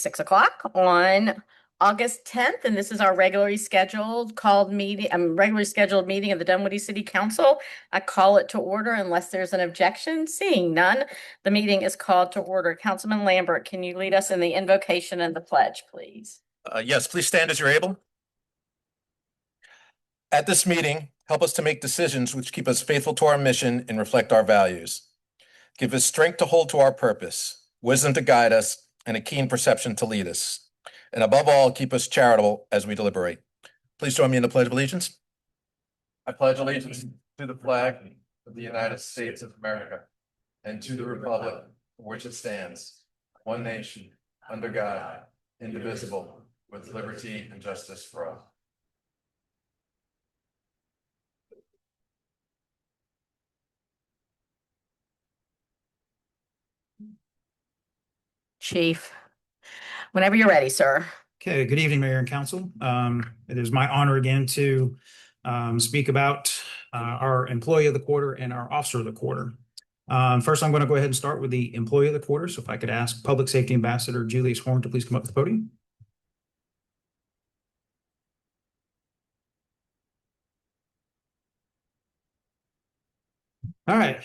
6 o'clock on August 10th, and this is our regularly scheduled meeting of the Dunwoody City Council. I call it to order unless there's an objection. Seeing none, the meeting is called to order. Councilman Lambert, can you lead us in the invocation and the pledge, please? Yes, please stand as you're able. At this meeting, help us to make decisions which keep us faithful to our mission and reflect our values. Give us strength to hold to our purpose, wisdom to guide us, and a keen perception to lead us. And above all, keep us charitable as we deliberate. Please join me in the Pledge of Allegiance. I pledge allegiance to the flag of the United States of America and to the republic for which it stands, one nation, under God, indivisible, with liberty and justice for all. Chief, whenever you're ready, sir. Okay, good evening, Mayor and Council. It is my honor again to speak about our Employee of the Quarter and our Officer of the Quarter. First, I'm going to go ahead and start with the Employee of the Quarter. So if I could ask Public Safety Ambassador Julius Horn to please come up to the podium. All right.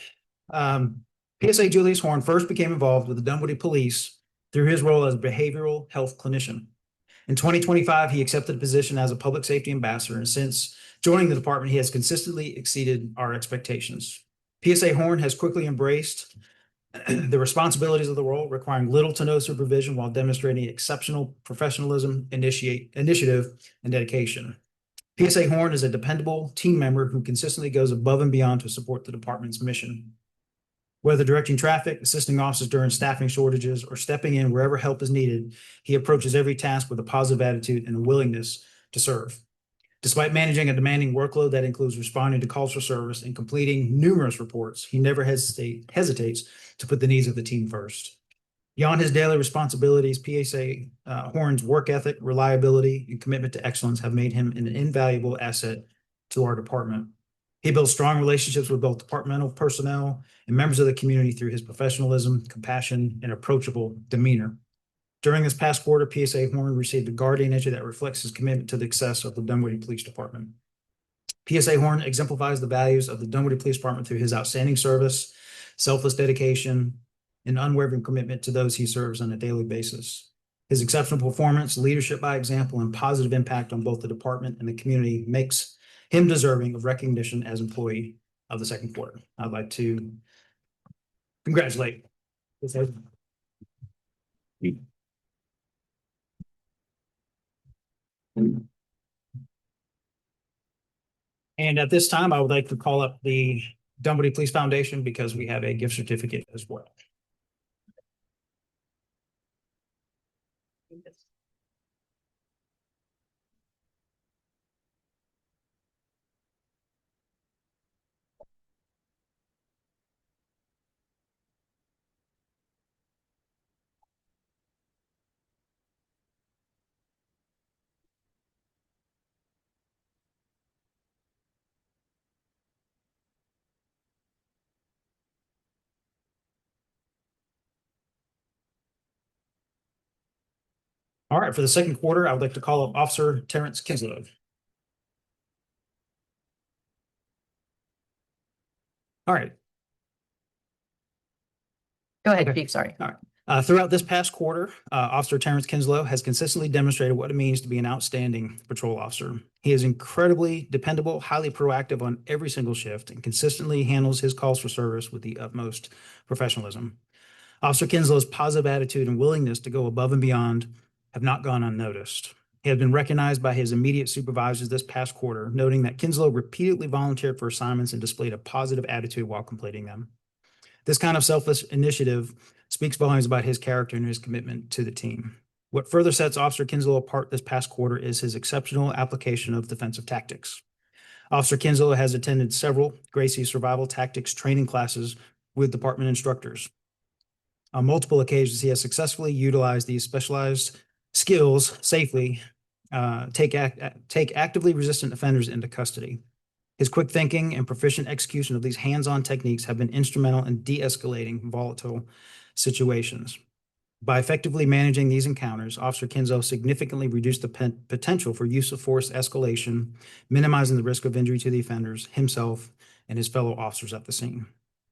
PSA Julius Horn first became involved with the Dunwoody Police through his role as a behavioral health clinician. In 2025, he accepted a position as a public safety ambassador, and since joining the department, he has consistently exceeded our expectations. PSA Horn has quickly embraced the responsibilities of the role, requiring little to no supervision while demonstrating exceptional professionalism, initiative, and dedication. PSA Horn is a dependable team member who consistently goes above and beyond to support the department's mission. Whether directing traffic, assisting officers during staffing shortages, or stepping in wherever help is needed, he approaches every task with a positive attitude and a willingness to serve. Despite managing a demanding workload that includes responding to calls for service and completing numerous reports, he never hesitates to put the needs of the team first. Beyond his daily responsibilities, PSA Horn's work ethic, reliability, and commitment to excellence have made him an invaluable asset to our department. He builds strong relationships with both departmental personnel and members of the community through his professionalism, compassion, and approachable demeanor. During this past quarter, PSA Horn received a guardianage that reflects his commitment to the success of the Dunwoody Police Department. PSA Horn exemplifies the values of the Dunwoody Police Department through his outstanding service, selfless dedication, and unwavering commitment to those he serves on a daily basis. His exceptional performance, leadership by example, and positive impact on both the department and the community makes him deserving of recognition as employee of the second quarter. I'd like to congratulate. And at this time, I would like to call up the Dunwoody Police Foundation because we have a gift certificate as well. All right, for the second quarter, I would like to call up Officer Terrence Kinslow. All right. Go ahead, Chief. Sorry. All right. Throughout this past quarter, Officer Terrence Kinslow has consistently demonstrated what it means to be an outstanding patrol officer. He is incredibly dependable, highly proactive on every single shift, and consistently handles his calls for service with the utmost professionalism. Officer Kinslow's positive attitude and willingness to go above and beyond have not gone unnoticed. He has been recognized by his immediate supervisors this past quarter, noting that Kinslow repeatedly volunteered for assignments and displayed a positive attitude while completing them. This kind of selfless initiative speaks volumes about his character and his commitment to the team. What further sets Officer Kinslow apart this past quarter is his exceptional application of defensive tactics. Officer Kinslow has attended several Gracie survival tactics training classes with department instructors. On multiple occasions, he has successfully utilized these specialized skills safely, take actively resistant offenders into custody. His quick thinking and proficient execution of these hands-on techniques have been instrumental in de-escalating volatile situations. By effectively managing these encounters, Officer Kinslow significantly reduced the potential for use of force escalation, minimizing the risk of injury to the offenders, himself, and his fellow officers at the scene.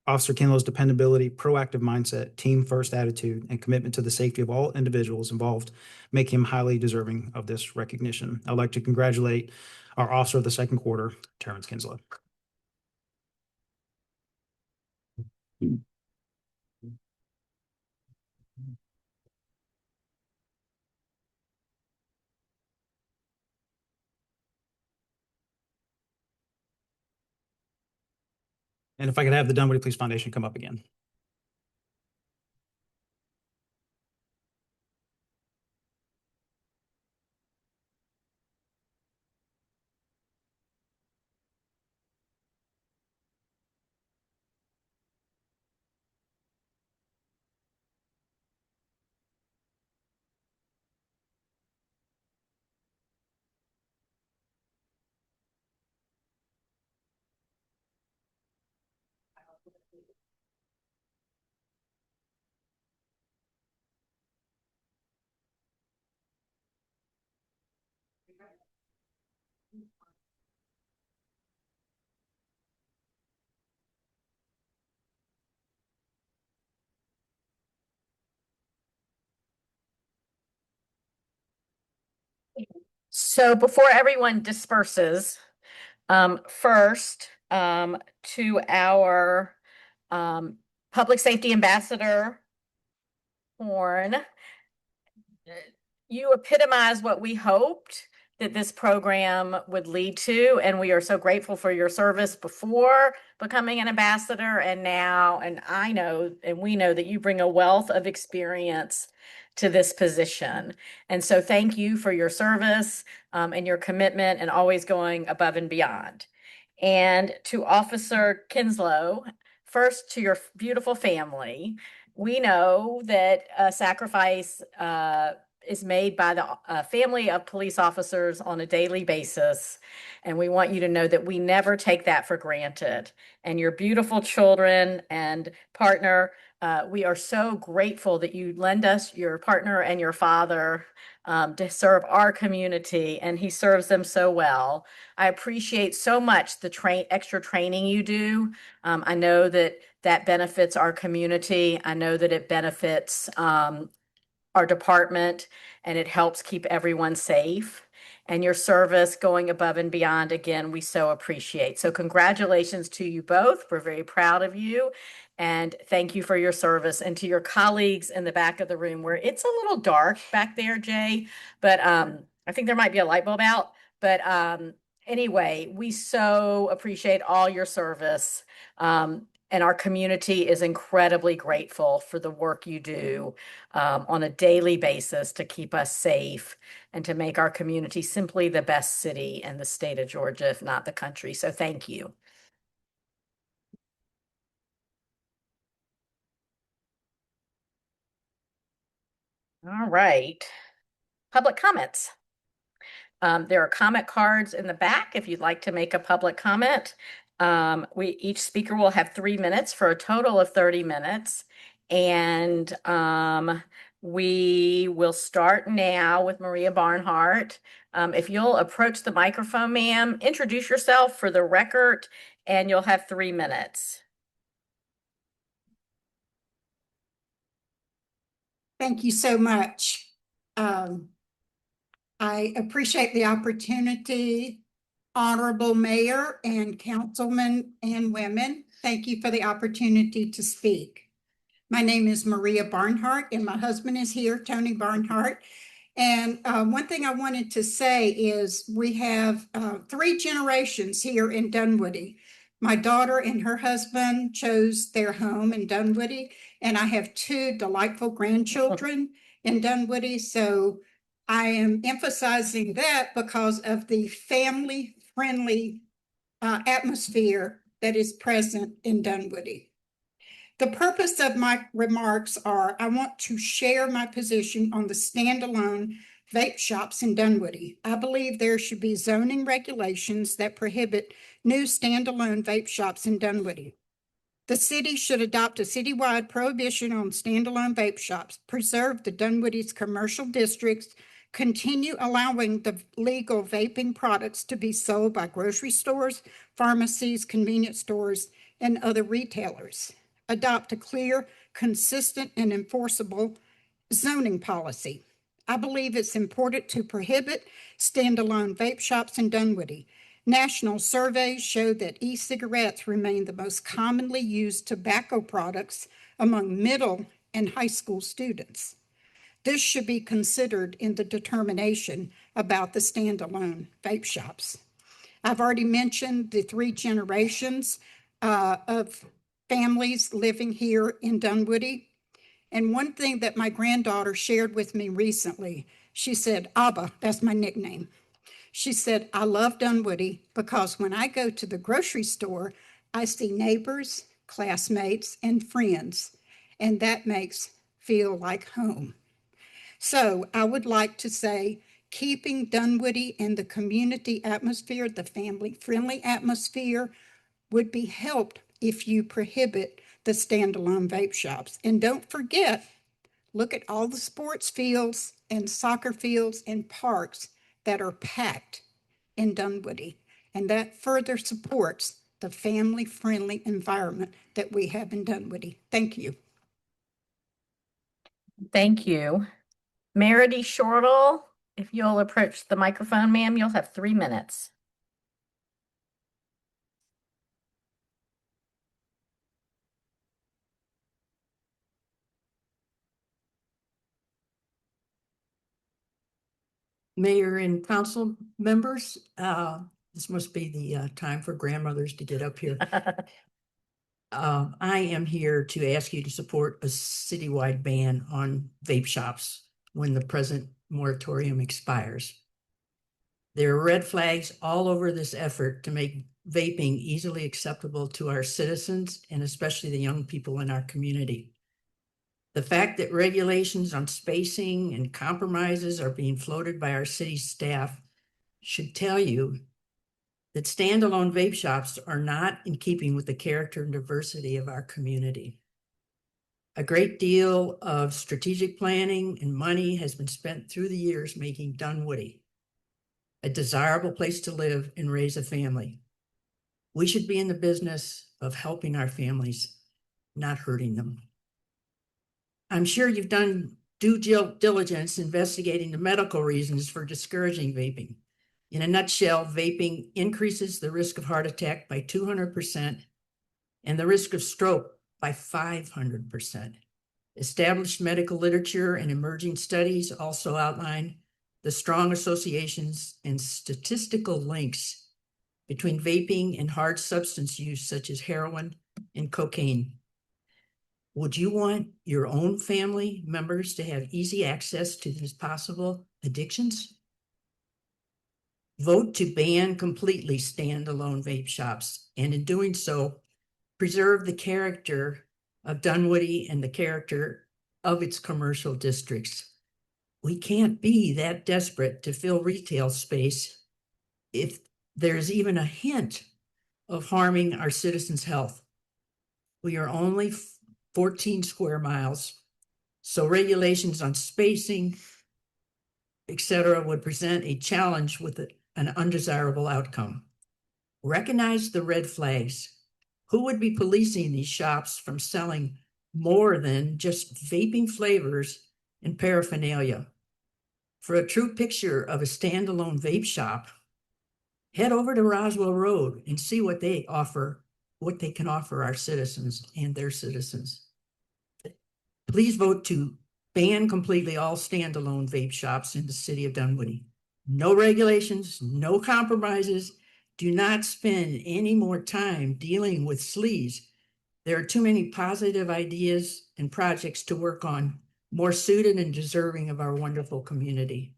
Officer Kinlow's dependability, proactive mindset, team-first attitude, and commitment to the safety of all individuals involved make him highly deserving of this recognition. I'd like to congratulate our Officer of the Second Quarter, Terrence Kinslow. And if I could have the Dunwoody Police Foundation come up again. So before everyone disperses, first, to our Public Safety Ambassador Horn, you epitomize what we hoped that this program would lead to, and we are so grateful for your service before becoming an ambassador and now, and I know, and we know that you bring a wealth of experience to this position. And so thank you for your service and your commitment and always going above and beyond. And to Officer Kinslow, first to your beautiful family, we know that a sacrifice is made by the family of police officers on a daily basis. And we want you to know that we never take that for granted. And your beautiful children and partner, we are so grateful that you lend us your partner and your father to serve our community, and he serves them so well. I appreciate so much the extra training you do. I know that that benefits our community. I know that it benefits our department, and it helps keep everyone safe. And your service going above and beyond, again, we so appreciate. So congratulations to you both. We're very proud of you. And thank you for your service. And to your colleagues in the back of the room where it's a little dark back there, Jay, but I think there might be a light bulb out. But anyway, we so appreciate all your service. And our community is incredibly grateful for the work you do on a daily basis to keep us safe and to make our community simply the best city in the state of Georgia, if not the country. So thank you. All right. Public comments. There are comment cards in the back if you'd like to make a public comment. Each speaker will have 3 minutes for a total of 30 minutes. And we will start now with Maria Barnhart. If you'll approach the microphone, ma'am, introduce yourself for the record, and you'll have 3 minutes. Thank you so much. I appreciate the opportunity, Honorable Mayor and Councilmen and women. Thank you for the opportunity to speak. My name is Maria Barnhart, and my husband is here, Tony Barnhart. And one thing I wanted to say is we have 3 generations here in Dunwoody. My daughter and her husband chose their home in Dunwoody, and I have 2 delightful grandchildren in Dunwoody. So I am emphasizing that because of the family-friendly atmosphere that is present in Dunwoody. The purpose of my remarks are I want to share my position on the standalone vape shops in Dunwoody. I believe there should be zoning regulations that prohibit new standalone vape shops in Dunwoody. The city should adopt a citywide prohibition on standalone vape shops, preserve the Dunwoody's commercial districts, continue allowing the legal vaping products to be sold by grocery stores, pharmacies, convenience stores, and other retailers. Adopt a clear, consistent, and enforceable zoning policy. I believe it's important to prohibit standalone vape shops in Dunwoody. National surveys show that e-cigarettes remain the most commonly used tobacco products among middle and high school students. This should be considered in the determination about the standalone vape shops. I've already mentioned the 3 generations of families living here in Dunwoody. And one thing that my granddaughter shared with me recently, she said, Abba, that's my nickname. She said, I love Dunwoody because when I go to the grocery store, I see neighbors, classmates, and friends, and that makes feel like home. So I would like to say, keeping Dunwoody in the community atmosphere, the family-friendly atmosphere, would be helped if you prohibit the standalone vape shops. And don't forget, look at all the sports fields and soccer fields and parks that are packed in Dunwoody, and that further supports the family-friendly environment that we have in Dunwoody. Thank you. Thank you. Meredy Shortle, if you'll approach the microphone, ma'am, you'll have 3 minutes. Mayor and council members, this must be the time for grandmothers to get up here. I am here to ask you to support a citywide ban on vape shops when the present moratorium expires. There are red flags all over this effort to make vaping easily acceptable to our citizens and especially the young people in our community. The fact that regulations on spacing and compromises are being floated by our city staff should tell you that standalone vape shops are not in keeping with the character and diversity of our community. A great deal of strategic planning and money has been spent through the years making Dunwoody a desirable place to live and raise a family. We should be in the business of helping our families, not hurting them. I'm sure you've done due diligence investigating the medical reasons for discouraging vaping. In a nutshell, vaping increases the risk of heart attack by 200% and the risk of stroke by 500%. Established medical literature and emerging studies also outline the strong associations and statistical links between vaping and hard substance use such as heroin and cocaine. Would you want your own family members to have easy access to these possible addictions? Vote to ban completely standalone vape shops, and in doing so, preserve the character of Dunwoody and the character of its commercial districts. We can't be that desperate to fill retail space if there's even a hint of harming our citizens' health. We are only 14 square miles, so regulations on spacing, etc., would present a challenge with an undesirable outcome. Recognize the red flags. Who would be policing these shops from selling more than just vaping flavors and paraphernalia? For a true picture of a standalone vape shop, head over to Roswell Road and see what they offer, what they can offer our citizens and their citizens. Please vote to ban completely all standalone vape shops in the city of Dunwoody. No regulations, no compromises. Do not spend any more time dealing with sleaze. There are too many positive ideas and projects to work on, more suited and deserving of our wonderful community.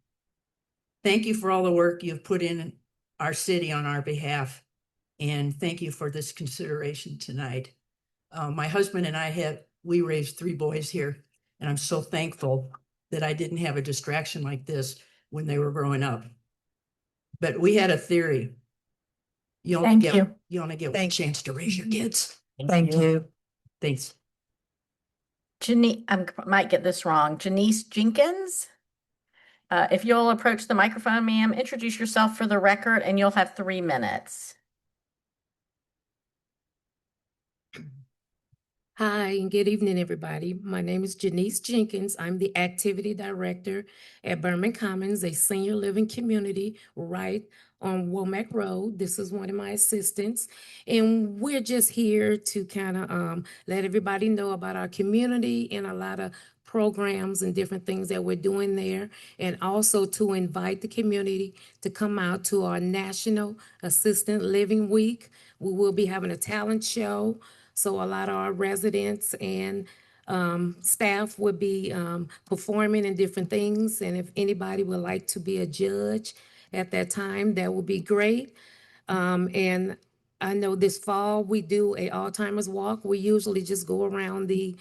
Thank you for all the work you've put in our city on our behalf, and thank you for this consideration tonight. My husband and we raised 3 boys here, and I'm so thankful that I didn't have a distraction like this when they were growing up. But we had a theory. You only get one chance to raise your kids. Thank you. Thanks. I might get this wrong. Janice Jenkins. If you'll approach the microphone, ma'am, introduce yourself for the record, and you'll have 3 minutes. Hi, and good evening, everybody. My name is Janice Jenkins. I'm the Activity Director at Berman Commons, a senior living community right on Womack Road. This is one of my assistants. And we're just here to kind of let everybody know about our community and a lot of programs and different things that we're doing there. And also to invite the community to come out to our National Assistant Living Week. We will be having a talent show. So a lot of our residents and staff would be performing in different things. And if anybody would like to be a judge at that time, that would be great. And I know this fall we do a Alzheimer's walk. We usually just go around the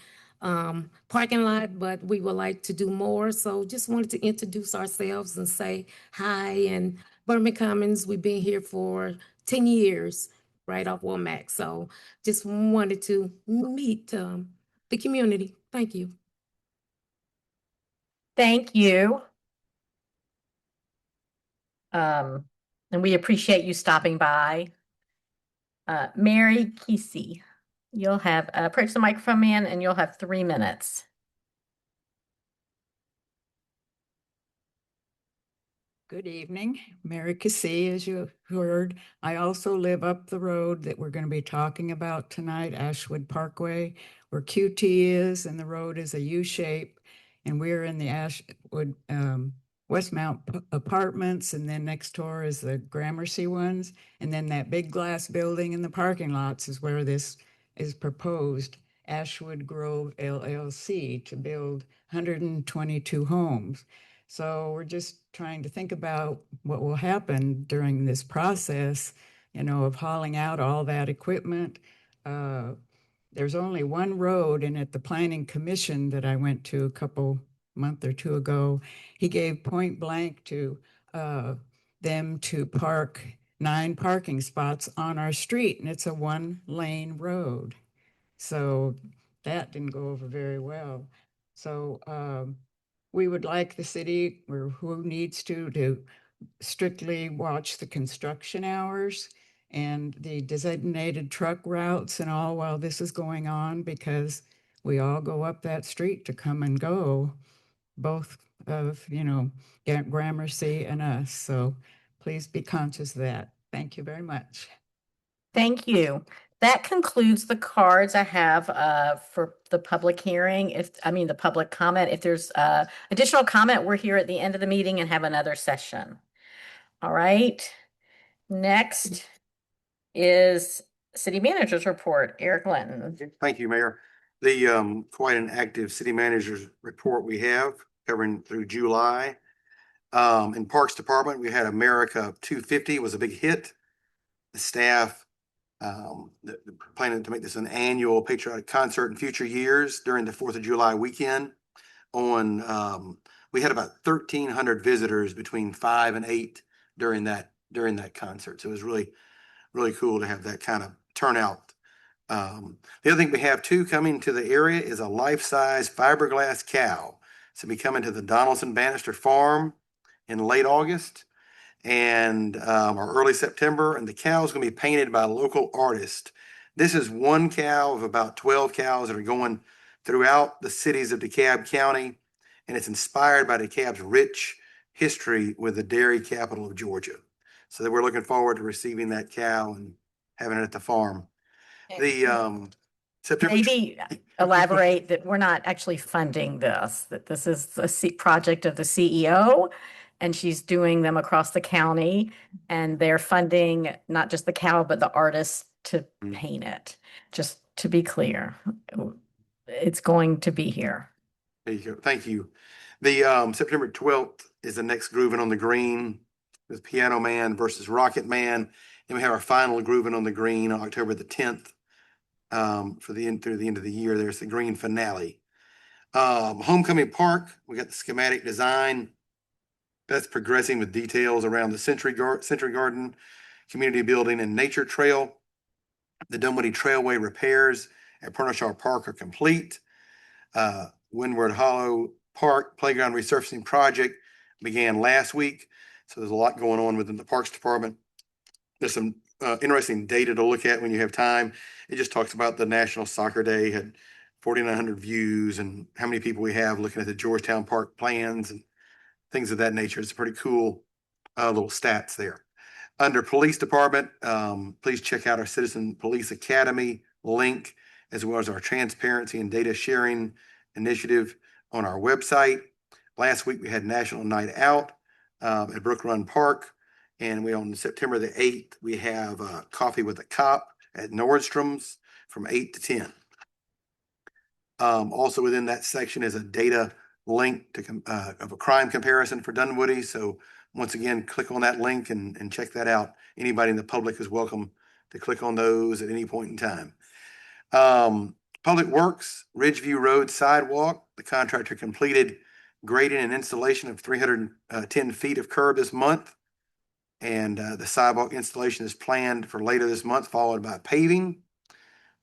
parking lot, but we would like to do more. So just wanted to introduce ourselves and say hi. And Berman Commons, we've been here for 10 years right off Womack. So just wanted to meet the community. Thank you. Thank you. And we appreciate you stopping by. Mary Kesey, you'll have approach the microphone, man, and you'll have 3 minutes. Good evening, Mary Cassie, as you heard. I also live up the road that we're going to be talking about tonight, Ashwood Parkway, where QT is, and the road is a U shape. And we're in the Ashwood Westmount Apartments, and then next door is the Gramercy ones. And then that big glass building in the parking lots is where this is proposed, Ashwood Grove LLC, to build 122 homes. So we're just trying to think about what will happen during this process, of hauling out all that equipment. There's only one road, and at the Planning Commission that I went to month or two ago, he gave point blank to them to park 9 parking spots on our street, and it's a 1-lane road. So that didn't go over very well. So we would like the city, or who needs to strictly watch the construction hours and the designated truck routes and all while this is going on, because we all go up that street to come and go, both of, Gramercy and us. So please be conscious of that. Thank you very much. Thank you. That concludes the cards I have for the public hearing. The public comment. If there's additional comment, we're here at the end of the meeting and have another session. All right. Next is City Manager's Report. Eric Linton. Thank you, Mayor. The quite an active city manager's report we have covering through July. In Parks Department, we had America 250 was a big hit. The staff planning to make this an annual patriotic concert in future years during the 4th of July weekend. We had about 1,300 visitors between 5 and 8 during that concert. So it was really, really cool to have that kind of turnout. The other thing we have too coming to the area is a life-size fiberglass cow. So be coming to the Donaldson Bannister Farm in late August and or early September, and the cow is going to be painted by a local artist. This is one cow of about 12 cows that are going throughout the cities of DeKalb County, and it's inspired by DeKalb's rich history with the dairy capital of Georgia. So that we're looking forward to receiving that cow and having it at the farm. The September. Maybe elaborate that we're not actually funding this, that this is a project of the CEO, and she's doing them across the county, and they're funding not just the cow, but the artist to paint it. Just to be clear, it's going to be here. There you go. Thank you. The September 12th is the next Groovin' on the Green with Piano Man versus Rocket Man. And we have our final Groovin' on the Green on October the 10th. Through the end of the year. There's the green finale. Homecoming Park, we got the schematic design that's progressing with details around the Century Garden, community building, and nature trail. The Dunwoody Trailway repairs at Pernishaw Park are complete. Windward Hollow Park Playground Resurfacing Project began last week. So there's a lot going on within the Parks Department. There's some interesting data to look at when you have time. It just talks about the National Soccer Day had 4,900 views and how many people we have looking at the Georgetown Park plans and things of that nature. It's pretty cool little stats there. Under Police Department, please check out our Citizen Police Academy link, as well as our transparency and data sharing initiative on our website. Last week, we had National Night Out at Brook Run Park. And on September the 8th, we have Coffee with a Cop at Nordstrom's from 8 to 10. Also within that section is a data link to of a crime comparison for Dunwoody. So once again, click on that link and check that out. Anybody in the public is welcome to click on those at any point in time. Public Works, Ridgeview Road sidewalk. The contractor completed grading and installation of 310 feet of curb this month. And the sidewalk installation is planned for later this month, followed by paving.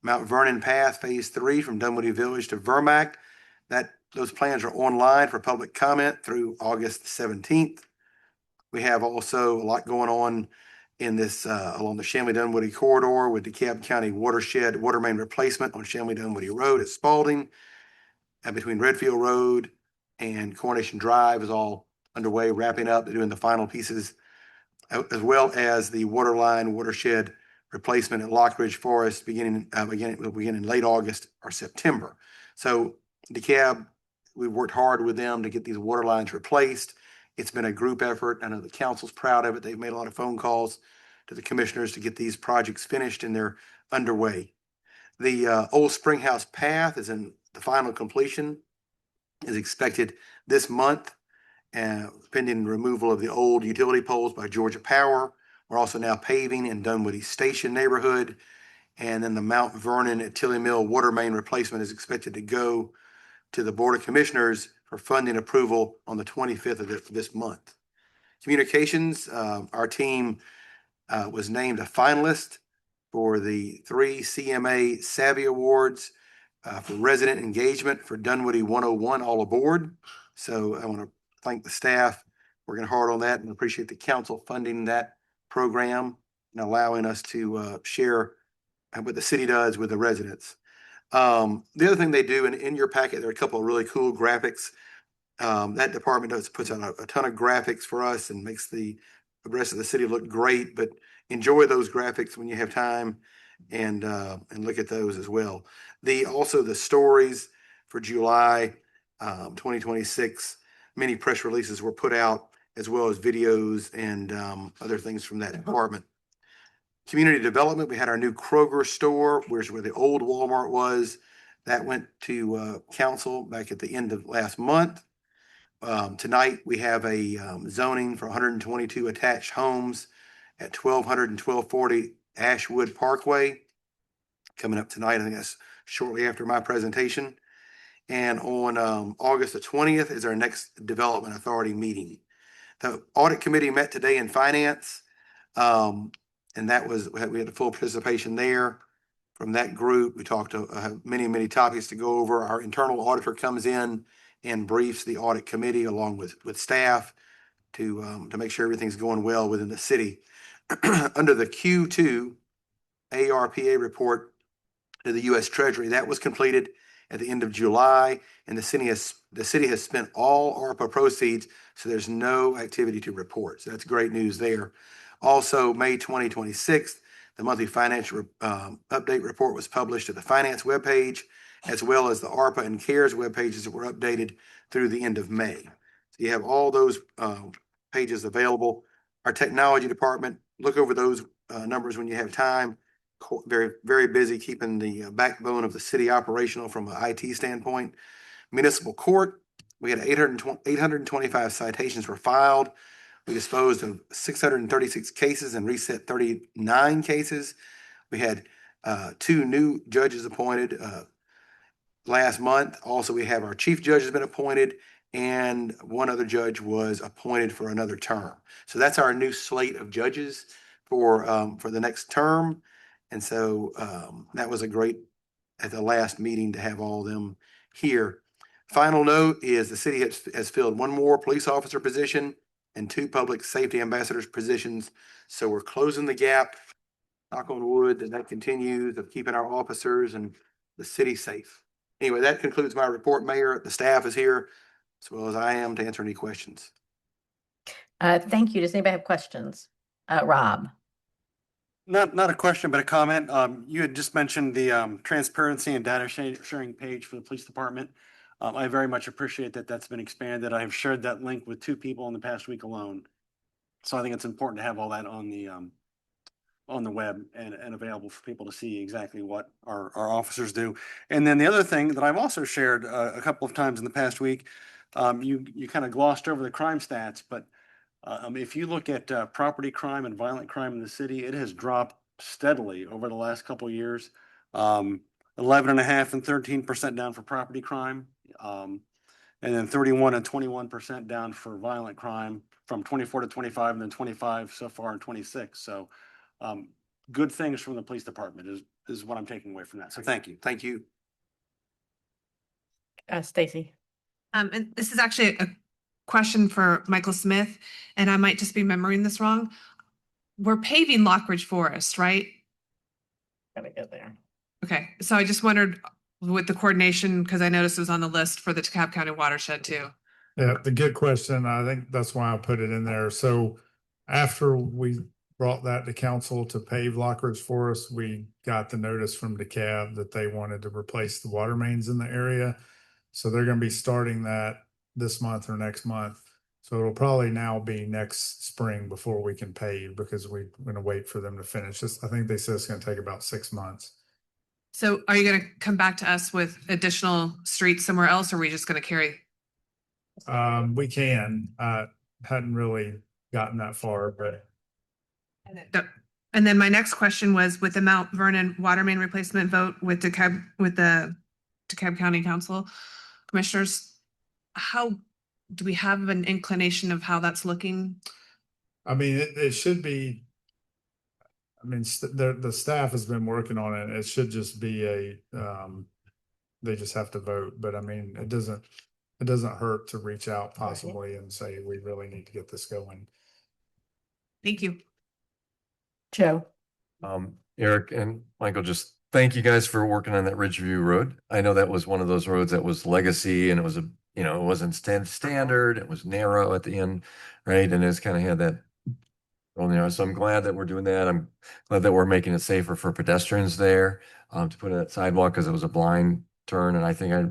Mount Vernon Path Phase 3 from Dunwoody Village to Vermac. Those plans are online for public comment through August 17th. We have also a lot going on in this along the Shanley-Dunwoody corridor with DeKalb County watershed water main replacement on Shanley-Dunwoody Road at Spalding. And between Redfield Road and Coronation Drive is all underway, wrapping up. They're doing the final pieces, as well as the waterline watershed replacement at Lockridge Forest beginning late August or September. So DeKalb, we've worked hard with them to get these water lines replaced. It's been a group effort. I know the council's proud of it. They've made a lot of phone calls to the commissioners to get these projects finished, and they're underway. The Old Springhouse Path is in the final completion, is expected this month, pending removal of the old utility poles by Georgia Power. We're also now paving in Dunwoody Station neighborhood. And then the Mount Vernon at Tilly Mill water main replacement is expected to go to the Board of Commissioners for funding approval on the 25th of this month. Communications, our team was named a finalist for the 3 CMA Savvy Awards for resident engagement for Dunwoody 101 All Aboard. So I want to thank the staff working hard on that and appreciate the council funding that program and allowing us to share what the city does with the residents. The other thing they do, and in your packet, there are a couple of really cool graphics. That department puts out a ton of graphics for us and makes the rest of the city look great, but enjoy those graphics when you have time and look at those as well. Also the stories for July 2026, many press releases were put out, as well as videos and other things from that department. Community development, we had our new Kroger store, where the old Walmart was. That went to council back at the end of last month. Tonight, we have a zoning for 122 attached homes at 1200 and 1240 Ashwood Parkway. Coming up tonight, I think that's shortly after my presentation. And on August the 20th is our next Development Authority meeting. The Audit Committee met today in Finance, and we had a full participation there from that group. We talked to many topics to go over. Our internal auditor comes in and briefs the Audit Committee along with staff to make sure everything's going well within the city. Under the Q2 ARPA report to the U.S. Treasury, that was completed at the end of July, and the city has spent all ARPA proceeds, so there's no activity to report. So that's great news there. Also, May 2026, the monthly financial update report was published at the finance webpage, as well as the ARPA and CARES web pages that were updated through the end of May. So you have all those pages available. Our technology department, look over those numbers when you have time. Very busy keeping the backbone of the city operational from an IT standpoint. Municipal court, we had 825 citations were filed. We disposed of 636 cases and reset 39 cases. We had 2 new judges appointed last month. Also, we have our chief judge has been appointed, and 1 other judge was appointed for another term. So that's our new slate of judges for the next term. And so that was a great at the last meeting to have all of them here. Final note is the city has filled one more police officer position and 2 public safety ambassadors positions. So we're closing the gap, knock on wood, that continues of keeping our officers and the city safe. Anyway, that concludes my report, Mayor. The staff is here as well as I am to answer any questions. Thank you. Does anybody have questions? Rob? Not a question, but a comment. You had just mentioned the transparency and data sharing page for the police department. I very much appreciate that that's been expanded. I have shared that link with 2 people in the past week alone. So I think it's important to have all that on the web and available for people to see exactly what our officers do. And then the other thing that I've also shared a couple of times in the past week, you kind of glossed over the crime stats, but if you look at property crime and violent crime in the city, it has dropped steadily over the last couple of years. 11.5% and 13% down for property crime. And then 31 and 21% down for violent crime from 24 to 25 and then 25 so far in 26. So good things from the police department is what I'm taking away from that. So thank you. Thank you. Stacy? And this is actually a question for Michael Smith, and I might just be remembering this wrong. We're paving Lockridge Forest, right? Gotta get there. Okay, so I just wondered with the coordination, because I noticed it was on the list for the DeKalb County watershed too. Yeah, the good question. I think that's why I put it in there. So after we brought that to council to pave Lockridge Forest, we got the notice from DeKalb that they wanted to replace the water mains in the area. So they're going to be starting that this month or next month. So it'll probably now be next spring before we can pave because we're going to wait for them to finish this. I think they said it's going to take about 6 months. So are you going to come back to us with additional streets somewhere else, or are we just going to carry? We can. Hadn't really gotten that far, but. And then my next question was with the Mount Vernon water main replacement vote with the DeKalb County Council Commissioners, how do we have an inclination of how that's looking? I mean, it should be. I mean, the staff has been working on it. It should just be they just have to vote. But I mean, it doesn't hurt to reach out possibly and say, we really need to get this going. Thank you. Joe? Eric and Michael, just thank you guys for working on that Ridgeview Road. I know that was one of those roads that was legacy and it was it wasn't standard. It was narrow at the end, right? And it's kind of had that. So I'm glad that we're doing that. I'm glad that we're making it safer for pedestrians there to put in that sidewalk because it was a blind turn. And I think I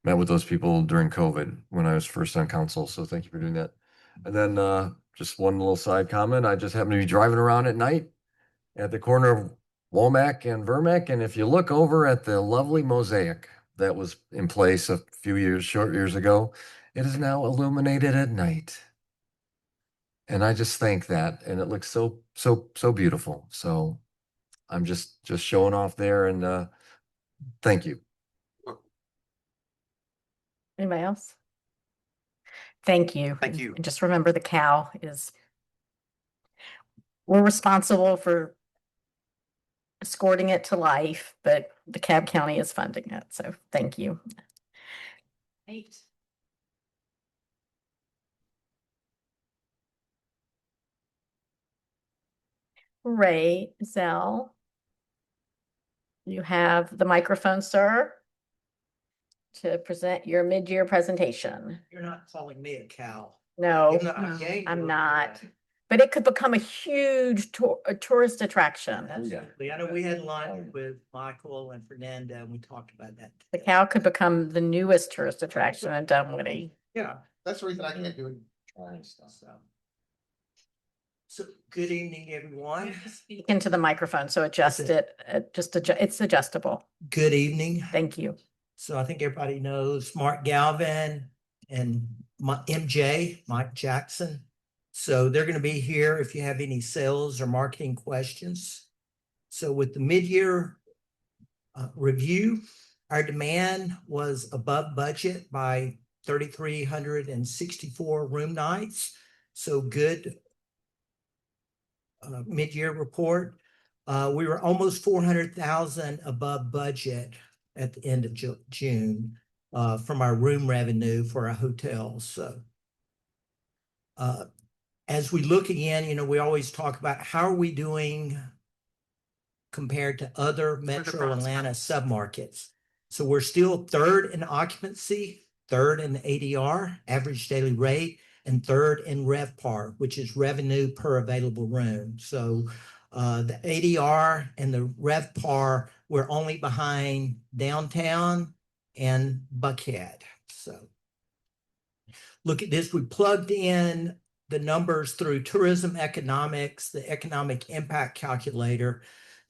met with those people during COVID when I was first on council. So thank you for doing that. And then just one little side comment. I just happened to be driving around at night at the corner of Womack and Vermac. And if you look over at the lovely mosaic that was in place a short years ago, it is now illuminated at night. And I just think that, and it looks so beautiful. So I'm just showing off there, and thank you. Anybody else? Thank you. Thank you. And just remember the cow we're responsible for escorting it to life, but DeKalb County is funding it. So thank you. Eight. Ray Zell, you have the microphone, sir, to present your mid-year presentation. You're not calling me a cow. No, Okay, I'm not. But it could become a huge tourist attraction. absolutely. I know we had lunch with Michael and Fernanda, and we talked about that. The cow could become the newest tourist attraction in Dunwoody. Yeah, That's the reason I can't do it. trying stuff. So good evening, everyone. Speak into the microphone, so adjust it. It's adjustable. Good evening. Thank you. So I think everybody knows Mark Galvin and MJ, Mike Jackson. So they're going to be here if you have any sales or marketing questions. So with the mid-year review, our demand was above budget by 3,364 room nights. So good mid-year report. We were almost 400,000 above budget at the end of June from our room revenue for our hotels. So as we look again, you know, we always talk about how are we doing compared to other metro Atlanta submarkets. So we're still third in occupancy, third in ADR, average daily rate, and third in RevPAR, which is revenue per available room. So the ADR and the RevPAR, we're only behind downtown and Buckhead. So look at this. We plugged in the numbers through tourism economics. The economic impact calculator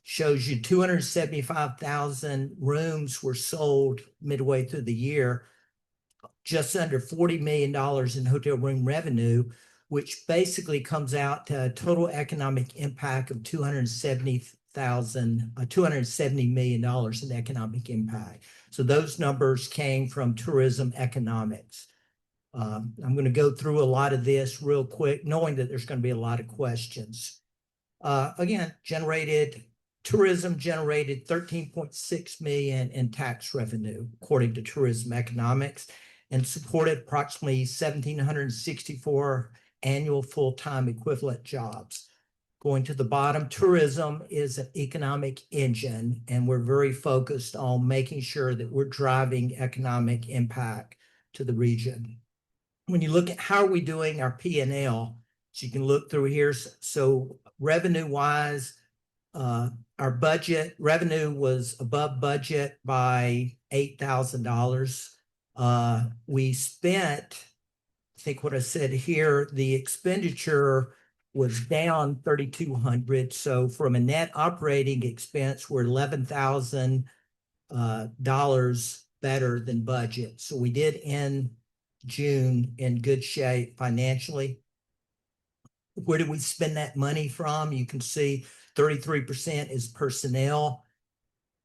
shows you 275,000 rooms were sold midway through the year, just under $40 million in hotel room revenue, which basically comes out to a total economic impact of $270 million in economic impact. So those numbers came from tourism economics. I'm going to go through a lot of this real quick, knowing that there's going to be a lot of questions. Again, tourism generated 13.6 million in tax revenue, according to tourism economics, and supported approximately 1,764 annual full-time equivalent jobs. Going to the bottom, tourism is an economic engine, and we're very focused on making sure that we're driving economic impact to the region. When you look at how are we doing our P&L, so you can look through here. So revenue-wise, our budget revenue was above budget by $8,000. We spent, I think what I said here, the expenditure was down 3,200. So from a net operating expense, we're $11,000 better than budget. So we did end June in good shape financially. Where do we spend that money from? You can see 33% is personnel,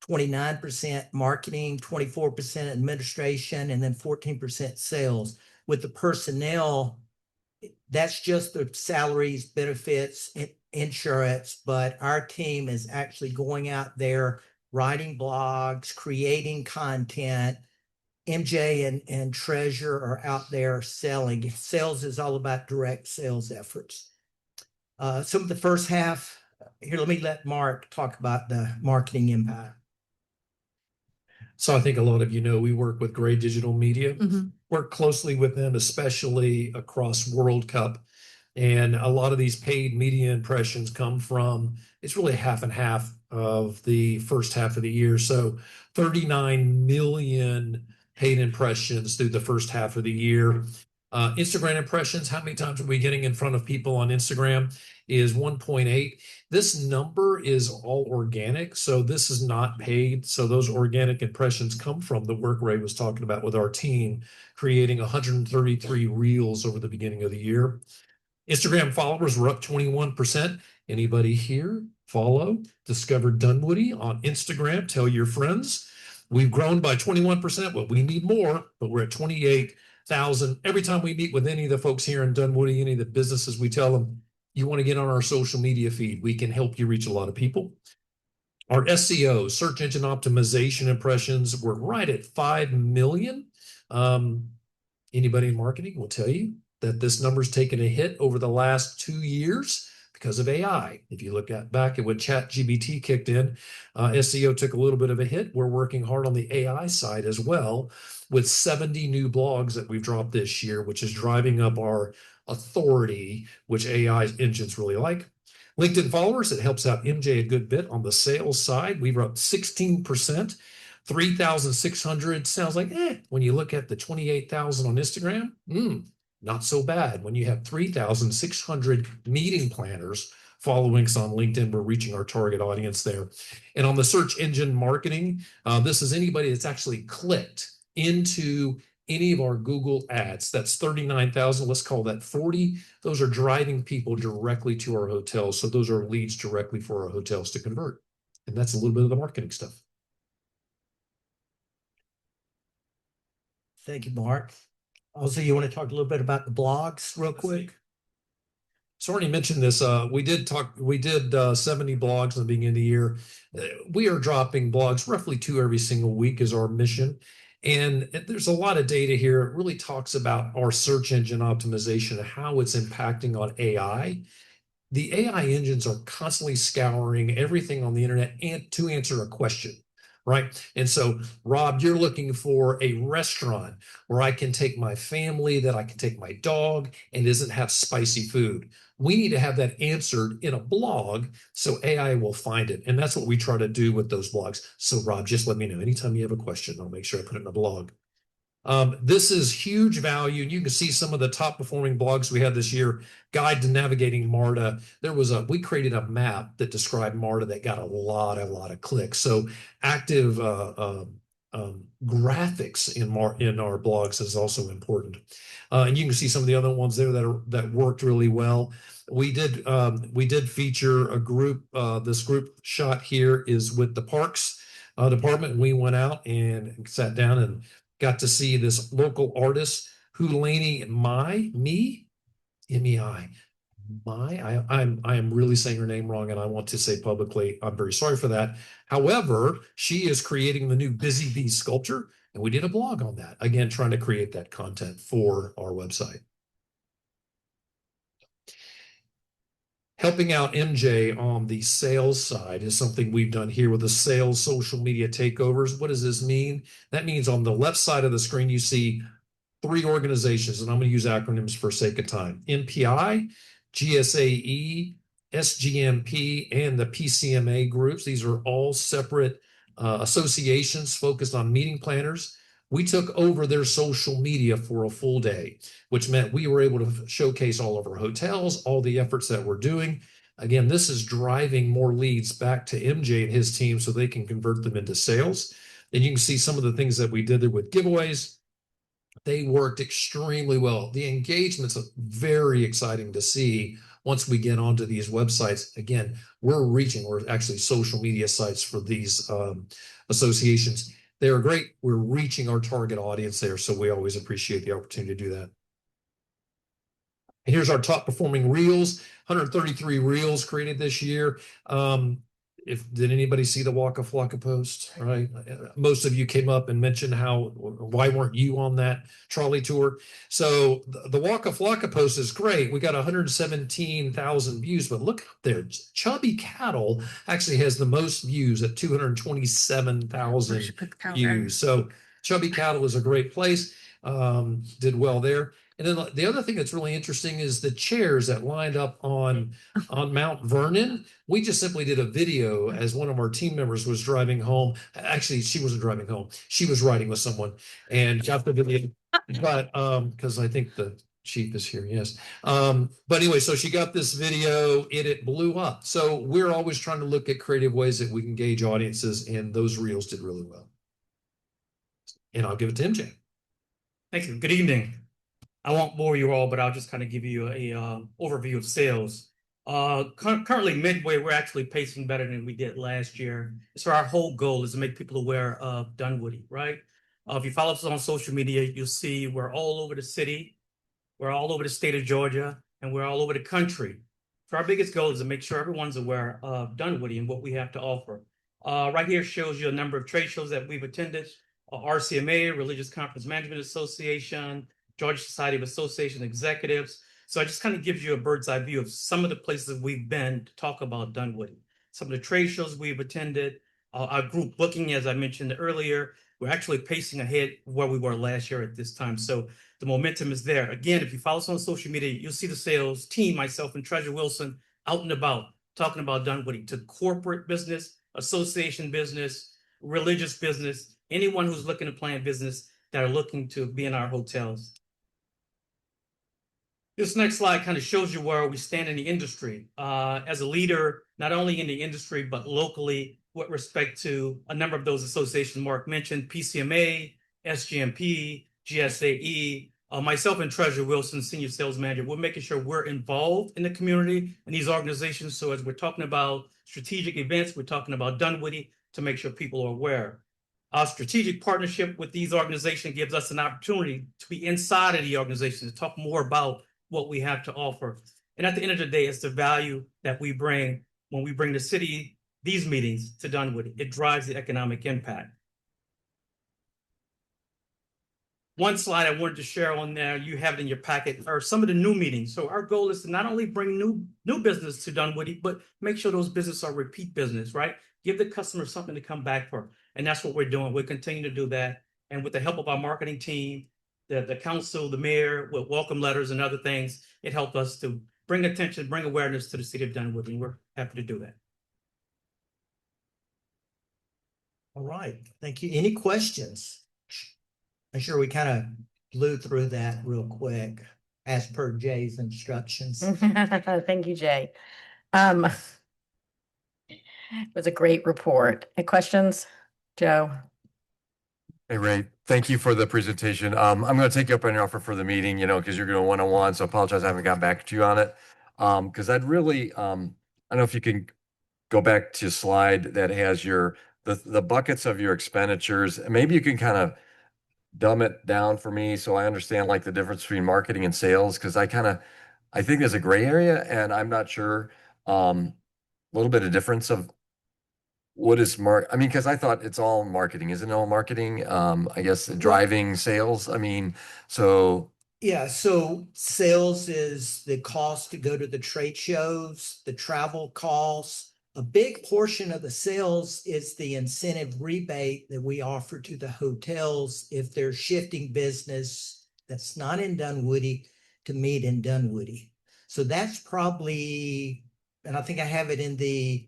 29% marketing, 24% administration, and then 14% sales. With the personnel, that's just the salaries, benefits, insurance, but our team is actually going out there, writing blogs, creating content. MJ and Treasure are out there selling. Sales is all about direct sales efforts. Some of the first half, here, let me let Mark talk about the marketing impact. So I think a lot of you know we work with Gray Digital Media, work closely with them, especially across World Cup. And a lot of these paid media impressions come from, it's really half and half of the first half of the year. So 39 million paid impressions through the first half of the year. Instagram impressions, how many times are we getting in front of people on Instagram, is 1.8. This number is all organic, so this is not paid. So those organic impressions come from the work Ray was talking about with our team, creating 133 reels over the beginning of the year. Instagram followers were up 21%. Anybody here follow Discover Dunwoody on Instagram? Tell your friends. We've grown by 21%. Well, we need more, but we're at 28,000. Every time we meet with any of the folks here in Dunwoody, any of the businesses, we tell them, you want to get on our social media feed. We can help you reach a lot of people. Our SEO, search engine optimization impressions, were right at 5 million. Anybody in marketing will tell you that this number's taken a hit over the last 2 years because of AI. If you look back at when ChatGPT kicked in, SEO took a little bit of a hit. We're working hard on the AI side as well with 70 new blogs that we've dropped this year, which is driving up our authority, which AI engines really like. LinkedIn followers, it helps out MJ a good bit on the sales side. We were up 16%. 3,600 sounds like, when you look at the 28,000 on Instagram, not so bad. When you have 3,600 meeting planners following us on LinkedIn, we're reaching our target audience there. And on the search engine marketing, this is anybody that's actually clicked into any of our Google ads. That's 39,000. Let's call that 40. Those are driving people directly to our hotels. So those are leads directly for our hotels to convert. And that's a little bit of the marketing stuff. Thank you, Mark. Also, you want to talk a little bit about the blogs real quick? So already mentioned this. We did 70 blogs in the beginning of the year. We are dropping blogs roughly 2 every single week is our mission. And there's a lot of data here. It really talks about our search engine optimization and how it's impacting on AI. The AI engines are constantly scouring everything on the internet and to answer a question, right? And so, Rob, you're looking for a restaurant where I can take my family, that I can take my dog, and doesn't have spicy food. We need to have that answered in a blog so AI will find it. And that's what we try to do with those blogs. So, Rob, just let me know anytime you have a question. I'll make sure I put it in a blog. This is huge value. You can see some of the top performing blogs we had this year. Guide to Navigating MARTA. We created a map that described MARTA that got a lot of clicks. So active graphics in our blogs is also important. And you can see some of the other ones there that worked really well. We did feature a group. This group shot here is with the Parks Department. We went out and sat down and got to see this local artist, Hulani M-E-I. I am really saying her name wrong, and I want to say publicly, I'm very sorry for that. However, she is creating the new Busy Bee sculpture, and we did a blog on that. Again, trying to create that content for our website. Helping out MJ on the sales side is something we've done here with the sales social media takeovers. What does this mean? That means on the left side of the screen, you see 3 organizations, and I'm going to use acronyms for sake of time. MPI, GSAE, SGMP, and the PCMA groups. These are all separate associations focused on meeting planners. We took over their social media for a full day, which meant we were able to showcase all of our hotels, all the efforts that we're doing. Again, this is driving more leads back to MJ and his team so they can convert them into sales. And you can see some of the things that we did there with giveaways. They worked extremely well. The engagement's very exciting to see once we get onto these websites. Again, we're actually social media sites for these associations. They're great. We're reaching our target audience there, so we always appreciate the opportunity to do that. And here's our top performing reels, 133 reels created this year. Did anybody see the Waka Flocka post? Right, most of you came up and mentioned why weren't you on that trolley tour? So the Waka Flocka post is great. We got 117,000 views, but look up there, Chubby Cattle actually has the most views at 227,000 views. So Chubby Cattle is a great place. Did well there. And then the other thing that's really interesting is the chairs that lined up on Mount Vernon. We just simply did a video as one of our team members was driving home. Actually, she wasn't driving home. She was riding with someone and got the video. But because I think the chief is here, yes. But anyway, so she got this video, it blew up. So we're always trying to look at creative ways that we can gauge audiences, and those reels did really well. And I'll give it to MJ. Thank you. Good evening. I won't bore you all, but I'll just kind of give you a overview of sales. Currently midway, we're actually pacing better than we did last year. So our whole goal is to make people aware of Dunwoody, right? If you follow us on social media, you'll see we're all over the city, we're all over the state of Georgia, and we're all over the country. So our biggest goal is to make sure everyone's aware of Dunwoody and what we have to offer. Right here shows you a number of trade shows that we've attended. RCMA, Religious Conference Management Association, Georgia Society of Association Executives. So it just kind of gives you a bird's eye view of some of the places we've been to talk about Dunwoody. Some of the trade shows we've attended, our group booking, as I mentioned earlier, we're actually pacing ahead where we were last year at this time. So the momentum is there. Again, if you follow us on social media, you'll see the sales team, myself and Treasurer Wilson, out and about talking about Dunwoody to corporate business, association business, religious business, anyone who's looking to plan business that are looking to be in our hotels. This next slide kind of shows you where we stand in the industry. As a leader, not only in the industry, but locally with respect to a number of those associations Mark mentioned, PCMA, SGMP, GSAE, myself and Treasurer Wilson, Senior Sales Manager, we're making sure we're involved in the community and these organizations. So as we're talking about strategic events, we're talking about Dunwoody to make sure people are aware. Our strategic partnership with these organizations gives us an opportunity to be inside of the organization, to talk more about what we have to offer. And at the end of the day, it's the value that we bring when we bring the city, these meetings to Dunwoody. It drives the economic impact. One slide I wanted to share on there, you have it in your packet, are some of the new meetings. So our goal is to not only bring new business to Dunwoody, but make sure those businesses are repeat business, right? Give the customer something to come back for. And that's what we're doing. We'll continue to do that. And with the help of our marketing team, the council, the mayor, with welcome letters and other things, it helped us to bring attention, bring awareness to the city of Dunwoody. And we're happy to do that. All right, thank you. Any questions? I'm sure we kind of blew through that real quick as per Jay's instructions. Thank you, Jay. It was a great report. Any questions, Joe? Hey, Ray, thank you for the presentation. I'm going to take you up on your offer for the meeting, because you're going one-on-one, so I apologize I haven't gotten back to you on it. Because I'd really, I don't know if you can go back to a slide that has the buckets of your expenditures. Maybe you can kind of dumb it down for me so I understand like the difference between marketing and sales, because I think there's a gray area and I'm not sure a little bit of difference of what is because I thought it's all marketing. Isn't it all marketing? I guess driving sales. So Yeah, so sales is the cost to go to the trade shows, the travel costs. A big portion of the sales is the incentive rebate that we offer to the hotels if they're shifting business that's not in Dunwoody to meet in Dunwoody. So that's probably, and I think I have it in the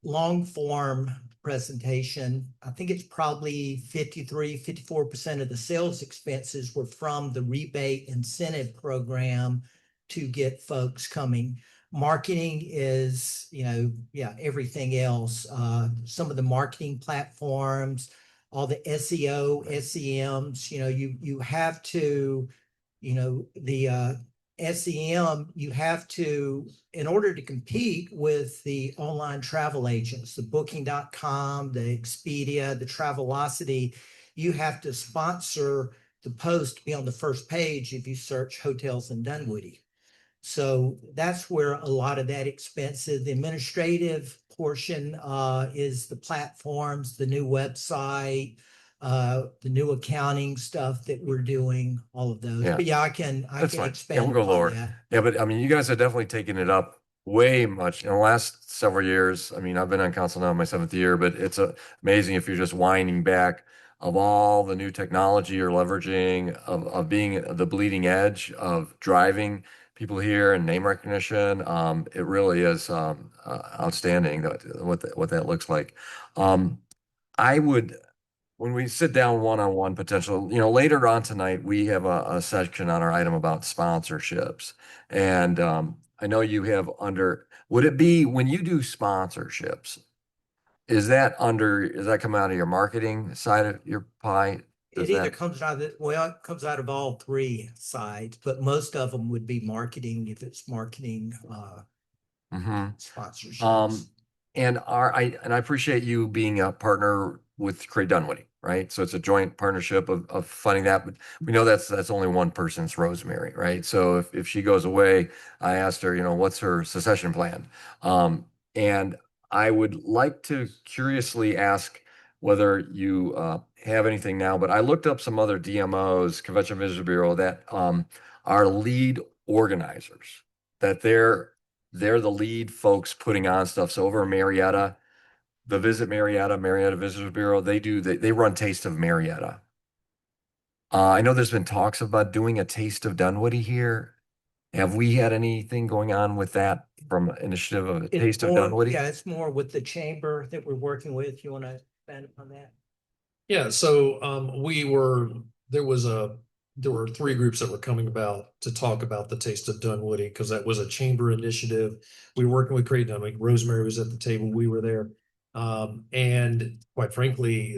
long form presentation. I think it's probably 54% of the sales expenses were from the rebate incentive program to get folks coming. Marketing is, everything else. Some of the marketing platforms, all the SEO, SEMs, you have to, the SEM, you have to, in order to compete with the online travel agents, the Booking.com, the Expedia, the Travelocity, you have to sponsor the post to be on the first page if you search hotels in Dunwoody. So that's where a lot of that expense is. The administrative portion is the platforms, the new website, the new accounting stuff that we're doing, all of those. Yeah. But yeah, I can expand we'll go upon lower. that. Yeah, but you guys are definitely taking it up way much in the last several years. I've been on council now in my 7th year, but it's amazing if you're just winding back of all the new technology you're leveraging, of being the bleeding edge of driving people here and name recognition. It really is outstanding what that looks like. I would, when we sit down one-on-one potential, later on tonight, we have a section on our item about sponsorships. And I know you have would it be when you do sponsorships, does that come out of your marketing side of your pie? It either comes out of it comes out of all three sides, but most of them would be marketing if it's marketing sponsorships. And I appreciate you being a partner with Create Dunwoody, right? So it's a joint partnership of funding that, but we know that's only one person's, Rosemary, right? So if she goes away, I asked her, what's her succession plan? And I would like to curiously ask whether you have anything now, but I looked up some other DMOs, Convention Visitors Bureau, that are lead organizers, that they're the lead folks putting on stuff. So over in Marietta, the Visit Marietta Visitors Bureau, they run Taste of Marietta. I know there's been talks about doing a Taste of Dunwoody here. Have we had anything going on with that from initiative of a Taste of Dunwoody? Yeah, it's more with the chamber that we're working with. You want to expand upon that? Yeah, so there were 3 groups that were coming about to talk about the Taste of Dunwoody because that was a chamber initiative. We were working with Create Dunwoody. Rosemary was at the table. We were there. And quite frankly,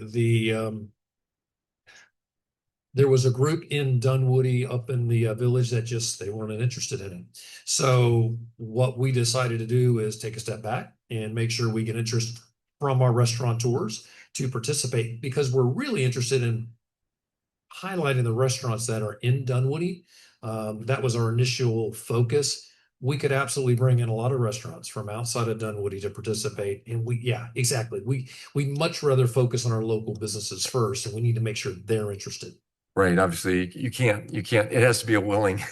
there was a group in Dunwoody up in the village that they weren't interested in it. So what we decided to do is take a step back and make sure we get interest from our restaurateurs to participate, because we're really interested in highlighting the restaurants that are in Dunwoody. That was our initial focus. We could absolutely bring in a lot of restaurants from outside of Dunwoody to participate. And yeah, exactly. We much rather focus on our local businesses first, and we need to make sure they're interested. Right. Obviously, it has to be a willing 100%.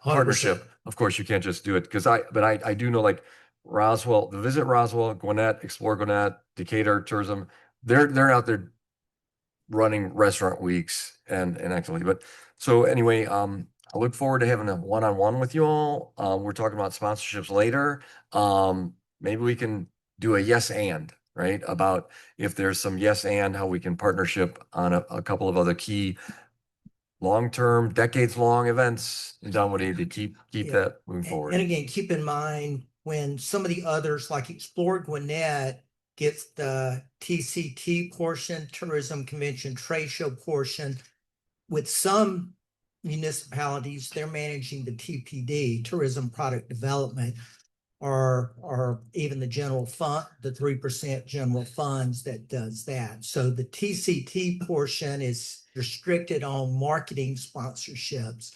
partnership. Of course, you can't just do it but I do know like Roswell, the Visit Roswell, Gwinnett, Explore Gwinnett, Decatur Tourism, they're out there running restaurant weeks and actually, but so anyway, I look forward to having a one-on-one with you all. We're talking about sponsorships later. Maybe we can do a yes and, right? About if there's some yes and how we can partnership on a couple of other key long-term, decades-long events in Dunwoody to keep Yeah. that moving And forward. again, keep in mind when some of the others like Explore Gwinnett gets the TCT portion, Tourism Convention Trade Show portion, with some municipalities, they're managing the TPD, Tourism Product Development, or even the general fund, the 3% general funds that does that. So the TCT portion is restricted on marketing sponsorships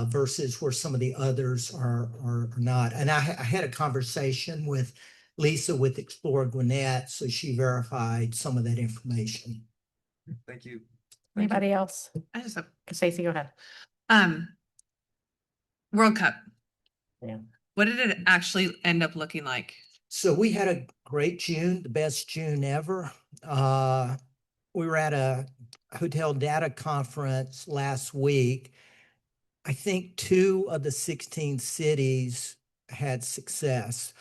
versus where some of the others are not. And I had a conversation with Lisa with Explore Gwinnett, so she verified some of that information. Thank you. Anybody else? I just have, Stacey, go ahead. World Cup. Yeah. What did it actually end up looking like? So we had a great June, the best June ever. We were at a hotel data conference last week. I think 2 of the 16 cities had success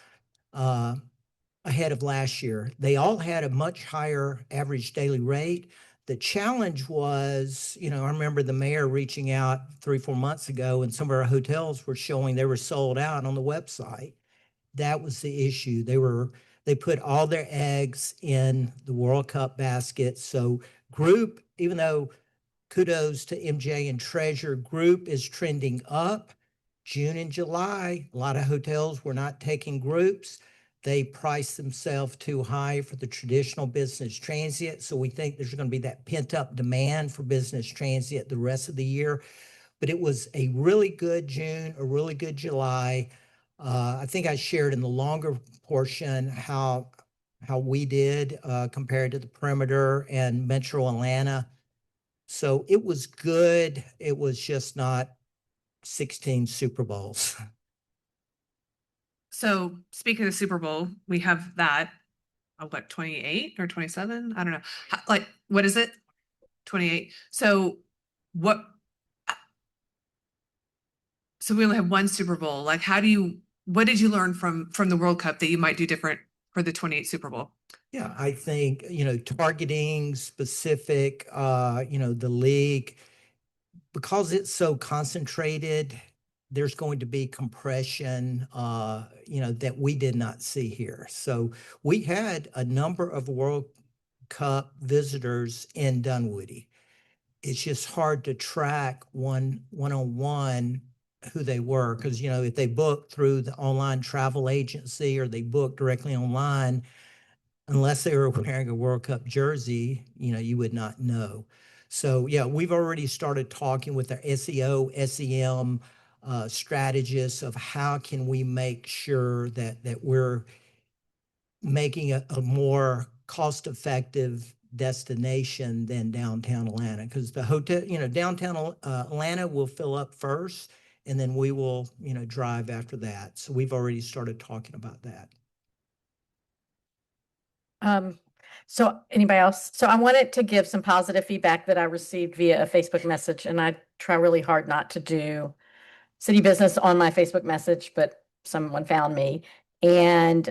ahead of last year. They all had a much higher average daily rate. The challenge was, I remember the mayor reaching out 3-4 months ago, and some of our hotels were showing they were sold out on the website. That was the issue. They put all their eggs in the World Cup basket. So group, even though kudos to MJ and Treasure, group is trending up. June and July, a lot of hotels were not taking groups. They priced themselves too high for the traditional business transient. So we think there's going to be that pent up demand for business transient the rest of the year. But it was a really good June, a really good July. I think I shared in the longer portion how we did compared to the perimeter and Metro Atlanta. So it was good. It was just not 16 Super Bowls. So speaking of Super Bowl, we have that. What, 28 or 27? I don't know. What is it? 28. So what? So we only have one Super Bowl. Like, what did you learn from the World Cup that you might do different for the 28 Super Bowl? Yeah, I think, targeting specific, the league, because it's so concentrated, there's going to be compression, that we did not see here. So we had a number of World Cup visitors in Dunwoody. It's just hard to track one-on-one who they were, because, if they book through the online travel agency or they book directly online, unless they were wearing a World Cup jersey, you would not know. So yeah, we've already started talking with our SEO, SEM strategists of how can we make sure that we're making a more cost-effective destination than downtown Atlanta, because the hotel, downtown Atlanta will fill up first, and then we will, drive after that. So we've already started talking about that. So anybody else? So I wanted to give some positive feedback that I received via a Facebook message, and I try really hard not to do city business on my Facebook message, but someone found me, and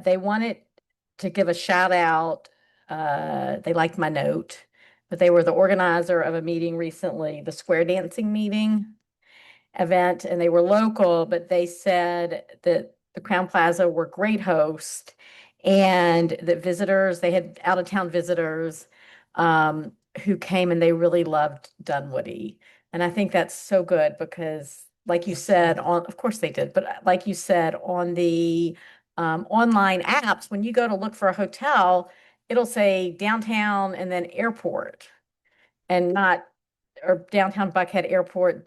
they wanted to give a shout out. They liked my note, but they were the organizer of a meeting recently, the square dancing meeting event, and they were local, but they said that the Crown Plaza were great hosts and that visitors, they had out of town visitors who came and they really loved Dunwoody. And I think that's so good because like you said, of course they did, but like you said, on the online apps, when you go to look for a hotel, it'll say downtown and then airport and not, or downtown Buckhead Airport,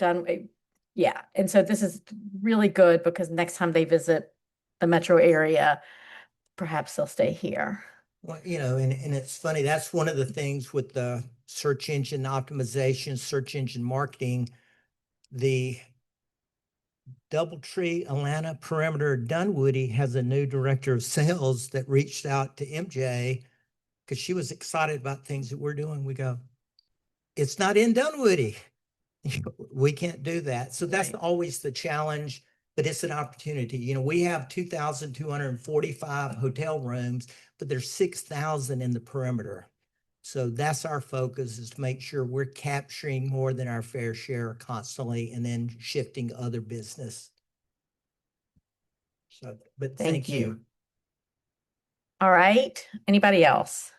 Yeah, and so this is really good because next time they visit the metro area, perhaps they'll stay here. Well, and it's funny, that's one of the things with the search engine optimization, search engine marketing, the Doubletree Atlanta Perimeter Dunwoody has a new director of sales that reached out to MJ because she was excited about things that we're doing. We go, it's not in Dunwoody. We can't do that. So that's Right. always the challenge, but it's an opportunity. We have 2,245 hotel rooms, but there's 6,000 in the perimeter. So that's our focus, is to make sure we're capturing more than our fair share constantly and then shifting other business. So, but thank you. All right. Anybody else?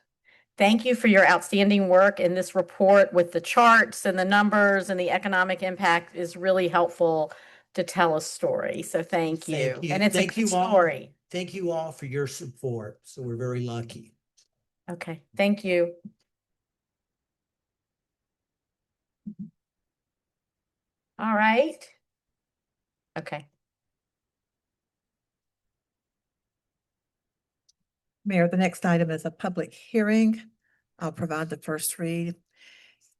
Thank you for your outstanding work in this report with the charts and the numbers, and the economic impact is really helpful to tell a story. So thank you. And it's a Thank good you all. story. Thank you all for your support. So we're very lucky. Okay, thank you. All right. Okay. Mayor, the next item is a public hearing. I'll provide the first read.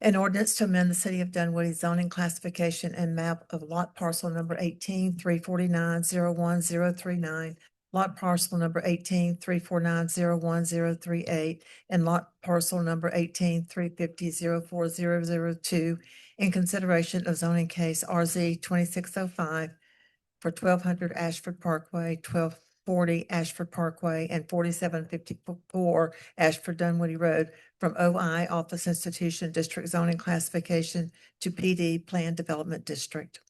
An ordinance to amend the city of Dunwoody zoning classification and map of lot parcel number 18,349,01039, lot parcel number 18,349,01038, and lot parcel number 18,350,04002 in consideration of zoning case RZ 2605 for 1200 Ashford Parkway, 1240 Ashford Parkway, and 4754 Ashford Dunwoody Road from OI Office Institution District Zoning Classification to PD Plan Development District.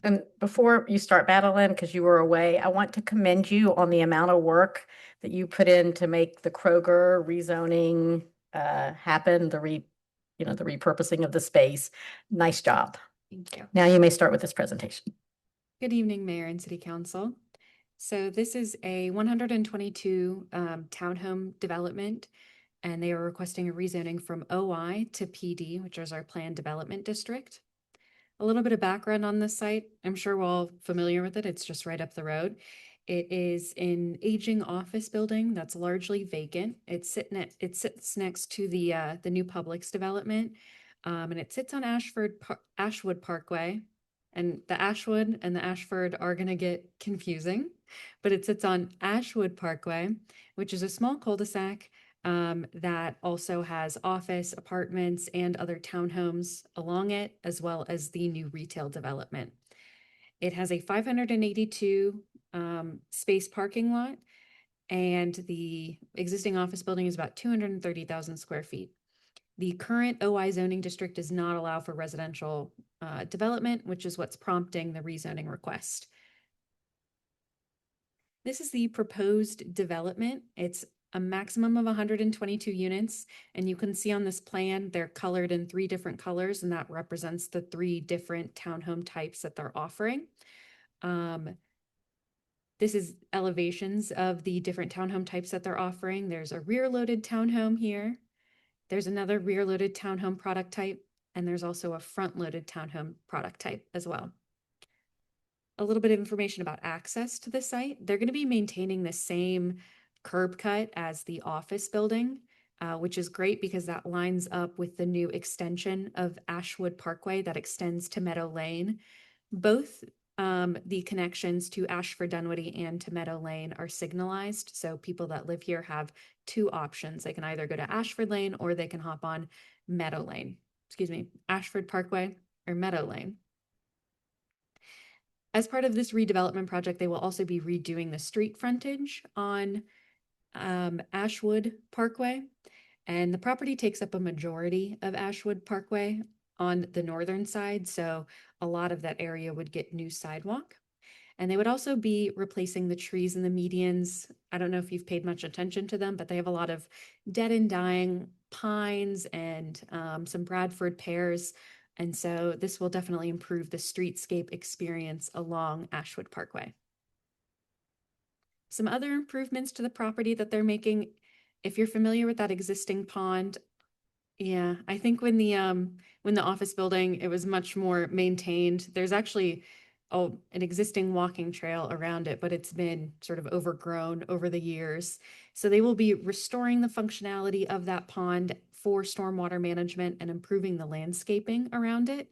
And before you start, Madeline, because you were away, I want to commend you on the amount of work that you put in to make the Kroger rezoning happen, the repurposing of the space. Nice job. Thank you. Now you may start with this presentation. Good evening, Mayor and City Council. So this is a 122 townhome development, and they are requesting a rezoning from OI to PD, which is our Planned Development District. A little bit of background on this site. I'm sure we're all familiar with it. It's just right up the road. It is an aging office building that's largely vacant. It sits next to the new Publix development, and it sits on Ashwood Parkway. And the Ashwood and the Ashford are going to get confusing, but it sits on Ashwood Parkway, which is a small cul-de-sac that also has office, apartments, and other townhomes along it, as well as the new retail development. It has a 582 space parking lot, and the existing office building is about 230,000 square feet. The current OI zoning district does not allow for residential development, which is what's prompting the rezoning request. This is the proposed development. It's a maximum of 122 units, and you can see on this plan, they're colored in 3 different colors, and that represents the 3 different townhome types that they're offering. This is elevations of the different townhome types that they're offering. There's a rear-loaded townhome here. There's another rear-loaded townhome product type, and there's also a front-loaded townhome product type as well. A little bit of information about access to the site. They're going to be maintaining the same curb cut as the office building, which is great because that lines up with the new extension of Ashwood Parkway that extends to Meadow Lane. Both the connections to Ashford Dunwoody and to Meadow Lane are signalized, so people that live here have 2 options. They can either go to Ashford Lane or they can hop on Ashford Parkway or Meadow Lane. As part of this redevelopment project, they will also be redoing the street frontage on Ashwood Parkway, and the property takes up a majority of Ashwood Parkway on the northern side, so a lot of that area would get new sidewalk. And they would also be replacing the trees and the medians. I don't know if you've paid much attention to them, but they have a lot of dead and dying pines and some Bradford pears. And so this will definitely improve the streetscape experience along Ashwood Parkway. Some other improvements to the property that they're making, if you're familiar with that existing pond Yeah, I think when the office building, it was much more maintained. There's actually an existing walking trail around it, but it's been sort of overgrown over the years. So they will be restoring the functionality of that pond for stormwater management and improving the landscaping around it.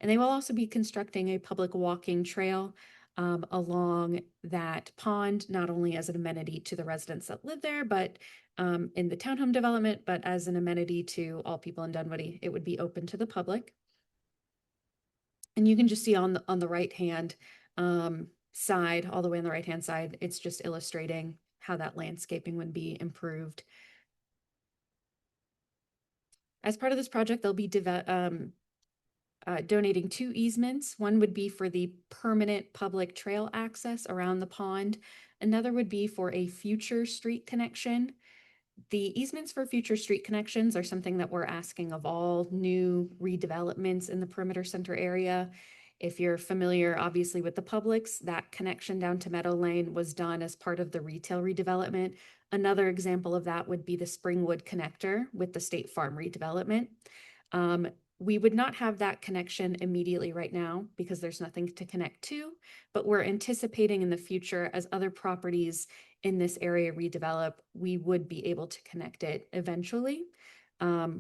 And they will also be constructing a public walking trail along that pond, not only as an amenity to the residents that live there, but in the townhome development, but as an amenity to all people in Dunwoody. It would be open to the public. And you can just see on the right hand side, all the way on the right hand side, it's just illustrating how that landscaping would be improved. As part of this project, they'll be donating 2 easements. One would be for the permanent public trail access around the pond. Another would be for a future street connection. The easements for future street connections are something that we're asking of all new redevelopments in the perimeter center area. If you're familiar, obviously, with the Publix, that connection down to Meadow Lane was done as part of the retail redevelopment. Another example of that would be the Springwood connector with the State Farm redevelopment. We would not have that connection immediately right now because there's nothing to connect to, but we're anticipating in the future as other properties in this area redevelop, we would be able to connect it eventually.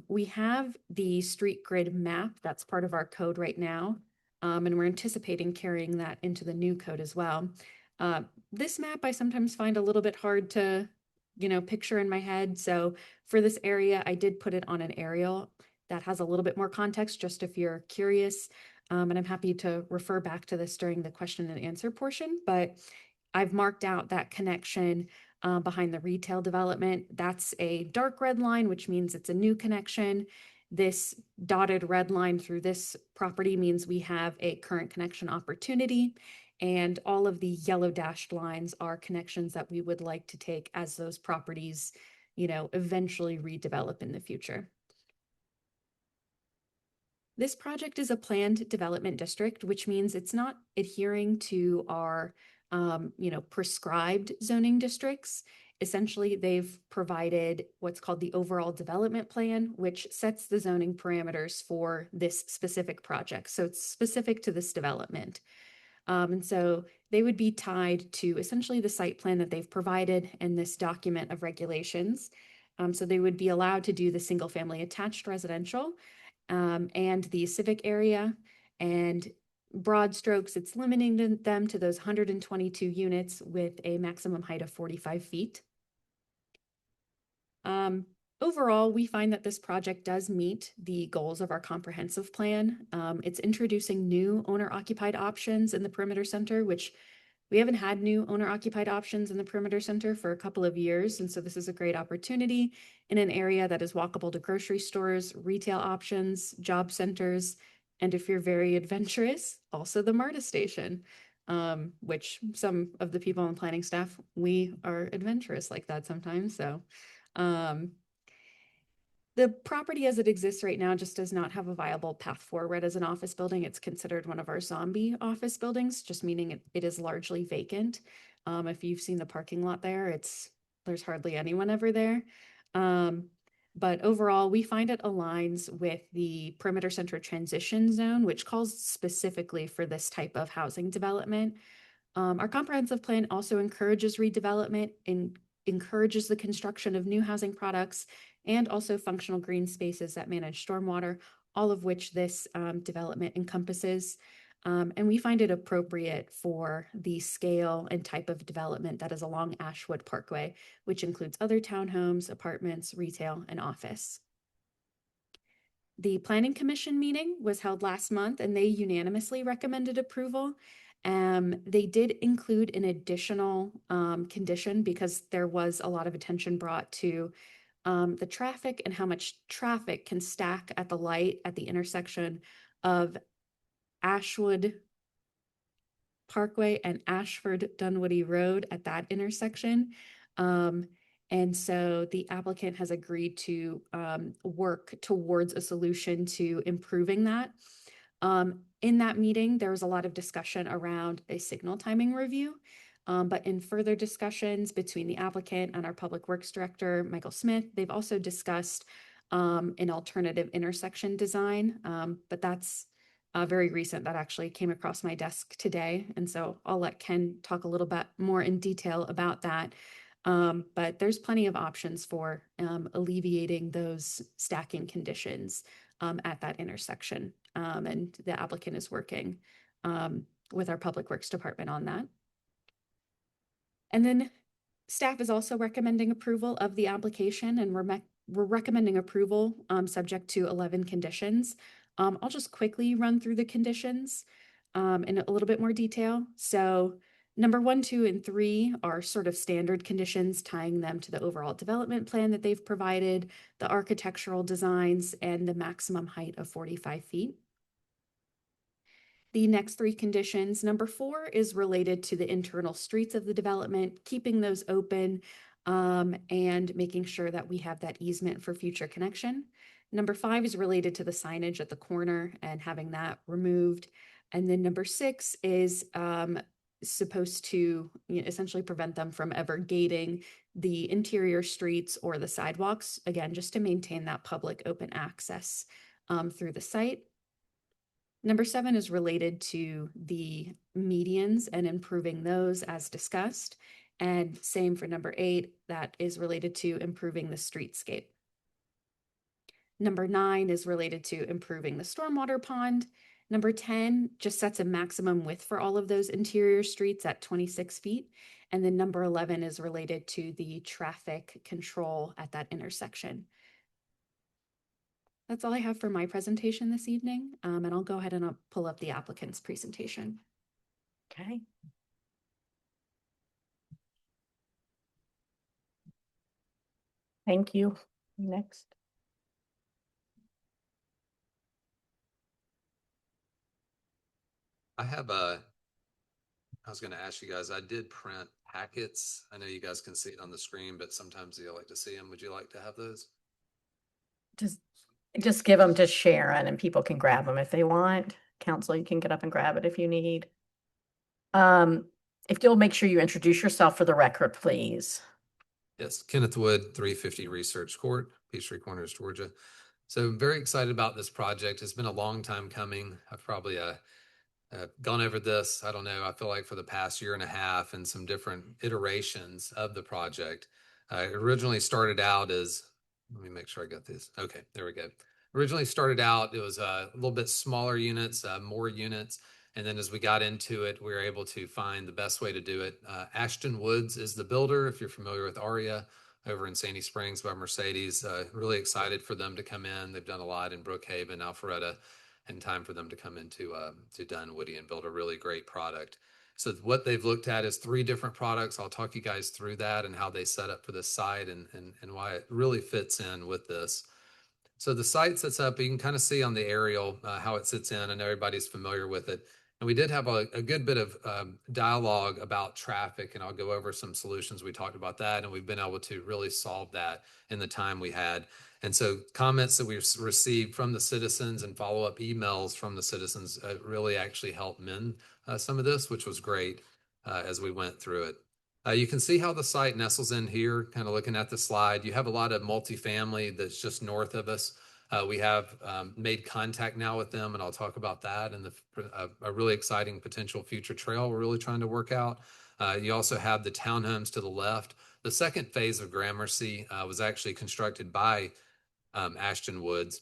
We have the street grid map that's part of our code right now, and we're anticipating carrying that into the new code as well. This map I sometimes find a little bit hard to, picture in my head. So for this area, I did put it on an aerial that has a little bit more context, just if you're curious. And I'm happy to refer back to this during the question and answer portion, but I've marked out that connection behind the retail development. That's a dark red line, which means it's a new connection. This dotted red line through this property means we have a current connection opportunity. And all of the yellow dashed lines are connections that we would like to take as those properties, eventually redevelop in the future. This project is a planned development district, which means it's not adhering to our prescribed zoning districts. Essentially, they've provided what's called the overall development plan, which sets the zoning parameters for this specific project. So it's specific to this development. And so they would be tied to essentially the site plan that they've provided and this document of regulations. So they would be allowed to do the single family attached residential and the civic area. And broad strokes, it's limiting them to those 122 units with a maximum height of 45 feet. Overall, we find that this project does meet the goals of our comprehensive plan. It's introducing new owner-occupied options in the perimeter center, which we haven't had new owner-occupied options in the perimeter center for a couple of years. And so this is a great opportunity in an area that is walkable to grocery stores, retail options, job centers, and if you're very adventurous, also the MARTA station, which some of the people on planning staff, we are adventurous like that sometimes. So the property as it exists right now just does not have a viable path forward as an office building. It's considered one of our zombie office buildings, just meaning it is largely vacant. If you've seen the parking lot there, there's hardly anyone ever there. But overall, we find it aligns with the perimeter center transition zone, which calls specifically for this type of housing development. Our comprehensive plan also encourages redevelopment and encourages the construction of new housing products and also functional green spaces that manage stormwater, all of which this development encompasses. And we find it appropriate for the scale and type of development that is along Ashwood Parkway, which includes other townhomes, apartments, retail, and office. The Planning Commission meeting was held last month and they unanimously recommended approval. They did include an additional condition because there was a lot of attention brought to the traffic and how much traffic can stack at the light at the intersection of Ashwood Parkway and Ashford Dunwoody Road at that intersection. And so the applicant has agreed to work towards a solution to improving that. In that meeting, there was a lot of discussion around a signal timing review. But in further discussions between the applicant and our public works director, Michael Smith, they've also discussed an alternative intersection design. But that's very recent. That actually came across my desk today. And so I'll let Ken talk a little bit more in detail about that. But there's plenty of options for alleviating those stacking conditions at that intersection. And the applicant is working with our Public Works Department on that. And then staff is also recommending approval of the application, and we're recommending approval subject to 11 conditions. I'll just quickly run through the conditions in a little bit more detail. So number 1, 2, and 3 are sort of standard conditions, tying them to the overall development plan that they've provided, the architectural designs, and the maximum height of 45 feet. The next 3 conditions, number 4 is related to the internal streets of the development, keeping those open and making sure that we have that easement for future connection. Number 5 is related to the signage at the corner and having that removed. And then number 6 is supposed to essentially prevent them from ever gating the interior streets or the sidewalks, again, just to maintain that public open access through the site. Number 7 is related to the medians and improving those as discussed. And same for number 8, that is related to improving the streetscape. Number 9 is related to improving the stormwater pond. Number 10 just sets a maximum width for all of those interior streets at 26 feet. And then number 11 is related to the traffic control at that intersection. That's all I have for my presentation this evening, and I'll go ahead and I'll pull up the applicant's presentation. Okay. Thank you. Next. I was going to ask you guys, I did print packets. I know you guys can see it on the screen, but sometimes you like to see them. Would you like to have those? Just give them to Sharon and people can grab them if they want. Council, you can get up and grab it if you need. If you'll make sure you introduce yourself for the record, please. Yes, Kenneth Wood, 350 Research Court, Peachtree Corners, Georgia. So I'm very excited about this project. It's been a long time coming. I've probably gone over this, I don't know, I feel like for the past year and a half and some different iterations of the project. It originally started out as, let me make sure I got this. Okay, there we go. Originally started out, it was a little bit smaller units, more units. And then as we got into it, we were able to find the best way to do it. Ashton Woods is the builder, if you're familiar with ARIA over in Sandy Springs by Mercedes. Really excited for them to come in. They've done a lot in Brookhaven, Alpharetta, and time for them to come into to Dunwoody and build a really great product. So what they've looked at is 3 different products. I'll talk you guys through that and how they set up for this site and why it really fits in with this. So the site sits up, you can kind of see on the aerial how it sits in, and everybody's familiar with it. And we did have a good bit of dialogue about traffic, and I'll go over some solutions. We talked about that, and we've been able to really solve that in the time we had. And so comments that we've received from the citizens and follow-up emails from the citizens really actually helped mend some of this, which was great as we went through it. You can see how the site nestles in here, kind of looking at the slide. You have a lot of multifamily that's just north of us. We have made contact now with them, and I'll talk about that and a really exciting potential future trail we're really trying to work out. You also have the townhomes to the left. The second phase of Gramercy was actually constructed by Ashton Woods.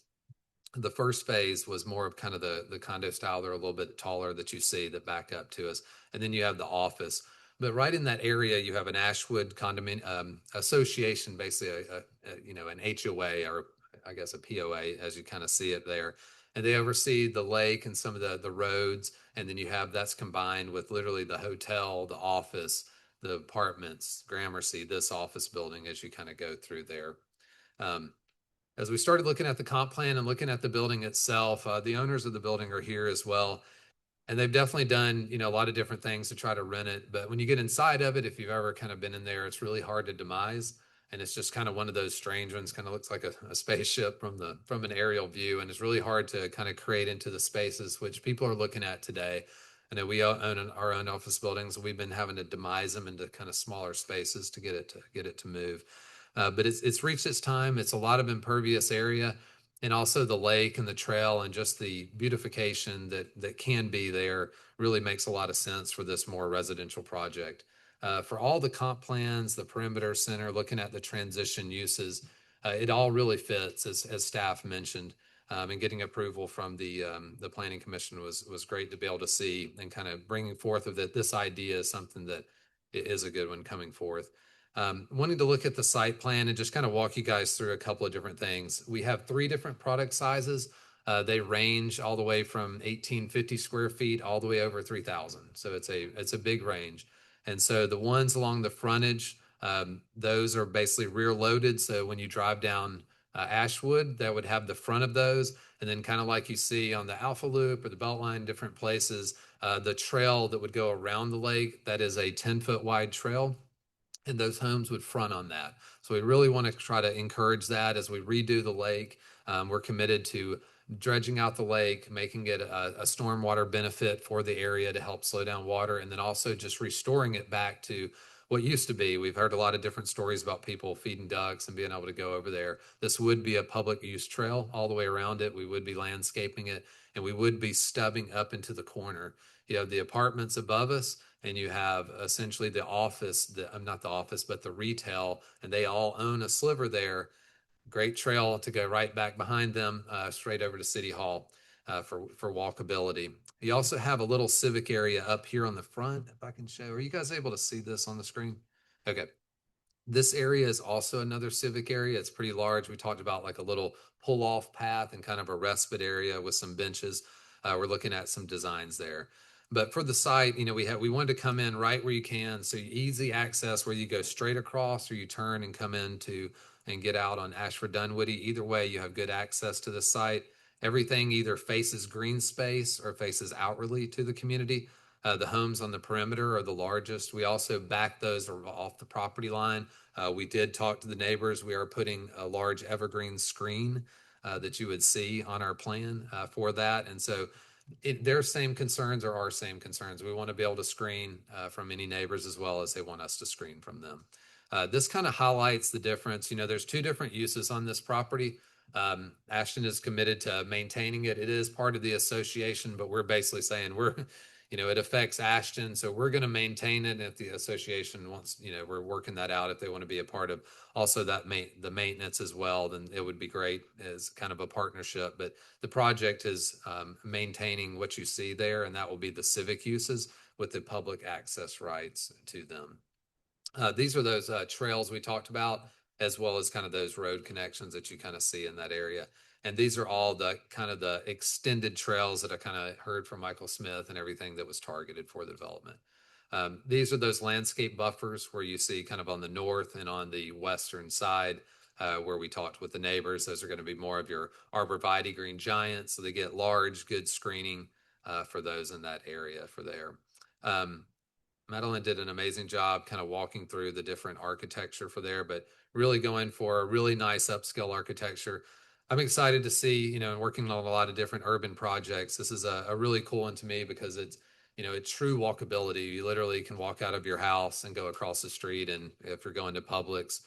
The first phase was more of kind of the condo style. They're a little bit taller that you see that back up to us. And then you have the office. But right in that area, you have an Ashwood condominium association, basically an HOA or I guess a POA, as you kind of see it there. And they oversee the lake and some of the roads. And then you have that's combined with literally the hotel, the office, the apartments, Gramercy, this office building as you kind of go through there. As we started looking at the comp plan and looking at the building itself, the owners of the building are here as well. And they've definitely done, a lot of different things to try to rent it. But when you get inside of it, if you've ever kind of been in there, it's really hard to demise. And it's just kind of one of those strange ones, kind of looks like a spaceship from an aerial view. And it's really hard to kind of create into the spaces which people are looking at today. I know we own our own office buildings. We've been having to demise them into kind of smaller spaces to get it to move. But it's reached its time. It's a lot of impervious area, and also the lake and the trail and just the beautification that can be there really makes a lot of sense for this more residential project. For all the comp plans, the perimeter center, looking at the transition uses, it all really fits as staff mentioned. And getting approval from the planning commission was great to be able to see, and kind of bringing forth of that this idea is something that is a good one coming forth. Wanting to look at the site plan and just kind of walk you guys through a couple of different things. We have 3 different product sizes. They range all the way from 1,850 square feet all the way over 3,000. So it's a big range. And so the ones along the frontage, those are basically rear loaded. So when you drive down Ashwood, that would have the front of those. And then kind of like you see on the Alpha Loop or the Beltline, different places, the trail that would go around the lake, that is a 10-foot wide trail. And those homes would front on that. So we really want to try to encourage that as we redo the lake. We're committed to dredging out the lake, making it a stormwater benefit for the area to help slow down water, and then also just restoring it back to what used to be. We've heard a lot of different stories about people feeding ducks and being able to go over there. This would be a public use trail all the way around it. We would be landscaping it, and we would be stubbing up into the corner. You have the apartments above us, and you have essentially the office, not the office, but the retail, and they all own a sliver there. Great trail to go right back behind them, straight over to City Hall for walkability. You also have a little civic area up here on the front, if I can show. Are you guys able to see this on the screen? Okay. This area is also another civic area. It's pretty large. We talked about like a little pull-off path and kind of a respite area with some benches. We're looking at some designs there. But for the site, we wanted to come in right where you can, so easy access where you go straight across or you turn and come into and get out on Ashford Dunwoody. Either way, you have good access to the site. Everything either faces green space or faces outwardly to the community. The homes on the perimeter are the largest. We also back those off the property line. We did talk to the neighbors. We are putting a large evergreen screen that you would see on our plan for that. And so their same concerns are our same concerns. We want to be able to screen from any neighbors as well as they want us to screen from them. This kind of highlights the difference. There's 2 different uses on this property. Ashton is committed to maintaining it. It is part of the association, but we're basically saying it affects Ashton, so we're going to maintain it. And if the association wants, we're working that out. If they want to be a part of also that the maintenance as well, then it would be great as kind of a partnership. But the project is maintaining what you see there, and that will be the civic uses with the public access rights to them. These are those trails we talked about, as well as kind of those road connections that you kind of see in that area. And these are all the kind of the extended trails that I kind of heard from Michael Smith and everything that was targeted for the development. These are those landscape buffers where you see kind of on the north and on the western side where we talked with the neighbors. Those are going to be more of your arborvitae green giants. So they get large, good screening for those in that area for there. Madeline did an amazing job kind of walking through the different architecture for there, but really going for a really nice upscale architecture. I'm excited to see, and working on a lot of different urban projects. This is a really cool one to me because it's, it's true walkability. You literally can walk out of your house and go across the street. And if you're going to Publix,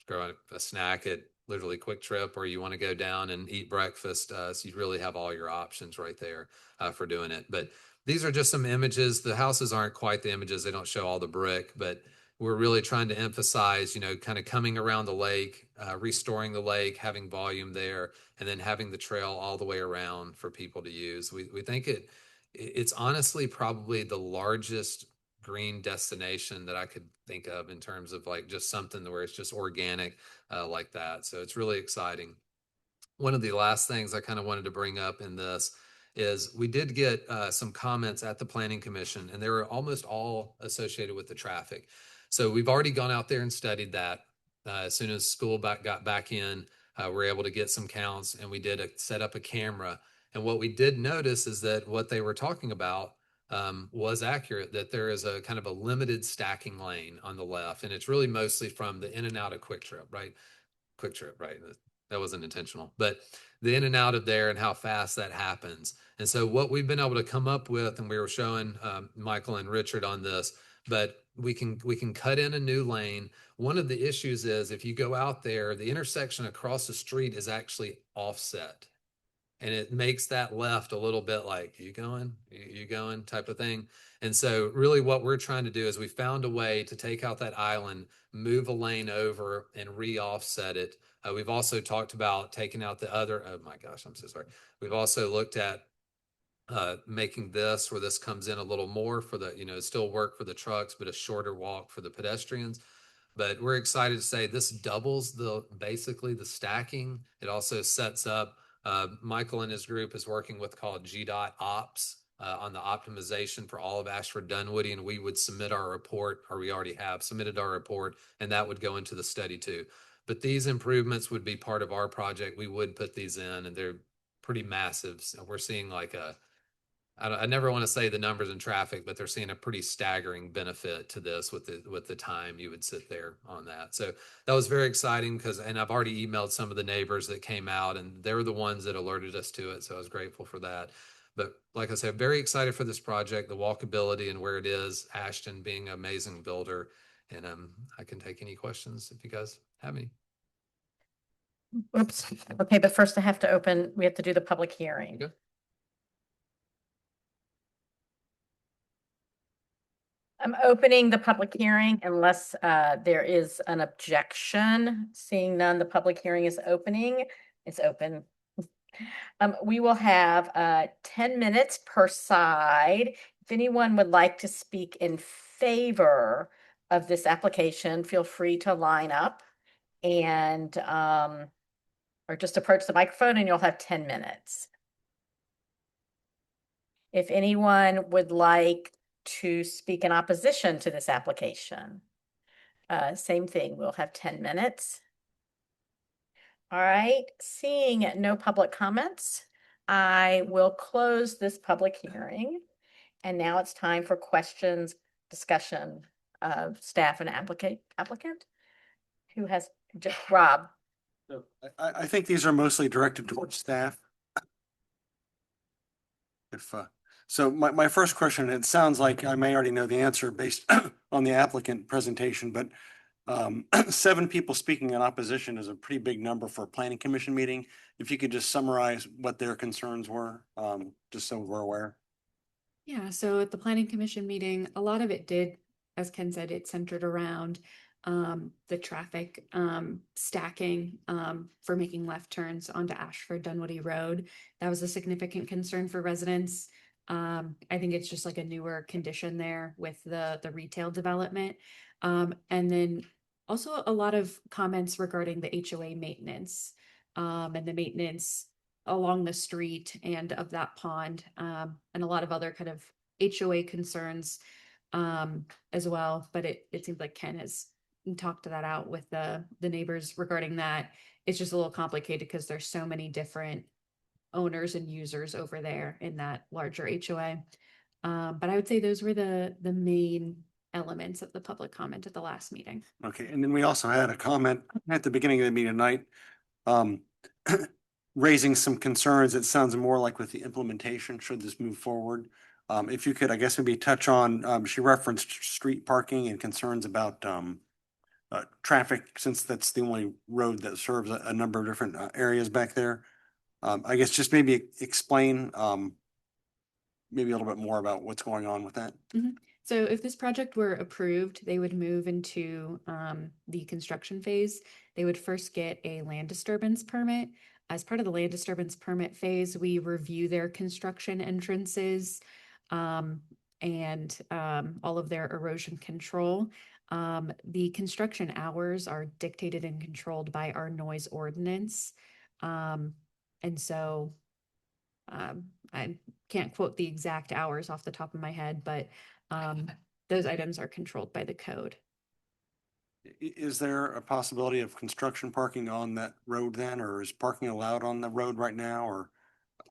growing a snack at literally Quick Trip, or you want to go down and eat breakfast, so you really have all your options right there for doing it. But these are just some images. The houses aren't quite the images. They don't show all the brick, but we're really trying to emphasize, kind of coming around the lake, restoring the lake, having volume there, and then having the trail all the way around for people to use. We think it's honestly probably the largest green destination that I could think of in terms of like just something where it's just organic like that. So it's really exciting. One of the last things I kind of wanted to bring up in this is we did get some comments at the Planning Commission, and they were almost all associated with the traffic. So we've already gone out there and studied that. As soon as school got back in, we were able to get some counts, and we did set up a camera. And what we did notice is that what they were talking about was accurate, that there is a kind of a limited stacking lane on the left, and it's really mostly from the in and out of Quick Trip, right? Quick Trip, right? That wasn't intentional, but the in and out of there and how fast that happens. And so what we've been able to come up with, and we were showing Michael and Richard on this, but we can cut in a new lane. One of the issues is if you go out there, the intersection across the street is actually offset. And it makes that left a little bit like, you going type of thing. And so really what we're trying to do is we found a way to take out that island, move a lane over and re-offset it. We've also talked about taking out the other, oh my gosh, I'm so sorry. We've also looked at making this where this comes in a little more for the, still work for the trucks, but a shorter walk for the pedestrians. But we're excited to say this doubles basically the stacking. It also sets up, Michael and his group is working with called GDOT Ops on the optimization for all of Ashford Dunwoody, and we would submit our report, or we already have submitted our report, and that would go into the study too. But these improvements would be part of our project. We would put these in, and they're pretty massive. So we're seeing like I never want to say the numbers in traffic, but they're seeing a pretty staggering benefit to this with the time you would sit there on that. So that was very exciting and I've already emailed some of the neighbors that came out, and they were the ones that alerted us to it. So I was grateful for that. But like I said, very excited for this project, the walkability and where it is, Ashton being an amazing builder. And I can take any questions if you guys have any. Oops. Okay, but first we have to do the public hearing. Okay. I'm opening the public hearing unless there is an objection. Seeing none, the public hearing is opening. It's open. We will have 10 minutes per side. If anyone would like to speak in favor of this application, feel free to line up and or just approach the microphone and you'll have 10 minutes. If anyone would like to speak in opposition to this application, same thing, we'll have 10 minutes. All right, seeing no public comments, I will close this public hearing. And now it's time for questions, discussion of staff and applicant. Who has, Rob? So I think these are mostly directed towards staff. So my first question, it sounds like I may already know the answer based on the applicant presentation, but 7 people speaking in opposition is a pretty big number for a planning commission meeting. If you could just summarize what their concerns were, just so we're aware. Yeah, so at the planning commission meeting, a lot of it did, as Ken said, it centered around the traffic stacking for making left turns onto Ashford Dunwoody Road. That was a significant concern for residents. I think it's just like a newer condition there with the retail development. And then also a lot of comments regarding the HOA maintenance and the maintenance along the street and of that pond, and a lot of other kind of HOA concerns as well. But it seems like Ken has talked that out with the neighbors regarding that. It's just a little complicated because there's so many different owners and users over there in that larger HOA. But I would say those were the main elements of the public comment at the last meeting. Okay, and then we also had a comment at the beginning of the meeting tonight, raising some concerns. It sounds more like with the implementation, should this move forward. If you could, I guess, maybe touch on, she referenced street parking and concerns about traffic, since that's the only road that serves a number of different areas back there. I guess just maybe explain maybe a little bit more about what's going on with that. Mm-hmm. So if this project were approved, they would move into the construction phase. They would first get a land disturbance permit. As part of the land disturbance permit phase, we review their construction entrances and all of their erosion control. The construction hours are dictated and controlled by our noise ordinance. And so I can't quote the exact hours off the top of my head, but those items are controlled by the code. Is there a possibility of construction parking on that road then, or is parking allowed on the road right now? Or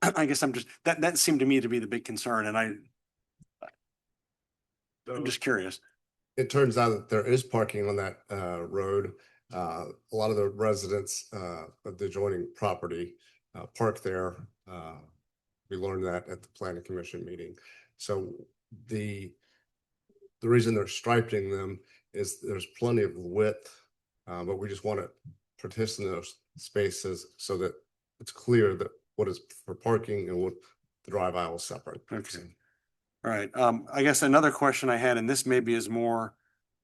I guess I'm just, that seemed to me to be the big concern, and I'm just curious. It turns out that there is parking on that road. A lot of the residents of the adjoining property park there. We learned that at the planning commission meeting. So the reason they're striping them is there's plenty of width, but we just want to partition those spaces so that it's clear that what is for parking and what the drive aisle is separate. Okay. All right. I guess another question I had, and this maybe is more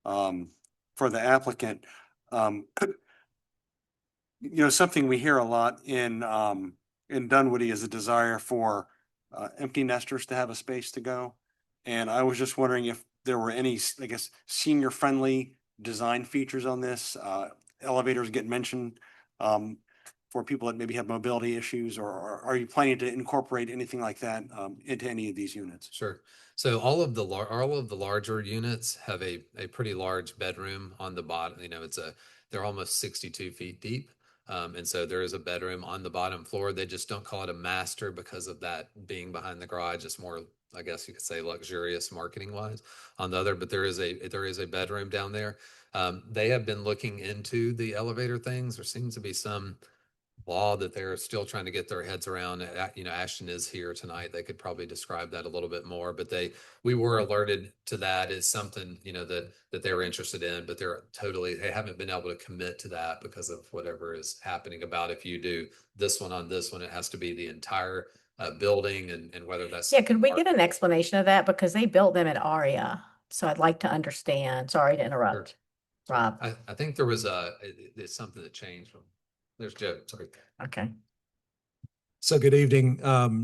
for the applicant. Something we hear a lot in Dunwoody is a desire for empty nesters to have a space to go. And I was just wondering if there were any, I guess, senior friendly design features on this. Elevators get mentioned for people that maybe have mobility issues, or are you planning to incorporate anything like that into any of these units? Sure. So all of the larger units have a pretty large bedroom on the bottom. They're almost 62 feet deep. And so there is a bedroom on the bottom floor. They just don't call it a master because of that being behind the garage. It's more, I guess you could say, luxurious marketing wise on the other, but there is a bedroom down there. They have been looking into the elevator things. There seems to be some law that they're still trying to get their heads around. Ashton is here tonight. They could probably describe that a little bit more, but we were alerted to that as something, that they were interested in, but they haven't been able to commit to that because of whatever is happening about if you do this one on this one, it has to be the entire building and whether that's. Yeah, could we get an explanation of that? Because they built them at Aria. So I'd like to understand. Sorry to interrupt, Rob. I think there was it's something that changed from. There's Joe. Sorry. Okay. So good evening.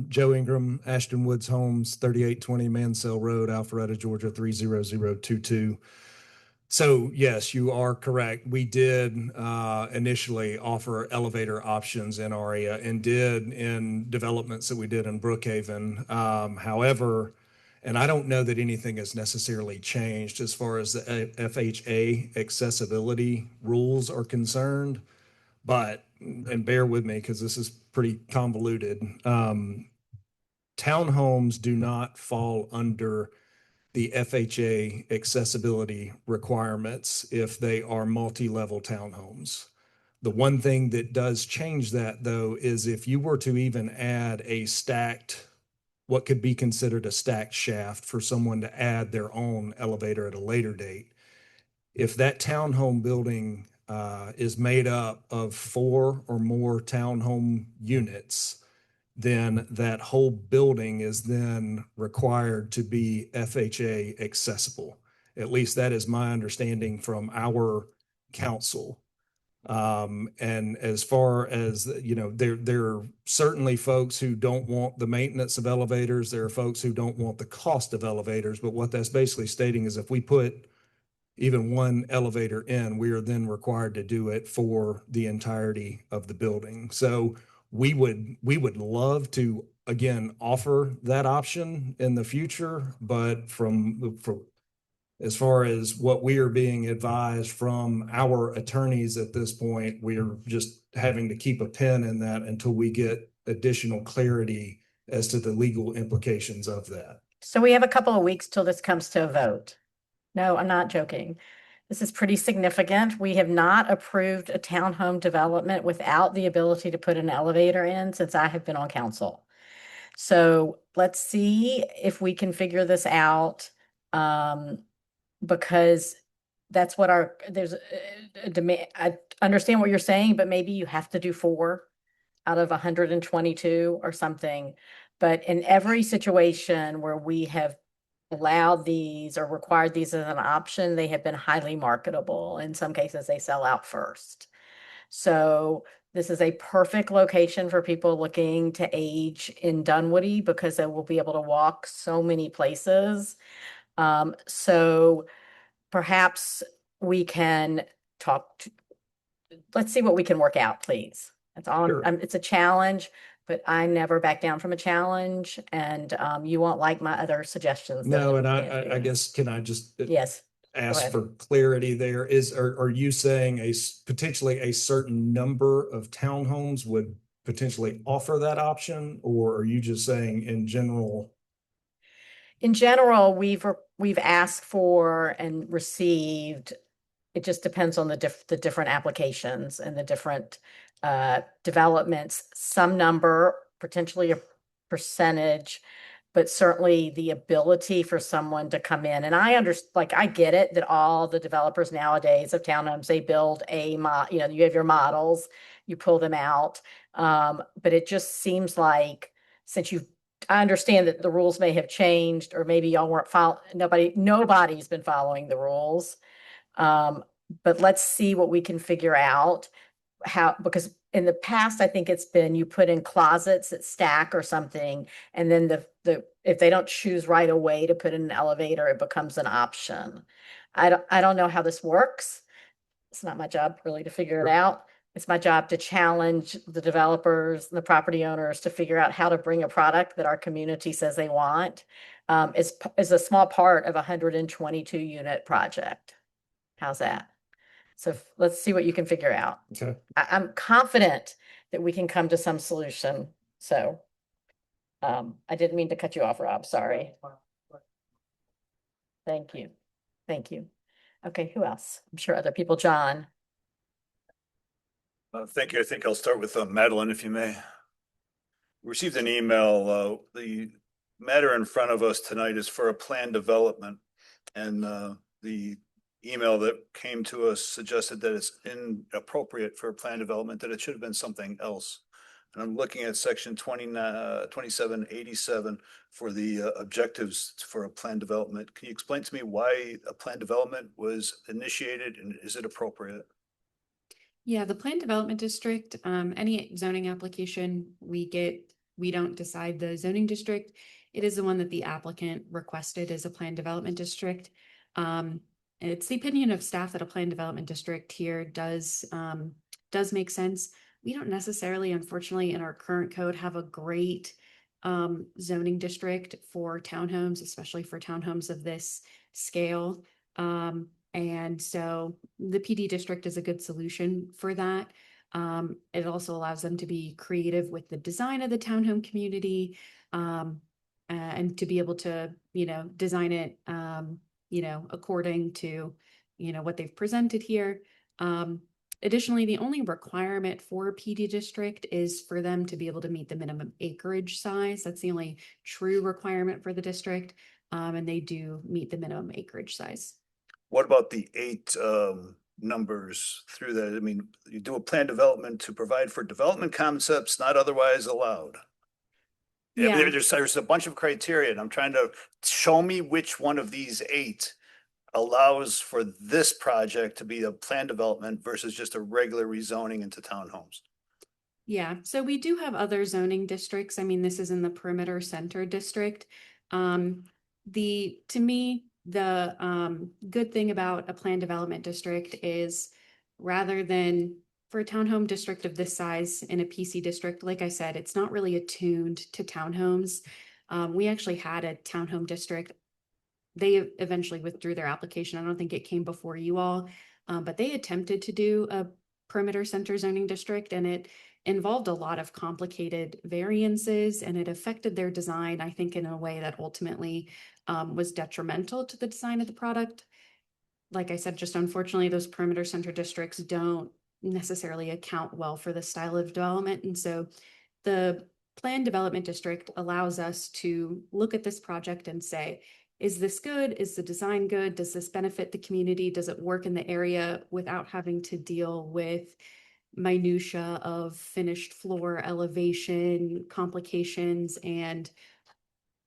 Joe Ingram, Ashton Woods Homes, 3820 Mansell Road, Alpharetta, Georgia, 30022. So yes, you are correct. We did initially offer elevator options in ARIA and did in developments that we did in Brookhaven. However, and I don't know that anything has necessarily changed as far as the FHA accessibility rules are concerned. But, and bear with me because this is pretty convoluted, townhomes do not fall under the FHA accessibility requirements if they are multi-level townhomes. The one thing that does change that, though, is if you were to even add what could be considered a stacked shaft for someone to add their own elevator at a later date, if that townhome building is made up of 4 or more townhome units, then that whole building is then required to be FHA accessible. At least that is my understanding from our council. And as far as, there are certainly folks who don't want the maintenance of elevators. There are folks who don't want the cost of elevators. But what that's basically stating is if we put even one elevator in, we are then required to do it for the entirety of the building. So we would love to, again, offer that option in the future, but as far as what we are being advised from our attorneys at this point, we are just having to keep a pin in that until we get additional clarity as to the legal implications of that. So we have a couple of weeks till this comes to a vote. No, I'm not joking. This is pretty significant. We have not approved a townhome development without the ability to put an elevator in since I have been on council. So let's see if we can figure this out, because that's what there's a demand. I understand what you're saying, but maybe you have to do 4 out of 122 or something. But in every situation where we have allowed these or required these as an option, they have been highly marketable. In some cases, they sell out first. So this is a perfect location for people looking to age in Dunwoody because they will be able to walk so many places. So perhaps we can let's see what we can work out, please. That's all. Sure. It's a challenge, but I never back down from a challenge, and you won't like my other suggestions. No, and I guess, can I just yes ask for clarity there? Are you saying potentially a certain number of townhomes would potentially offer that option, or are you just saying in general? In general, we've asked for and received. It just depends on the different applications and the different developments, some number, potentially a percentage, but certainly the ability for someone to come in. And I understand, like, I get it that all the developers nowadays of townhomes, they build you know, you have your models, you pull them out. But it just seems like since I understand that the rules may have changed, or maybe y'all weren't nobody's been following the rules. But let's see what we can figure out because in the past, I think it's been you put in closets that stack or something, and then if they don't choose right away to put in an elevator, it becomes an option. I don't know how this works. It's not my job really to figure it out. It's my job to challenge the developers and the property owners to figure out how to bring a product that our community says they want. Is a small part of a 122 unit project. How's that? So let's see what you can figure out. Okay. I'm confident that we can come to some solution. So I didn't mean to cut you off, Rob. Sorry. Thank you. Thank you. Okay, who else? I'm sure other people. John. Thank you. I think I'll start with Madeline, if you may. We received an email. The matter in front of us tonight is for a plan development. And the email that came to us suggested that it's inappropriate for a plan development, that it should have been something else. And I'm looking at section 2787 for the objectives for a plan development. Can you explain to me why a plan development was initiated, and is it appropriate? Yeah, the planned development district, any zoning application we get, we don't decide the zoning district. It is the one that the applicant requested as a planned development district. It's the opinion of staff that a planned development district here does make sense. We don't necessarily, unfortunately, in our current code have a great zoning district for townhomes, especially for townhomes of this scale. And so the PD district is a good solution for that. It also allows them to be creative with the design of the townhome community, and to be able to, design it, according to, what they've presented here. Additionally, the only requirement for a PD district is for them to be able to meet the minimum acreage size. That's the only true requirement for the district. And they do meet the minimum acreage size. What about the 8 numbers through that? I mean, you do a plan development to provide for development concepts not otherwise allowed. Yeah. There's a bunch of criteria, and I'm trying to show me which one of these 8 allows for this project to be a plan development versus just a regular rezoning into townhomes. Yeah, so we do have other zoning districts. I mean, this is in the perimeter center district. To me, the good thing about a plan development district is rather than for a townhome district of this size in a PC district, like I said, it's not really attuned to townhomes. We actually had a townhome district. They eventually withdrew their application. I don't think it came before you all, but they attempted to do a perimeter center zoning district, and it involved a lot of complicated variances, and it affected their design, I think, in a way that ultimately was detrimental to the design of the product. Like I said, just unfortunately, those perimeter center districts don't necessarily account well for the style of development. And so the planned development district allows us to look at this project and say, is this good? Is the design good? Does this benefit the community? Does it work in the area without having to deal with minutia of finished floor elevation complications? And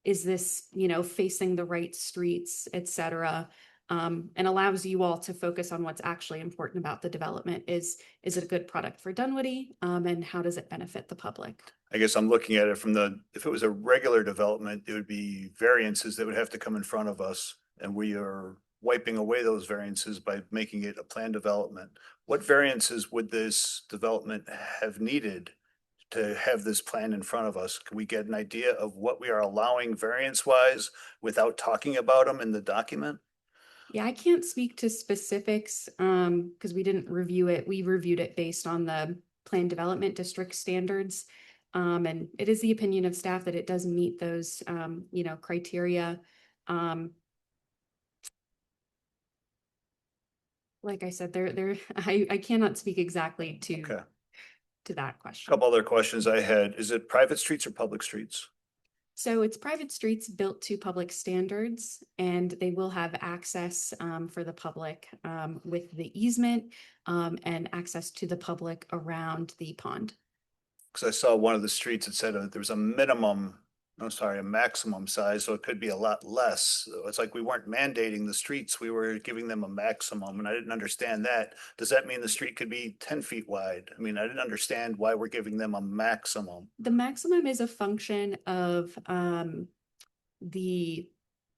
is this, facing the right streets, et cetera? And allows you all to focus on what's actually important about the development. Is it a good product for Dunwoody? And how does it benefit the public? I guess I'm looking at it from if it was a regular development, it would be variances that would have to come in front of us. And we are wiping away those variances by making it a planned development. What variances would this development have needed to have this plan in front of us? Can we get an idea of what we are allowing variance wise without talking about them in the document? Yeah, I can't speak to specifics because we didn't review it. We reviewed it based on the planned development district standards. And it is the opinion of staff that it does meet those, criteria. Like I said, I cannot speak exactly to to that question. Couple other questions I had. Is it private streets or public streets? So it's private streets built to public standards, and they will have access for the public with the easement and access to the public around the pond. Because I saw one of the streets, it said there was a minimum, no, sorry, a maximum size, so it could be a lot less. It's like we weren't mandating the streets, we were giving them a maximum, and I didn't understand that. Does that mean the street could be 10 feet wide? I mean, I didn't understand why we're giving them a maximum. The maximum is a function of the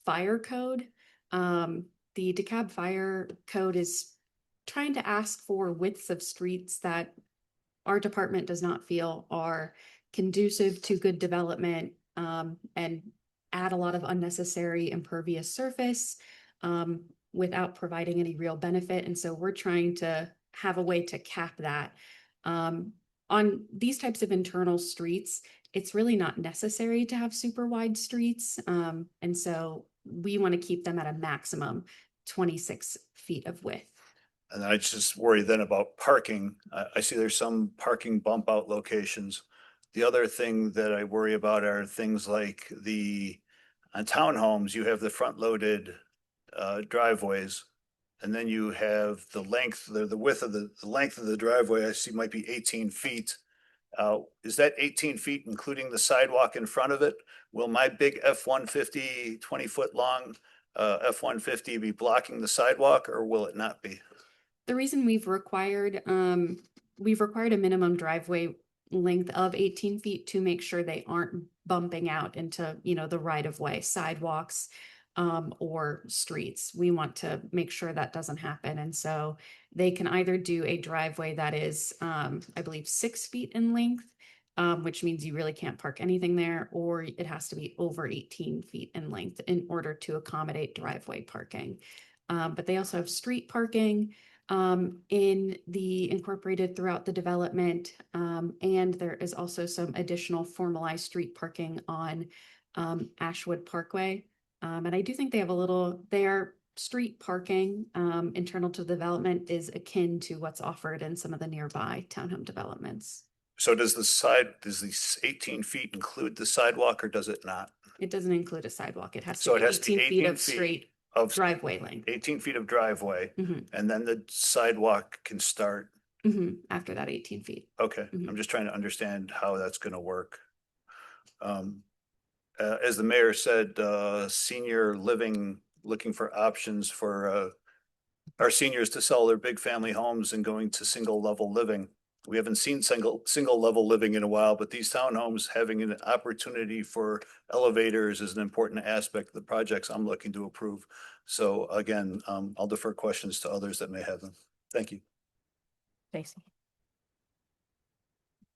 fire code. The DeKalb Fire Code is trying to ask for widths of streets that our department does not feel are conducive to good development and add a lot of unnecessary impervious surface without providing any real benefit. And so we're trying to have a way to cap that. On these types of internal streets, it's really not necessary to have super wide streets. And so we want to keep them at a maximum 26 feet of width. And I just worry then about parking. I see there's some parking bump out locations. The other thing that I worry about are things like on townhomes, you have the front loaded driveways. And then you have the length, the width of the length of the driveway I see might be 18 feet. Is that 18 feet including the sidewalk in front of it? Will my big F-150 20-foot long F-150 be blocking the sidewalk, or will it not be? The reason we've required a minimum driveway length of 18 feet to make sure they aren't bumping out into, the right of way, sidewalks, or streets. We want to make sure that doesn't happen. And so they can either do a driveway that is, I believe, 6 feet in length, which means you really can't park anything there, or it has to be over 18 feet in length in order to accommodate driveway parking. But they also have street parking incorporated throughout the development. And there is also some additional formalized street parking on Ashwood Parkway. And I do think they have their street parking internal to the development is akin to what's offered in some of the nearby townhome developments. So does the 18 feet include the sidewalk, or does it not? It doesn't include a sidewalk. It has So to it be has to be 18 feet 18 of feet straight of driveway length. 18 feet of driveway, and then the sidewalk can start. After that 18 feet. Okay, I'm just trying to understand how that's going to work. As the mayor said, senior living, looking for options for our seniors to sell their big family homes and going to single level living. We haven't seen single level living in a while, but these townhomes having an opportunity for elevators is an important aspect of the projects I'm looking to approve. So again, I'll defer questions to others that may have them. Thank you. Stacy.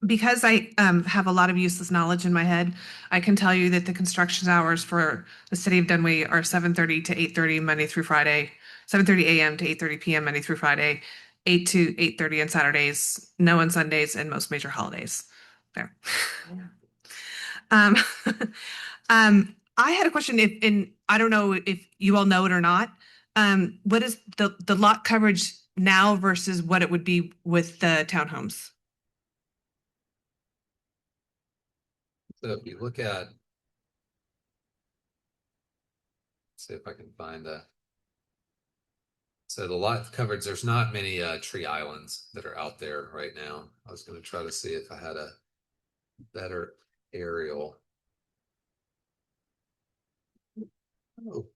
Because I have a lot of useless knowledge in my head, I can tell you that the construction hours for the city of Dunwoody are 7:30 to 8:30 Monday through Friday, 7:30 a.m. to 8:30 p.m. Monday through Friday, 8 to 8:30 on Saturdays, no on Sundays, and most major holidays. There. I had a question I don't know if you all know it or not. What is the lot coverage now versus what it would be with the townhomes? So if you look at, see if I can find so the lot coverage, there's not many tree islands that are out there right now. I was going to try to see if I had a better aerial. Oh.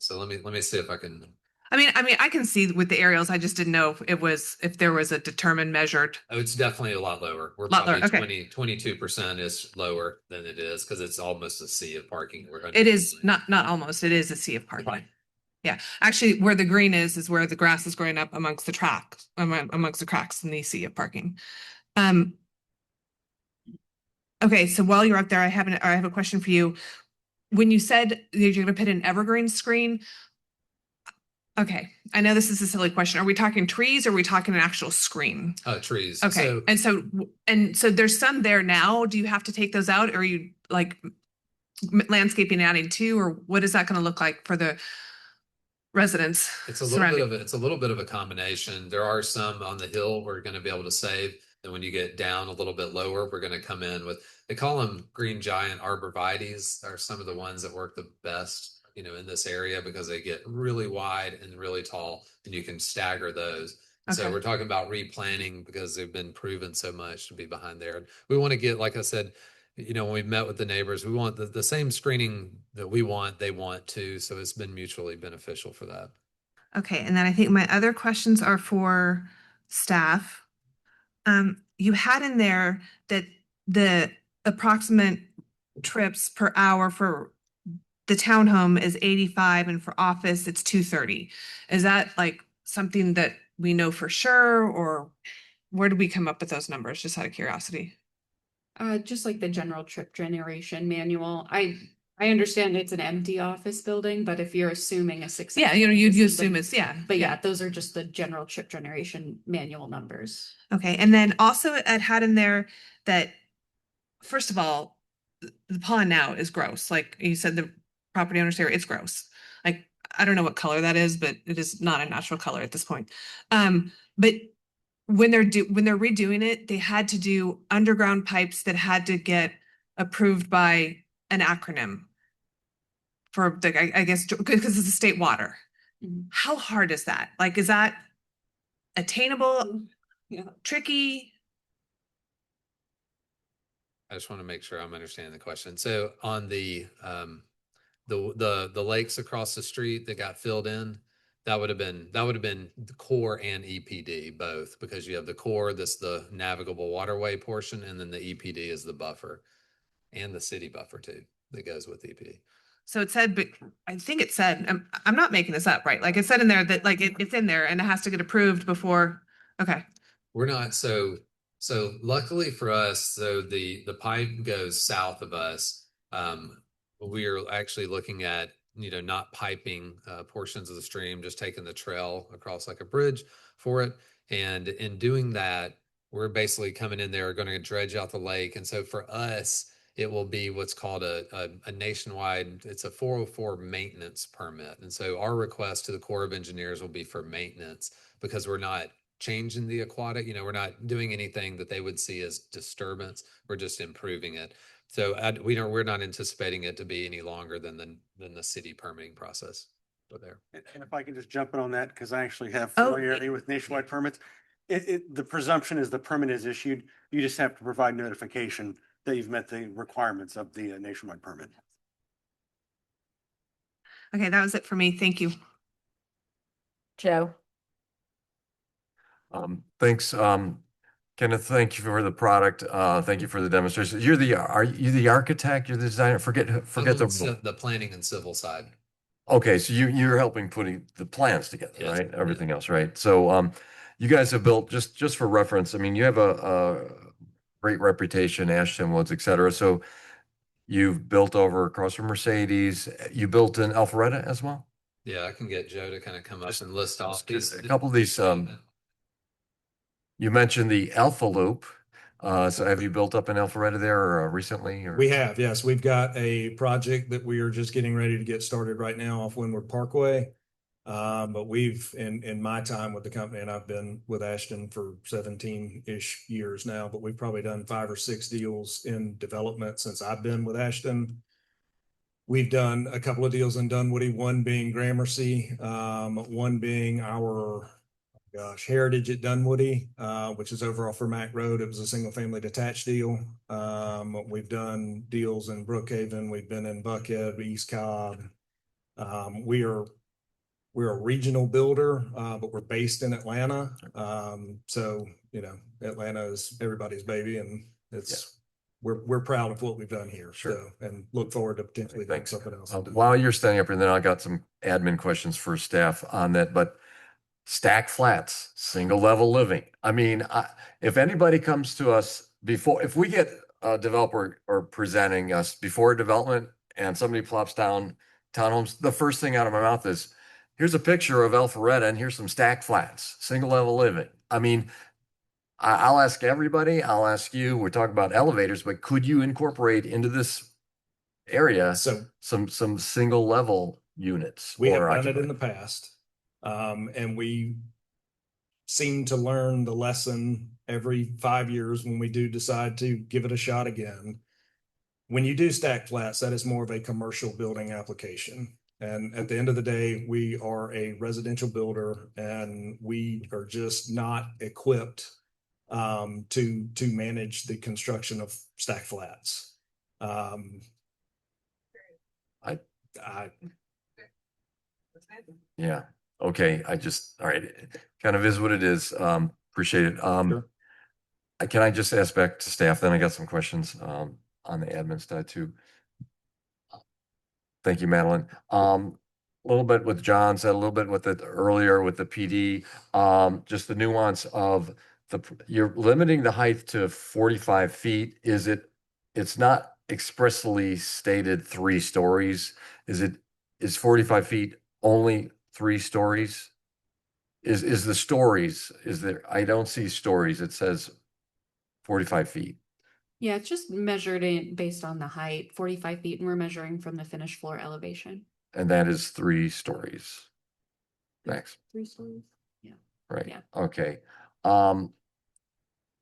So let me see if I can. I mean, I can see with the aerials. I just didn't know if there was a determined measured. Oh, it's definitely a lot lower. We're probably 22% is lower than it is because it's almost a sea of parking. It is not almost. It is a sea of parking. Right. Yeah, actually, where the green is where the grass is growing up amongst the cracks in the sea of parking. Okay, so while you're up there, I have a question for you. When you said that you're going to put an evergreen screen. Okay, I know this is a silly question. Are we talking trees or are we talking an actual screen? Trees. Okay, and so there's some there now. Do you have to take those out, or are you like landscaping adding to, or what is that going to look like for the? residents It's a little surrounding? bit of it's a little bit of a combination. There are some on the hill we're going to be able to save. And when you get down a little bit lower, we're going to come in with, they call them green giant arborvitaes, are some of the ones that work the best, in this area because they get really wide and really tall, and you can stagger those. So Okay. we're talking about replanting because they've been proven so much to be behind there. We want to get, like I said, when we met with the neighbors, we want the same screening that we want, they want too. So it's been mutually beneficial for that. Okay, and then I think my other questions are for staff. You had in there that the approximate trips per hour for the townhome is 85 and for office it's 230. Is that like something that we know for sure, or where did we come up with those numbers? Just out of curiosity. Just like the general trip generation manual. I understand it's an empty office building, but if you're assuming a six. Yeah, you'd assume it's, yeah. But yeah, those are just the general trip generation manual numbers. Okay, and then also it had in there that, first of all, the pond now is gross. Like you said, the property owners here, it's gross. Like, I don't know what color that is, but it is not a natural color at this point. But when they're redoing it, they had to do underground pipes that had to get approved by an acronym for the, I guess, because it's a state water. How hard is that? Like, is that attainable? Yeah. Tricky? I just want to make sure I'm understanding the question. So on the lakes across the street that got filled in, that would have been the core and EPD both, because you have the core, that's the navigable waterway portion, and then the EPD is the buffer, and the city buffer too that goes with EPD. So it said, but I think it said, I'm not making this up, right? Like it said in there that like it's in there and it has to get approved before. Okay. We're not, so luckily for us, so the pipe goes south of us. We are actually looking at, not piping portions of the stream, just taking the trail across like a bridge for it. And in doing that, we're basically coming in there, going to dredge out the lake. And so for us, it will be what's called a nationwide, it's a 404 maintenance permit. And so our request to the Corps of Engineers will be for maintenance, because we're not changing the aquatic, we're not doing anything that they would see as disturbance. We're just improving it. So we're not anticipating it to be any longer than the city permitting process for there. And if I can just jump in on that, because I actually have Oh. familiarity with nationwide permits. The presumption is the permit is issued. You just have to provide notification that you've met the requirements of the nationwide permit. Okay, that was it for me. Thank you. Joe. Thanks, Kenneth. Thank you for the product. Thank you for the demonstration. Are you the architect? You're the designer? Forget The planning and civil side. Okay, so you're helping putting the plans together, Yes. right? Everything else, right? So you guys have built, just for reference, I mean, you have a great reputation, Ashton Woods, et cetera. So you've built over across from Mercedes. You built in Alpharetta as well? Yeah, I can get Joe to kind of come up and list off Just these. a couple of these. You mentioned the Alpha Loop. So have you built up in Alpharetta there recently? Or? We have, yes. We've got a project that we are just getting ready to get started right now off Windward Parkway. But we've, in my time with the company, and I've been with Ashton for 17-ish years now, but we've probably done 5 or 6 deals in development since I've been with Ashton. We've done a couple of deals in Dunwoody, one being Gramercy, one being our Heritage at Dunwoody, which is over off Mac Road. It was a single family detached deal. We've done deals in Brookhaven. We've been in Buckhead, East Cobb. We're a regional builder, but we're based in Atlanta. So, Atlanta is everybody's baby, and we're proud of what we've done here. Sure. So, and look forward to potentially doing something else. While you're standing up here, and then I got some admin questions for staff on that, but stack flats, single level living. I mean, if anybody comes to us if we get a developer or presenting us before development and somebody plops down townhomes, the first thing out of my mouth is, here's a picture of Alpharetta and here's some stack flats, single level living. I mean, I'll ask everybody, I'll ask you, we're talking about elevators, but could you incorporate into this area some single level units We have or done it in occupied? the past. And we seem to learn the lesson every 5 years when we do decide to give it a shot again. When you do stack flats, that is more of a commercial building application. And at the end of the day, we are a residential builder and we are just not equipped to manage the construction of stack flats. Yeah. Okay. All right. Kind of is what it is. Appreciate it. Sure. Can I just ask back to staff? Then I got some questions, on the admin side too. Thank you, Madeline. A little bit with John said, a little bit with it earlier with the PD, just the nuance of you're limiting the height to 45 feet. It's not expressly stated 3 stories. Is 45 feet only 3 stories? Is the stories, I don't see stories. It says 45 feet. Yeah, it's just measured based on the height, 45 feet, and we're measuring from the finished floor elevation. And that is 3 stories. Max. 3 stories? Yeah. Right. Yeah. Okay.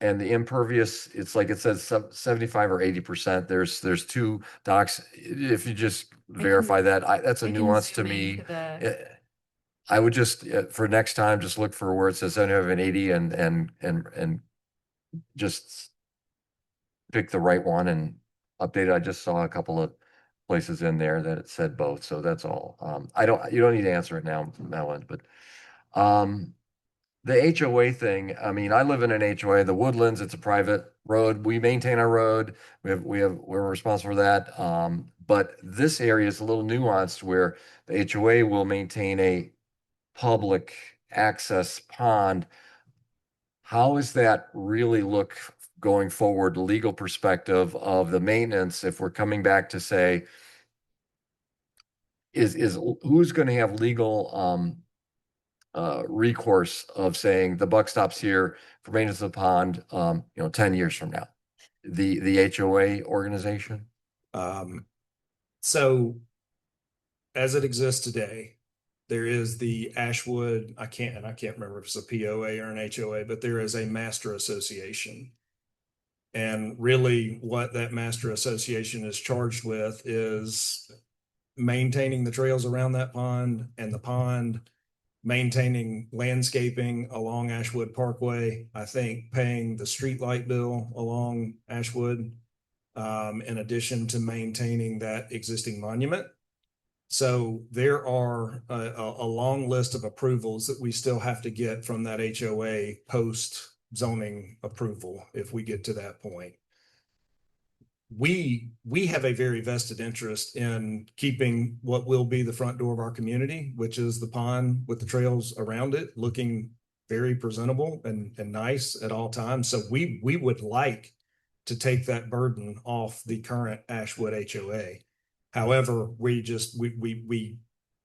And the impervious, it's like it says 75 or 80%. There's 2 docks. If you just verify that, that's a I can nuance to zoom me. into the- I would just, for next time, just look for where it says 75 and 80 and just pick the right one and update it. I just saw a couple of places in there that it said both, so that's all. You don't need to answer it now, Madeline, but the HOA thing, I mean, I live in an HOA, the Woodlands, it's a private road. We maintain our road. We're responsible for that. But this area is a little nuanced where the HOA will maintain a public access pond. How does that really look going forward, legal perspective of the maintenance, if we're coming back to say, is who's going to have legal recourse of saying the buck stops here for maintenance of the pond, 10 years from now? The HOA organization? So as it exists today, there is the Ashwood, I can't remember if it's a POA or an HOA, but there is a master association. And really what that master association is charged with is maintaining the trails around that pond and the pond, maintaining landscaping along Ashwood Parkway, I think paying the street light bill along Ashwood, in addition to maintaining that existing monument. So there are a long list of approvals that we still have to get from that HOA post zoning approval if we get to that point. We have a very vested interest in keeping what will be the front door of our community, which is the pond with the trails around it, looking very presentable and nice at all times. So we would like to take that burden off the current Ashwood HOA. However, we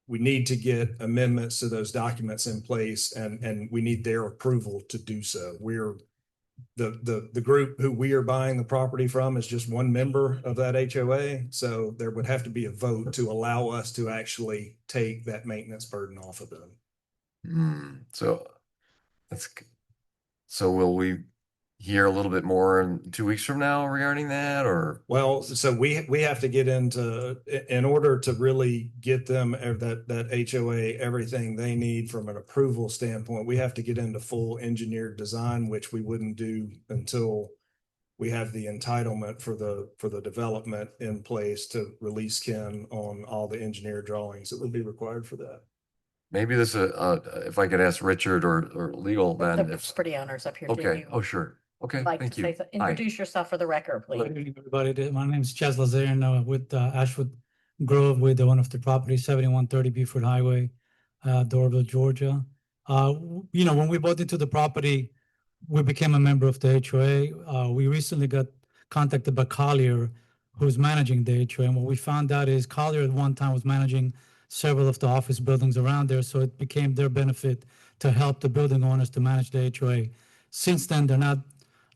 need to get amendments to those documents in place and we need their approval to do so. We're the group who we are buying the property from is just one member of that HOA. So there would have to be a vote to allow us to actually take that maintenance burden off of them. So will we hear a little bit more in 2 weeks from now regarding that, or? Well, so we have to get into, in order to really get them that HOA, everything they need from an approval standpoint, we have to get into full engineered design, which we wouldn't do until we have the entitlement for the development in place to release Ken on all the engineered drawings that would be required for that. Maybe this, if I could ask Richard or legal, then The property owners up here. Okay. Oh, sure. Okay. Like Thank to you. say, introduce yourself for the record, Good please. evening, everybody. My name is Chas Lazarian with Ashwood Grove with one of the properties, 7130 Beaufort Highway, Doraville, Georgia. When we bought into the property, we became a member of the HOA. We recently got contacted by Collier, who's managing the HOA. And what we found out is Collier at one time was managing several of the office buildings around there. So it became their benefit to help the building owners to manage the HOA. Since then, they're not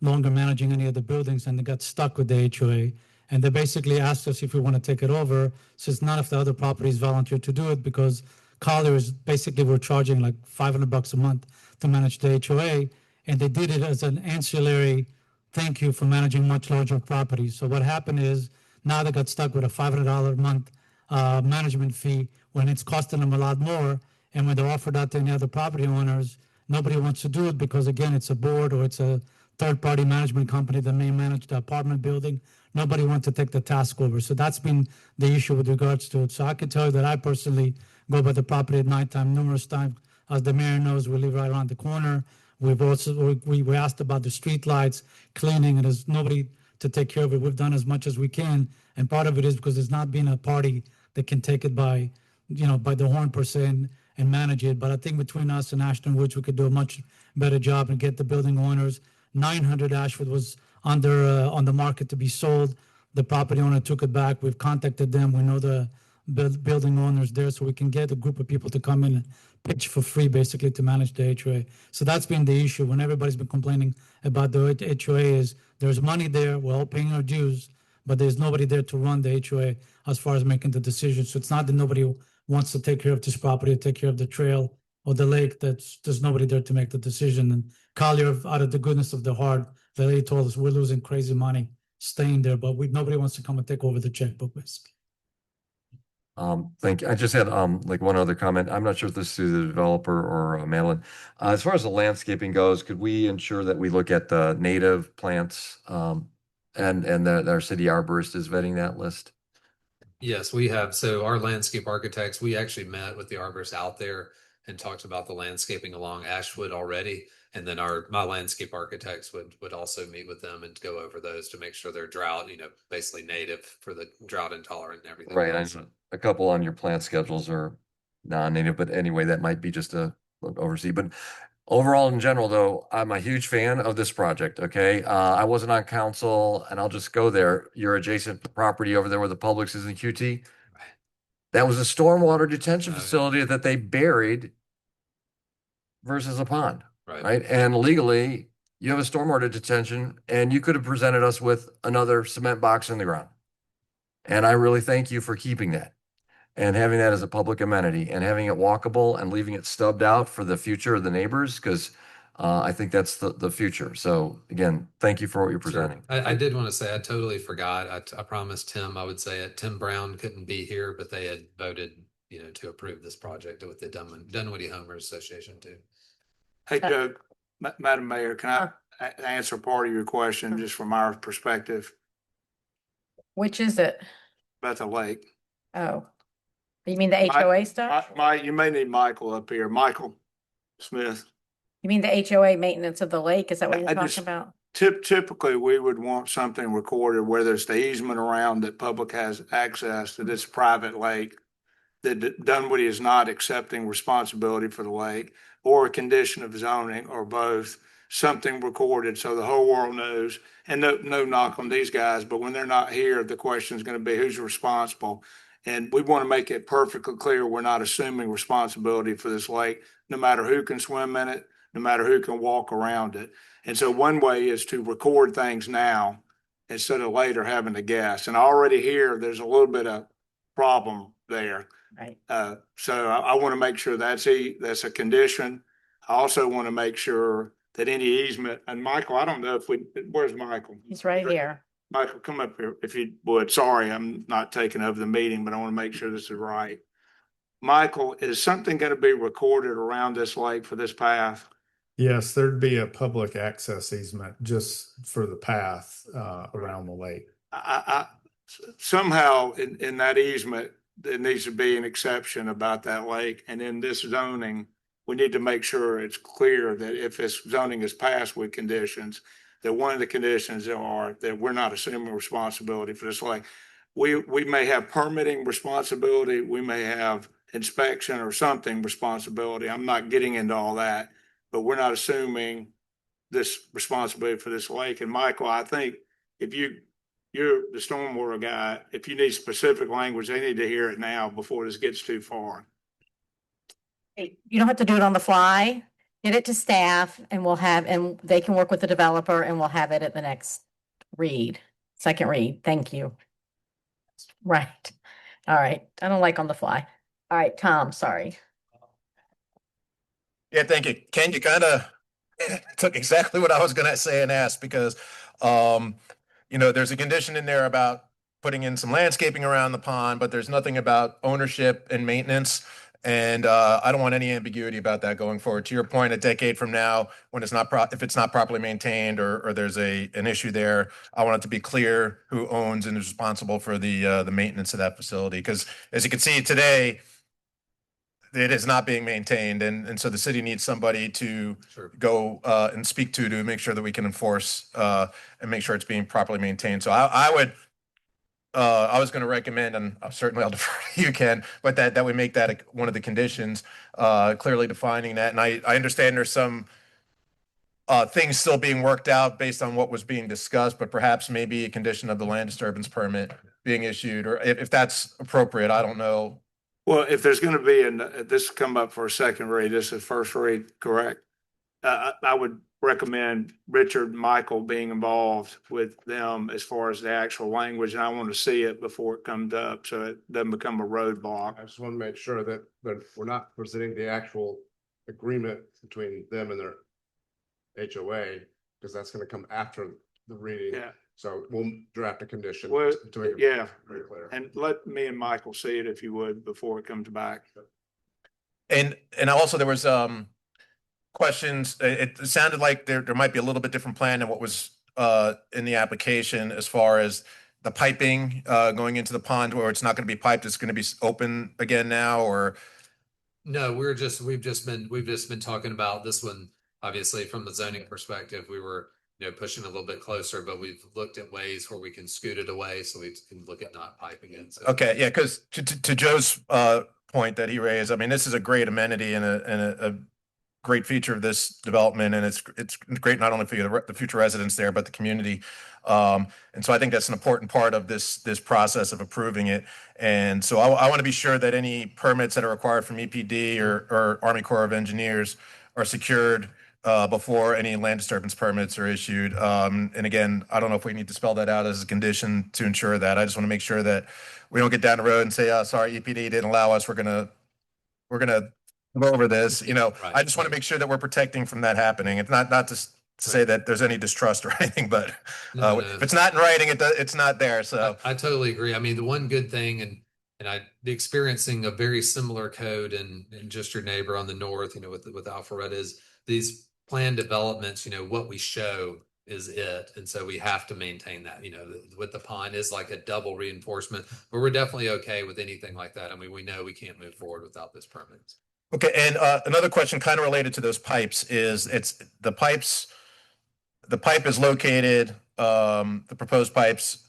longer managing any of the buildings and they got stuck with the HOA. And they basically asked us if we want to take it over, since none of the other properties volunteered to do it, because Colliers basically were charging like $500 a month to manage the HOA, and they did it as an ancillary thank you for managing much larger properties. So what happened is now they got stuck with a $500 a month management fee when it's costing them a lot more. And when they're offered that to any other property owners, nobody wants to do it because, again, it's a board or it's a third-party management company that may manage the apartment building. Nobody wants to take the task over. So that's been the issue with regards to it. So I can tell you that I personally go by the property at nighttime numerous times. As the mayor knows, we live right around the corner. We've also, we asked about the street lights, cleaning, and there's nobody to take care of it. We've done as much as we can. And part of it is because there's not been a party that can take it by, by the horn per se and manage it. But I think between us and Ashton Woods, we could do a much better job and get the building owners. 900 Ashford was on the market to be sold. The property owner took it back. We've contacted them. We know the building owners there, so we can get a group of people to come in and pitch for free, basically, to manage the HOA. So that's been the issue. When everybody's been complaining about the HOA is there's money there, we're all paying our dues, but there's nobody there to run the HOA as far as making the decisions. So it's not that nobody wants to take care of this property, take care of the trail or the lake. There's nobody there to make the decision. And Collier, out of the goodness of their heart, they told us we're losing crazy money staying there, but nobody wants to come and take over the checkbook, basically. Thank you. I just had like one other comment. I'm not sure if this is to the developer or Madeline. As far as the landscaping goes, could we ensure that we look at the native plants and that our city arborist is vetting that list? Yes, we have. So our landscape architects, we actually met with the arborist out there and talked about the landscaping along Ashwood already. And then my landscape architects would also meet with them and go over those to make sure they're drought, basically native for the drought intolerant and everything Right. else. A couple on your plant schedules are non-native, but anyway, that might be just a oversee. But overall, in general, though, I'm a huge fan of this project. Okay, I wasn't on council, and I'll just go there. Your adjacent property over there where the Publix is in QT. That was a stormwater detention facility that they buried versus a pond. Right. And legally, you have a stormwater detention, and you could have presented us with another cement box in the ground. And I really thank you for keeping that and having that as a public amenity and having it walkable and leaving it stubbed out for the future of the neighbors, because I think that's the future. So again, thank you for what you're presenting. I did want to say, I totally forgot. I promised Tim I would say it. Tim Brown couldn't be here, but they had voted, to approve this project with the Dunwoody Homeowners Association too. Hey, Joe, Madam Mayor, can I answer part of your question just from our perspective Which is it? about the lake? Oh, you mean the HOA stuff? You may need Michael up here. Michael Smith. You mean the HOA maintenance of the lake? Is that what you're talking about? Typically, we would want something recorded, whether it's the easement around that public has access to this private lake, that Dunwoody is not accepting responsibility for the lake, or a condition of zoning, or both, something recorded so the whole world knows. And no knock on these guys, but when they're not here, the question is going to be who's responsible. And we want to make it perfectly clear we're not assuming responsibility for this lake, no matter who can swim in it, no matter who can walk around it. And so one way is to record things now instead of later having to guess. And already here, there's a little bit of problem there. Right. So I want to make sure that's a condition. I also want to make sure that any easement, and Michael, I don't know where's Michael? He's right here. Michael, come up here if you would. Sorry, I'm not taking over the meeting, but I want to make sure this is right. Michael, is something going to be recorded around this lake for this path? Yes, there'd be a public access easement just for the path around the lake. Somehow in that easement, there needs to be an exception about that lake. And in this zoning, we need to make sure it's clear that if this zoning is passed with conditions, that one of the conditions are that we're not assuming responsibility for this lake. We may have permitting responsibility, we may have inspection or something responsibility. I'm not getting into all that, but we're not assuming this responsibility for this lake. And Michael, I think if you're the stormwater guy, if you need specific language, they need to hear it now before this gets too far. You don't have to do it on the fly. Get it to staff and and they can work with the developer and we'll have it at the next read. Second read, thank you. Right. All right. I don't like on the fly. All right, Tom, sorry. Yeah, thank you. Ken, you kind of took exactly what I was going to say and ask because, um, there's a condition in there about putting in some landscaping around the pond, but there's nothing about ownership and maintenance. And I don't want any ambiguity about that going forward. To your point, a decade from now, when it's not if it's not properly maintained or there's an issue there, I want it to be clear who owns and is responsible for the maintenance of that facility. Because as you can see today, it is not being maintained, and so the city needs somebody to go and speak to make sure that we can enforce and make sure it's being properly maintained. So I would I was going to recommend, and certainly I'll defer to you, Ken, but that we make that one of the conditions, clearly defining that. And I understand there's some things still being worked out based on what was being discussed, but perhaps maybe a condition of the land disturbance permit being issued, or if that's appropriate, I don't know. Well, if there's going to be, this come up for a second read, this is first read, correct? I would recommend Richard, Michael being involved with them as far as the actual language, and I want to see it before it comes up so it doesn't become a roadblock. I just want to make sure that we're not presenting the actual agreement between them and their HOA, because that's going to come after the reading. Yeah. So we'll draft a condition Well, to make it yeah, very clear. and let me and Michael see it if you would before it comes back. And also there was questions. It sounded like there might be a little bit different plan than what was in the application as far as the piping going into the pond, where it's not going to be piped, it's going to be open again now, or No, we've just been talking about this one. Obviously, from the zoning perspective, we were pushing a little bit closer, but we've looked at ways where we can scoot it away so we can look at not piping it. So. Okay, yeah, because to Joe's point that he raised, I mean, this is a great amenity and a great feature of this development, and it's great not only for the future residents there, but the community. And so I think that's an important part of this process of approving it. And so I want to be sure that any permits that are required from EPD or Army Corps of Engineers are secured before any land disturbance permits are issued. And again, I don't know if we need to spell that out as a condition to ensure that. I just want to make sure that we don't get down the road and say, "Oh, sorry, EPD didn't allow us. We're gonna go over this." Right. I just want to make sure that we're protecting from that happening. It's not to say that there's any distrust or anything, but No. if it's not in writing, it's not there. So I totally agree. I mean, the one good thing, and I be experiencing a very similar code in just your neighbor on the north, with Alpharetta, is these planned developments, what we show is it. And so we have to maintain that, with the pond is like a double reinforcement, but we're definitely okay with anything like that. I mean, we know we can't move forward without this permit. okay, and another question kind of related to those pipes is the pipe is located, the proposed pipes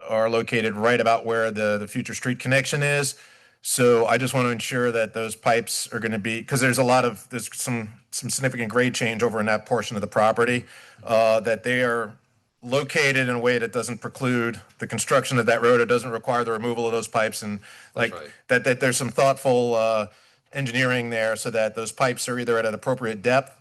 are located right about where the future street connection is. So I just want to ensure that those pipes are going to be, because there's some significant grade change over in that portion of the property, that they are located in a way that doesn't preclude the construction of that road. It doesn't require the removal of those pipes, and like right. that there's some thoughtful engineering there so that those pipes are either at an appropriate depth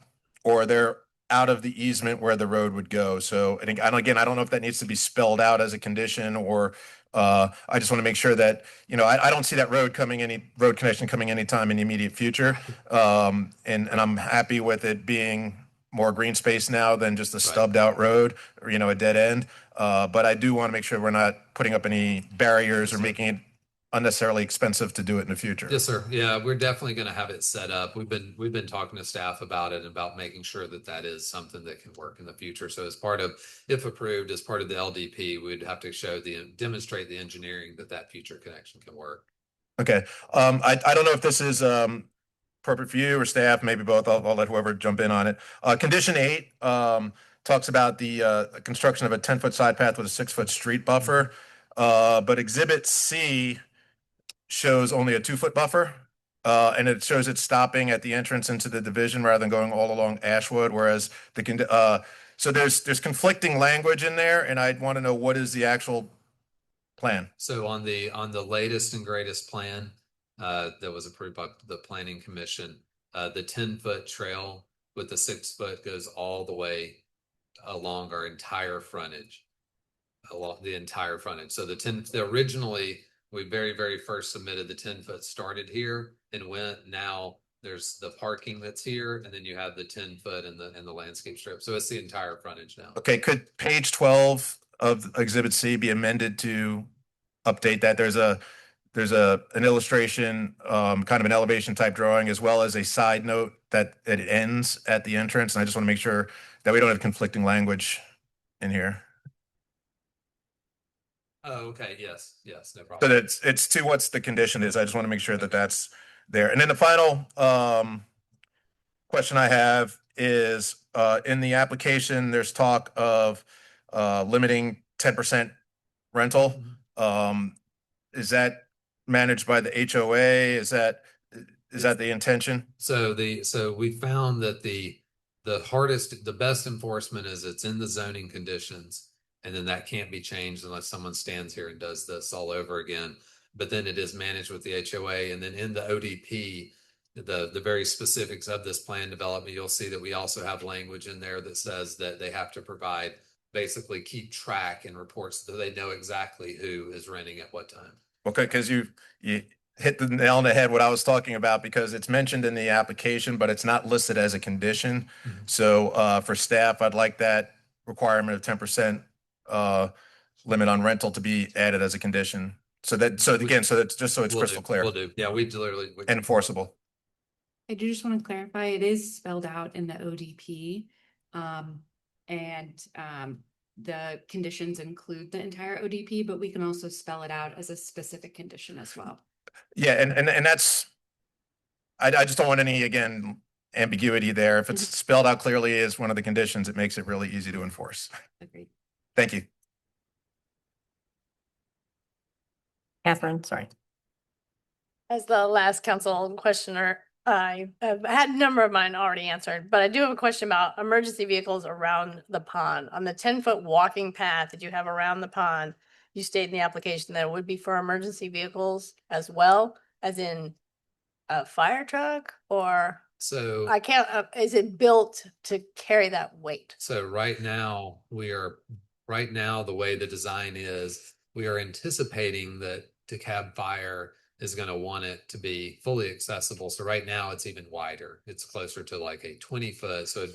or they're out of the easement where the road would go. So, and again, I don't know if that needs to be spelled out as a condition or I just want to make sure that, I don't see that road connection coming anytime in the immediate future. And I'm happy with it being more green space now than just a stubbed out road or, a dead end. But I do want to make sure we're not putting up any barriers or making it unnecessarily expensive to do it in the future. Yes, sir. Yeah, we're definitely going to have it set up. We've been talking to staff about it and about making sure that is something that can work in the future. So as part of, if approved, as part of the LDP, we'd have to demonstrate the engineering that future connection can work. Okay. I don't know if this is appropriate for you or staff, maybe both. I'll let whoever jump in on it. Condition 8 talks about the construction of a 10-foot side path with a 6-foot street buffer. But Exhibit C shows only a 2-foot buffer, and it shows it stopping at the entrance into the division rather than going all along Ashwood. Whereas so there's conflicting language in there, and I'd want to know what is the actual plan. So on the latest and greatest plan that was approved by the Planning Commission, the 10-foot trail with the 6-foot goes all the way along our entire frontage. the entire frontage. So originally, we very first submitted the 10-foot started here and went. Now there's the parking that's here, and then you have the 10-foot and the landscape strip. So it's the entire frontage now. Okay, could page 12 of Exhibit C be amended to update that? There's an illustration, kind of an elevation type drawing, as well as a side note that it ends at the entrance. And I just want to make sure that we don't have conflicting language in here. Oh, okay. Yes, no So problem. that it's to what's the condition is. I just want to make sure that that's there. And then the final question I have is in the application, there's talk of limiting 10% rental. Is that managed by the HOA? Is that the intention? So we found that the best enforcement is it's in the zoning conditions, and then that can't be changed unless someone stands here and does this all over again. But then it is managed with the HOA, and then in the ODP, the very specifics of this plan development, you'll see that we also have language in there that says that they have to provide, basically keep track and reports so they know exactly who is renting at what time. Okay, because you hit the nail on the head what I was talking about, because it's mentioned in the application, but it's not listed as a condition. So for staff, I'd like that requirement of 10% limit on rental to be added as a condition. So that's just so it's crystal clear. We'll do. Yeah, we literally enforceable. I do just want to clarify, it is spelled out in the ODP. The conditions include the entire ODP, but we can also spell it out as a specific condition as well. Yeah, and that's, I just don't want any, again, ambiguity there. If it's spelled out clearly as one of the conditions, it makes it really easy to enforce. Agreed. Thank you. Catherine, sorry. As the last council questioner, I have had a number of mine already answered, but I do have a question about emergency vehicles around the pond. On the 10-foot walking path that you have around the pond, you state in the application that it would be for emergency vehicles as well, as in a fire truck, or So I can't, is it built to carry that weight? So right now, the way the design is, we are anticipating that DeKalb Fire is going to want it to be fully accessible. So right now it's even wider. It's closer to like a 20-foot. So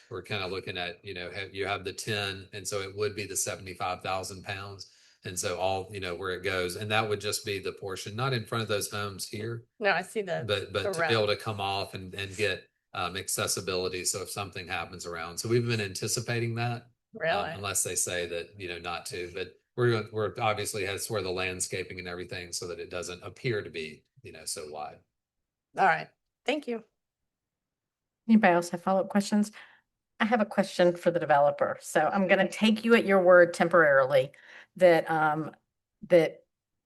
we're kind of looking at, you have the 10, and so it would be the 75,000 pounds. And so where it goes, and that would just be the portion, not in front of those homes here. No, I see that. But to be able to come off and get accessibility. So if something happens around, so we've been anticipating that. Really? Unless they say that, not to, but we're obviously that's where the landscaping and everything, so that it doesn't appear to be, so wide. All right. Thank you. Anybody else have follow-up questions? I have a question for the developer. So I'm going to take you at your word temporarily that that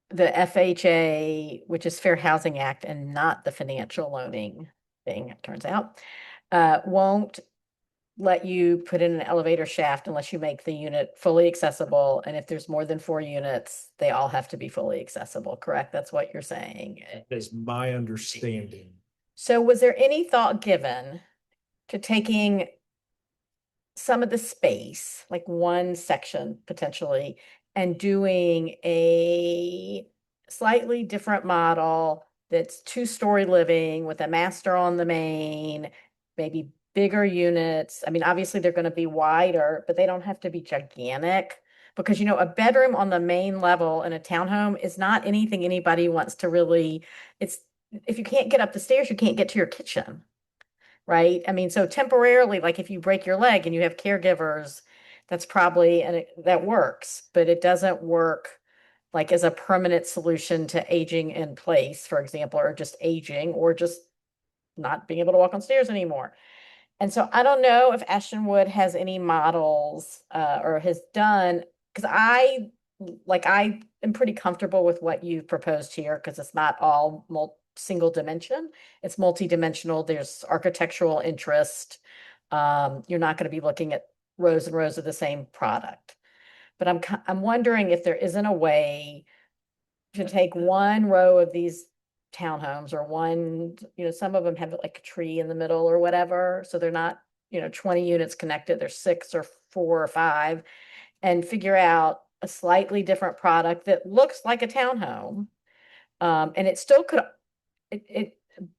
the FHA, which is Fair Housing Act and not the financial loaning thing, it turns out, won't let you put in an elevator shaft unless you make the unit fully accessible. And if there's more than 4 units, they all have to be fully accessible, correct? That's what you're saying. That is my understanding. So was there any thought given to taking some of the space, like one section potentially, and doing a slightly different model that's 2-story living with a master on the main, maybe bigger units? I mean, obviously they're going to be wider, but they don't have to be gigantic, because a bedroom on the main level in a townhome is not anything anybody wants to really, if you can't get up the stairs, you can't get to your kitchen, right? I mean, so temporarily, like if you break your leg and you have caregivers, that's probably, and that works, but it doesn't work like as a permanent solution to aging in place, for example, or just aging, or just not being able to walk on stairs anymore. And so I don't know if Ashtonwood has any models or has done, because I am pretty comfortable with what you've proposed here, because it's not all single dimension. It's multi-dimensional. There's architectural interest. You're not going to be looking at rows and rows of the same product. But I'm wondering if there isn't a way to take one row of these townhomes, or one, some of them have like a tree in the middle or whatever, so they're not 20 units connected, they're 6 or 4 or 5, and figure out a slightly different product that looks like a townhome. And it still could,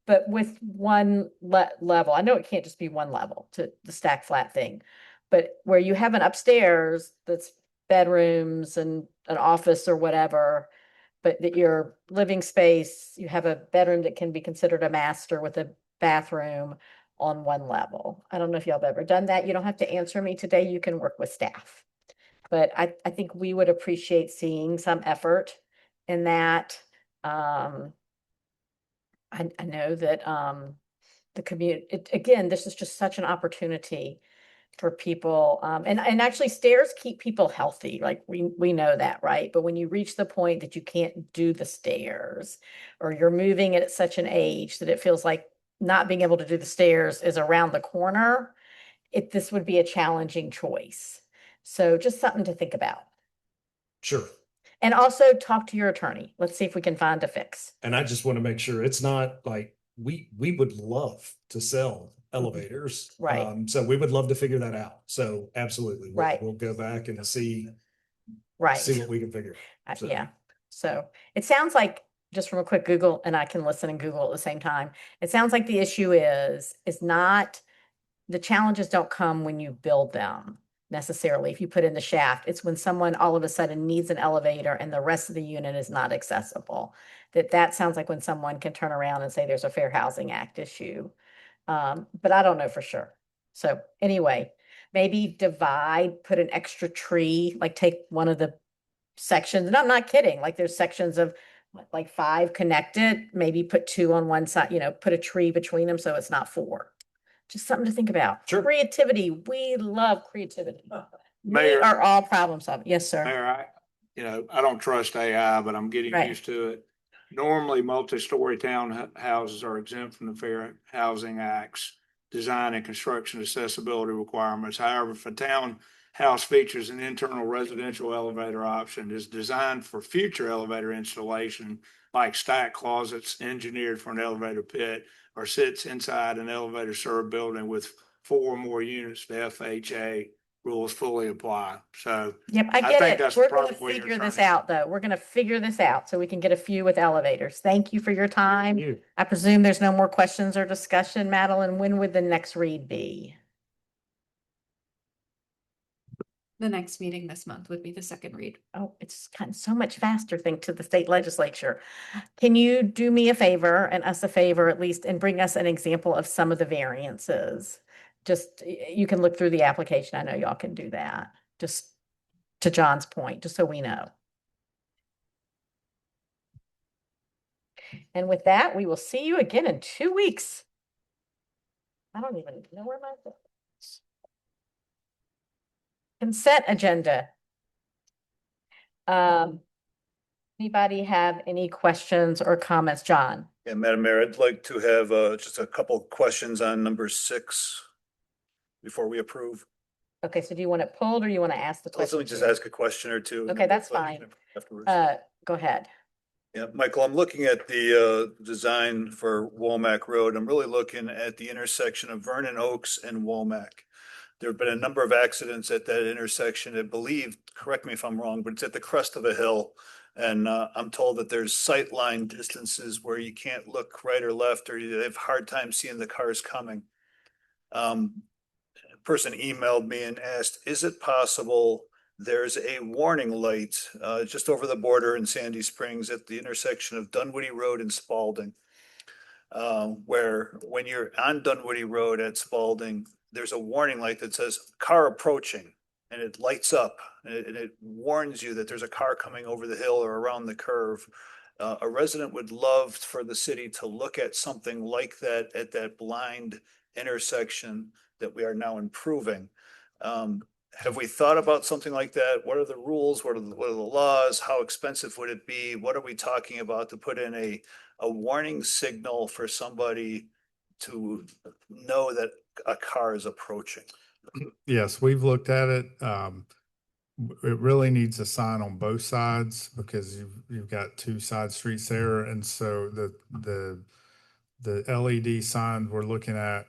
but with one level. I know it can't just be one level to the stack flat thing, but where you have an upstairs that's bedrooms and an office or whatever, but that your living space, you have a bedroom that can be considered a master with a bathroom on one level. I don't know if y'all have ever done that. You don't have to answer me today. You can work with staff. But I think we would appreciate seeing some effort in that. I know that the community, again, this is just such an opportunity for people. And actually stairs keep people healthy. Like we know that, right? But when you reach the point that you can't do the stairs, or you're moving at such an age that it feels like not being able to do the stairs is around the corner, this would be a challenging choice. So just something to think about. Sure. And also talk to your attorney. Let's see if we can find a fix. And I just want to make sure it's not like we would love to sell elevators. Right. So we would love to figure that out. So absolutely. Right. We'll go back and see Right. what we can figure. So. Yeah. So it sounds like, just from a quick Google, and I can listen and Google at the same time, it sounds like the issue is not, the challenges don't come when you build them necessarily. If you put in the shaft, it's when someone all of a sudden needs an elevator and the rest of the unit is not accessible. That sounds like when someone can turn around and say there's a Fair Housing Act issue. But I don't know for sure. So anyway, maybe put an extra tree, like take one of the sections, and I'm not kidding, like there's sections of like 5 connected, maybe put 2 on one side, put a tree between them so it's not 4. Just something to think about. Sure. Creativity. We love creativity. We Mayor- are all problem solving. Yes, sir. Mayor, I don't trust AI, but I'm getting Right. used to it. Normally, multi-story townhouses are exempt from the Fair Housing Act's design and construction accessibility requirements. However, if a townhouse features an internal residential elevator option, is designed for future elevator installation, like stack closets engineered for an elevator pit, or sits inside an elevator served building with 4 or more units, the FHA rules fully apply. So Yep, I get think it. that's We're gonna probably what you're figure this trying to- out, though. We're gonna figure this out so we can get a few with elevators. Thank you for your time. You. I presume there's no more questions or discussion. Madeline, when would the next read be? The next meeting this month would be the second read. Oh, it's kind of so much faster, thanks to the state legislature. Can you do me a favor and us a favor at least and bring us an example of some of the variances? Just, you can look through the application. I know y'all can do that. Just to John's point, just so we know. And with that, we will see you again in 2 weeks. I don't even know where my book is. Consent agenda. Anybody have any questions or comments? John? Yeah, Madam Mayor, I'd like to have just a couple questions on number 6 before we approve. Okay, so do you want it pulled or you want to ask the Let question? me just too? ask a question or two. Okay, that's fine. Afterwards. Go ahead. Yeah, Michael, I'm looking at the design for Womack Road. I'm really looking at the intersection of Vernon Oaks and Womack. There have been a number of accidents at that intersection. I believe, correct me if I'm wrong, but it's at the crest of a hill. And I'm told that there's sight line distances where you can't look right or left, or you have a hard time seeing the cars coming. A person emailed me and asked, is it possible there's a warning light just over the border in Sandy Springs at the intersection of Dunwoody Road and Spalding, where when you're on Dunwoody Road at Spalding, there's a warning light that says car approaching, and it lights up and it warns you that there's a car coming over the hill or around the curve. A resident would love for the city to look at something like that at that blind intersection that we are now improving. Have we thought about something like that? What are the rules? What are the laws? How expensive would it be? What are we talking about to put in a warning signal for somebody to know that a car is approaching? Yes, we've looked at it. It really needs a sign on both sides because you've got 2 side streets there. And so the LED sign we're looking at,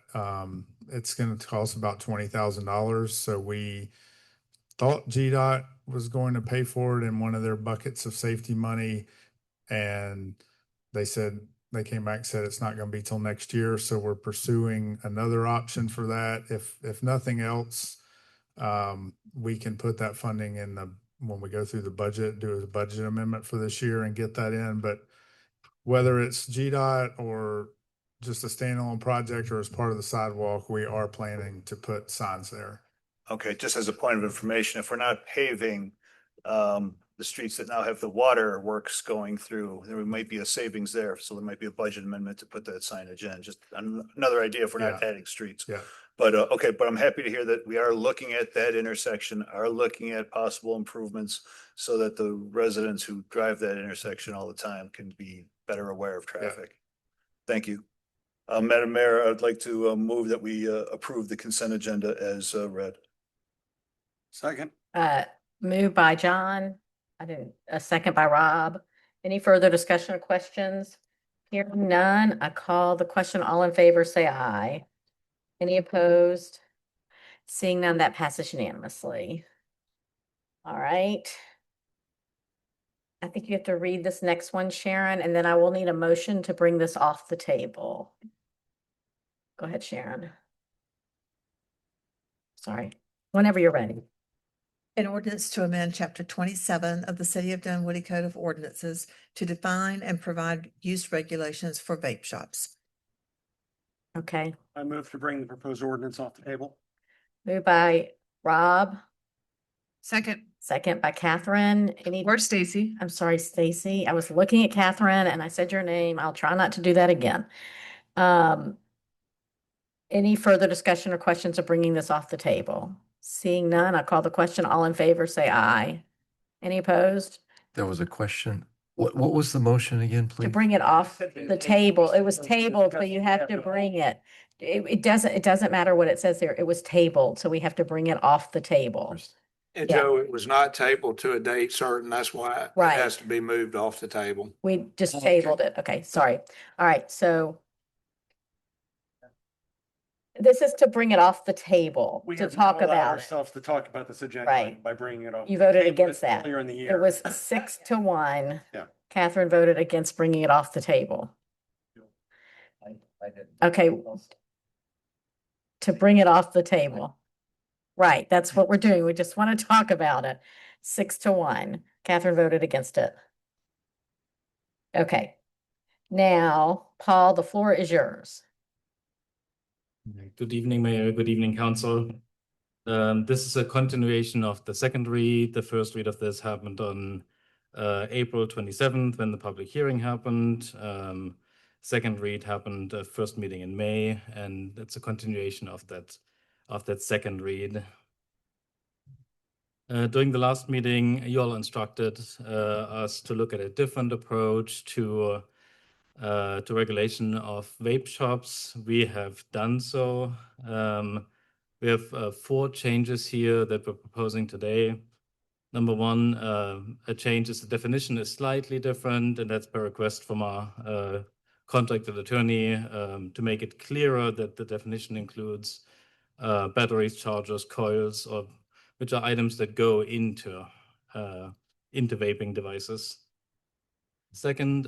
it's going to cost about $20,000. So we thought GDOT was going to pay for it in one of their buckets of safety money. And they said, they came back and said it's not going to be till next year. So we're pursuing another option for that. If nothing else, we can put that funding in when we go through the budget, do a budget amendment for this year and get that in. But whether it's GDOT or just a standalone project or as part of the sidewalk, we are planning to put signs there. Okay, just as a point of information, if we're not paving the streets that now have the water works going through, there might be a savings there. So there might be a budget amendment to put that signage in. Just another idea if we're not adding streets. Yeah. But okay, but I'm happy to hear that we are looking at that intersection, are looking at possible improvements so that the residents who drive that intersection all the time can be better aware of traffic. Thank you. Madam Mayor, I'd like to move that we approve the consent agenda as read. Second. Moved by John. A second by Rob. Any further discussion or questions? Hearing none, I call the question. All in favor, say aye. Any opposed? Seeing none, that passes unanimously. All right. I think you have to read this next one, Sharon, and then I will need a motion to bring this off the table. Go ahead, Sharon. Sorry. Whenever you're ready. An ordinance to amend chapter 27 of the City of Dunwoody Code of Ordinances to define and provide use regulations for vape shops. Okay. I move to bring the proposed ordinance off the table. Moved by Rob. Second. Second by Catherine. Or Stacy. I'm sorry, Stacy. I was looking at Catherine and I said your name. I'll try not to do that again. Any further discussion or questions of bringing this off the table? Seeing none, I call the question. All in favor, say aye. Any opposed? There was a question. What was the motion again, please? To bring it off the table. It was tabled, so you have to bring it. It doesn't matter what it says there. It was tabled, so we have to bring it off the table. And Yeah. Joe, it was not tabled to a date certain. That's why it Right. has to be moved off the table. We just tabled it. Okay, sorry. All right, so this is to bring it off the table We to have talk not allowed about it. ourselves to talk about this agenda Right. by bringing it off. You voted Tabled it against that. Earlier in the It year. was 6-1. Yeah. Catherine voted against bringing it off the table. Okay. To bring it off the table. Right, that's what we're doing. We just want to talk about it. 6-1. Catherine voted against it. Okay. Now, Paul, the floor is yours. Good evening, Mayor. Good evening, Council. This is a continuation of the second read. The first read of this happened on April 27th when the public hearing happened. Second read happened first meeting in May, and it's a continuation of that second read. During the last meeting, you all instructed us to look at a different approach to regulation of vape shops. We have done so. We have 4 changes here that we're proposing today. Number one, a change is the definition is slightly different, and that's by request from our contracted attorney to make it clearer that the definition includes batteries, chargers, coils, or which are items that go into vaping devices. Second,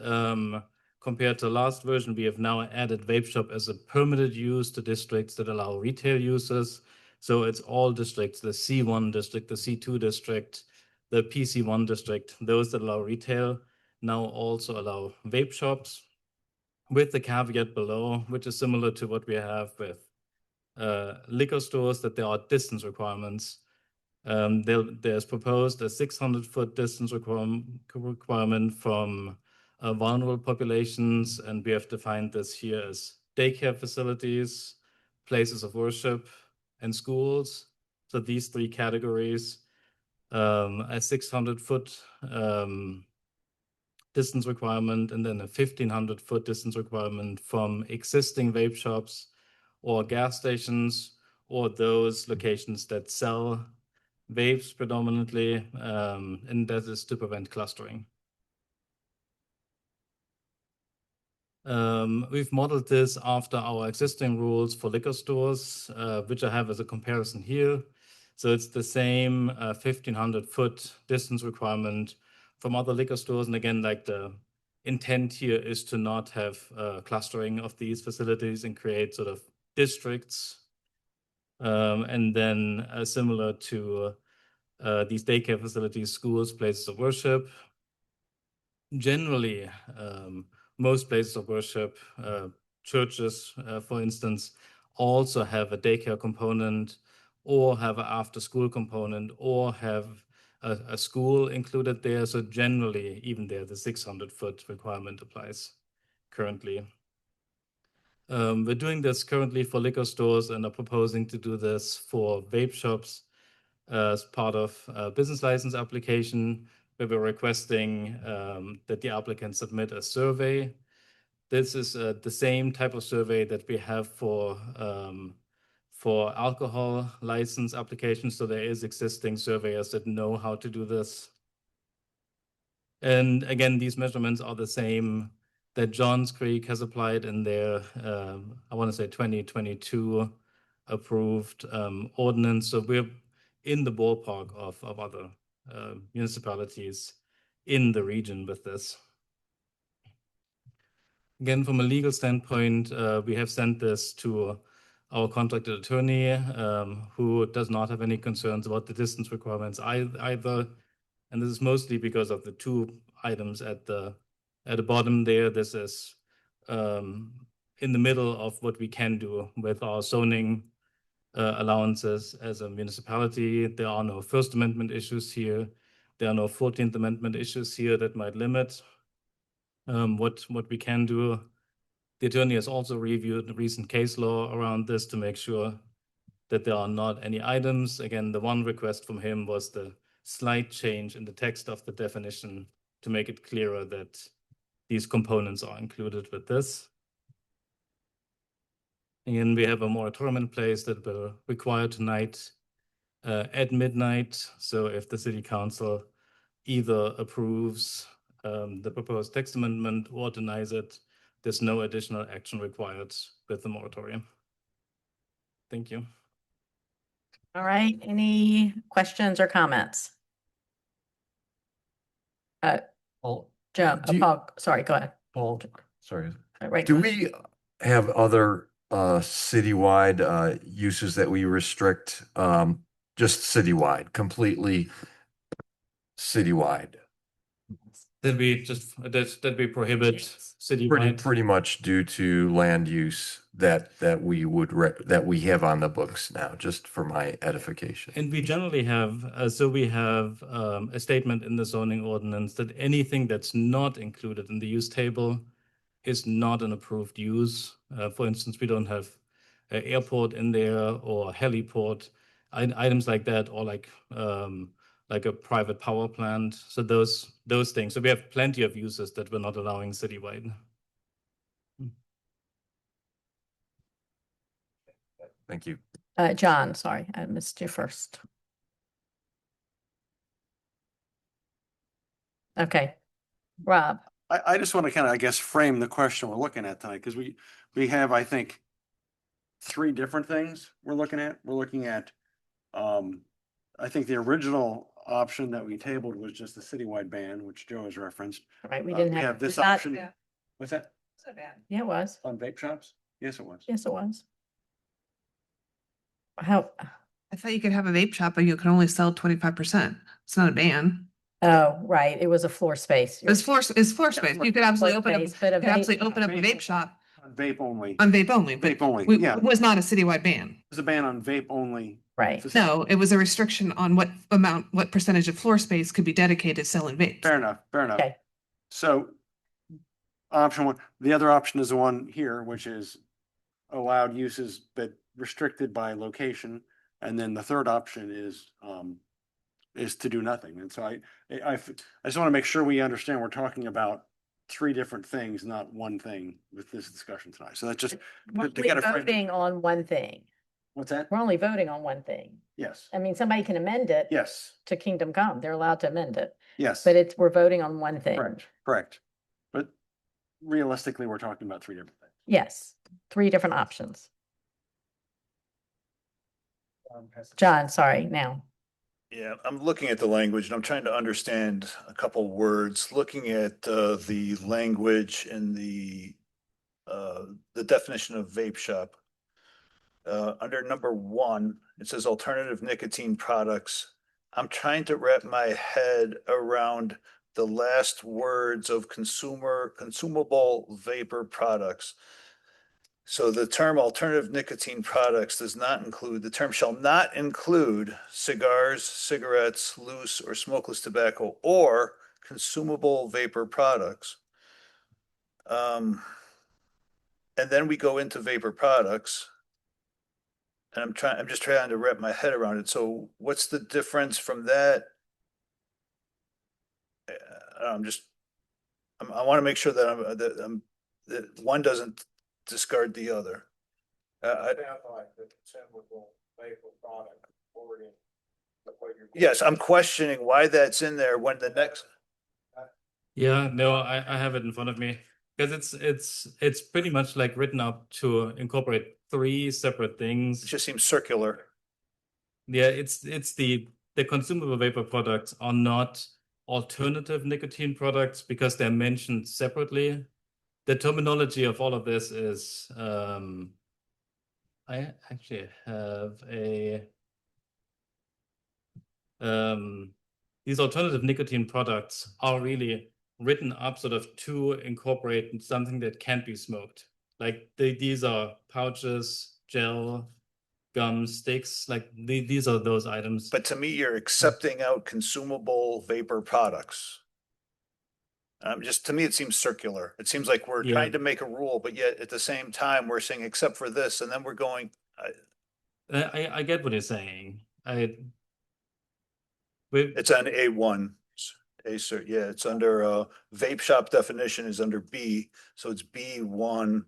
compared to last version, we have now added vape shop as a permitted use to districts that allow retail users. So it's all districts, the C1 district, the C2 district, the PC1 district, those that allow retail now also allow vape shops, with the caveat below, which is similar to what we have with liquor stores, that there are distance requirements. There's proposed a 600-foot distance requirement from vulnerable populations, and we have defined this here as daycare facilities, places of worship, and schools. So these 3 categories, a 600-foot distance requirement, and then a 1,500-foot distance requirement from existing vape shops or gas stations or those locations that sell vapes predominantly, and that is to prevent clustering. We've modeled this after our existing rules for liquor stores, which I have as a comparison here. So it's the same 1,500-foot distance requirement from other liquor stores. And again, like the intent here is to not have clustering of these facilities and create sort of districts. And then similar to these daycare facilities, schools, places of worship. Generally, most places of worship, churches, for instance, also have a daycare component or have an after-school component or have a school included there. So generally, even there, the 600-foot requirement applies currently. We're doing this currently for liquor stores and are proposing to do this for vape shops as part of a business license application, where we're requesting that the applicant submit a survey. This is the same type of survey that we have for alcohol license applications. So there is existing surveyors that know how to do this. And again, these measurements are the same that Johns Creek has applied in their, I want to say 2022 approved ordinance. So we're in the ballpark of other municipalities in the region with this. Again, from a legal standpoint, we have sent this to our contracted attorney, who does not have any concerns about the distance requirements either. And this is mostly because of the two items at the bottom there. This is in the middle of what we can do with our zoning allowances as a municipality. There are no First Amendment issues here. There are no 14th Amendment issues here that might limit what we can do. The attorney has also reviewed the recent case law around this to make sure that there are not any items. Again, the one request from him was the slight change in the text of the definition to make it clearer that these components are included with this. Again, we have a moratorium in place that will require tonight at midnight. So if the city council either approves the proposed text amendment or denies it, there's no additional action required with the moratorium. Thank you. All right, any questions or comments? Paul, Paul, sorry, go ahead. Paul, sorry. Right. Do we have other citywide uses that we restrict, just citywide, completely citywide? That we prohibit citywide? Pretty much due to land use that we would that we have on the books now, just for my edification. And we generally have, so we have a statement in the zoning ordinance that anything that's not included in the use table is not an approved use. For instance, we don't have an airport in there or heliport, items like that, or like a private power plant. So those things. So we have plenty of uses that we're not allowing citywide. Thank you. John, sorry, I missed you first. Okay, Rob. I just want to kind of, I guess, frame the question we're looking at tonight, because we have, I think, three different things we're looking at. We're looking at, I think the original option that we tabled was just the citywide ban, which Joe has referenced. Right, we didn't have this not- option. Yeah. What's that? So bad. Yeah, it was. On vape shops? Yes, it was. Yes, it was. How? I thought you could have a vape shop, but you can only sell 25%. It's not a ban. Oh, right. It was a floor space. It's floor space. You could absolutely open up, space, but a you could absolutely vape- open up a vape shop On vape only. on vape only. but Vape only, we- yeah. It was not a citywide ban. There's a ban on vape only. Right. No, it was a restriction on what percentage of floor space could be dedicated to selling vapes. Fair enough, fair enough. Okay. So option one, the other option is the one here, which is allowed uses but restricted by location. And then the third option is to do nothing. And so I just want to make sure we understand we're talking about three different things, not one thing with this discussion tonight. So that's just We're to get a frame. voting on one thing. What's that? We're only voting on one thing. Yes, I mean, somebody can amend it yes, to Kingdom Come. They're allowed to amend it, yes. but we're voting on one thing. Correct. But realistically, we're talking about three different things. Yes, three different options. John, sorry, now. Yeah, I'm looking at the language and I'm trying to understand a couple words, looking at the language in the definition of vape shop. Under number 1, it says alternative nicotine products. I'm trying to wrap my head around the last words of consumable vapor products. So the term alternative nicotine products does not include, the term shall not include cigars, cigarettes, loose or smokeless tobacco, or consumable vapor products. And then we go into vapor products. And I'm just trying to wrap my head around it. So what's the difference from that? I want to make sure that one doesn't discard the other. Yes, I'm questioning why that's in there when the next. Yeah, no, I have it in front of me because it's pretty much like written up to incorporate 3 separate things. It just seems circular. Yeah, it's the consumable vapor products are not alternative nicotine products because they're mentioned separately. The terminology of all of this is I actually have these alternative nicotine products are really written up sort of to incorporate something that can't be smoked. Like these are pouches, gel, gum, sticks, like these are those items. But to me, you're accepting out consumable vapor products. To me, it seems circular. It seems like we're trying to make a rule, but yet at the same time, we're saying except for this, and then we're going. I get what you're saying. It's on A1. Yeah, it's under vape shop definition is under B, so it's B1,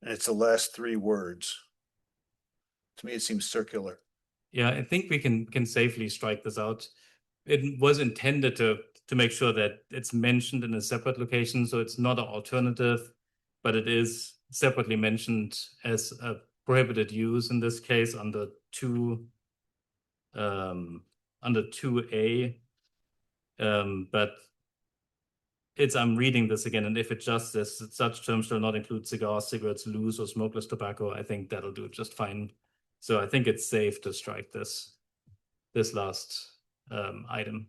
and it's the last 3 words. To me, it seems circular. Yeah, I think we can safely strike this out. It was intended to make sure that it's mentioned in a separate location, so it's not an alternative, but it is separately mentioned as a prohibited use in this case under 2A. But I'm reading this again, and if it just says such terms shall not include cigars, cigarettes, loose or smokeless tobacco, I think that'll do just fine. So I think it's safe to strike this last item.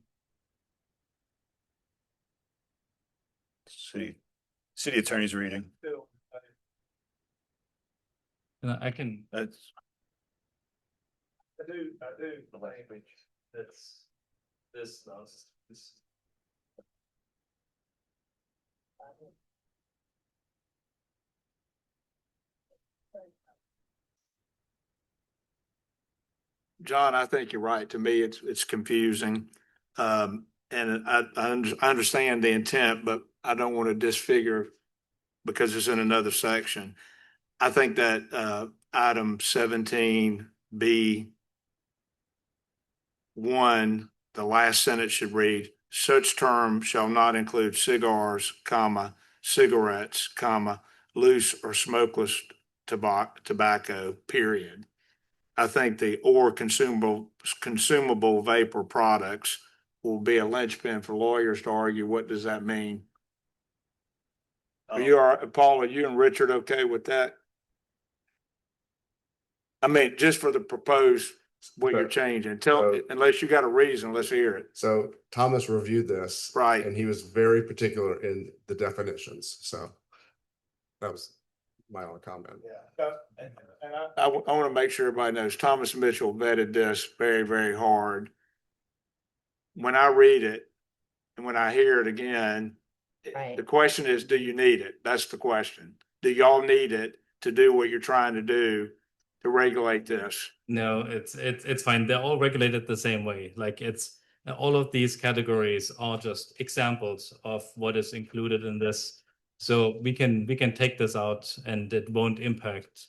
City attorney's reading. I can. I do. The language. That's this last. John, I think you're right. To me, it's confusing. And I understand the intent, but I don't want to disfigure because it's in another section. I think that item 17B1, the last sentence should read, such term shall not include cigars, comma, cigarettes, comma, loose or smokeless tobacco, period. I think the or consumable vapor products will be a linchpin for lawyers to argue what does that mean. Paul, are you and Richard okay with that? I mean, just for the proposed, what you're changing, unless you got a reason, let's hear it. So Thomas reviewed this. Right. And he was very particular in the definitions. So that was my only comment. Yeah. And I want to make sure everybody knows Thomas Mitchell vetted this very, very hard. When I read it and when I hear it again, the question is, do you need it? That's the question. Do y'all need it to do what you're trying to do to regulate this? No, it's fine. They're all regulated the same way. Like all of these categories are just examples of what is included in this. So we can take this out and it won't impact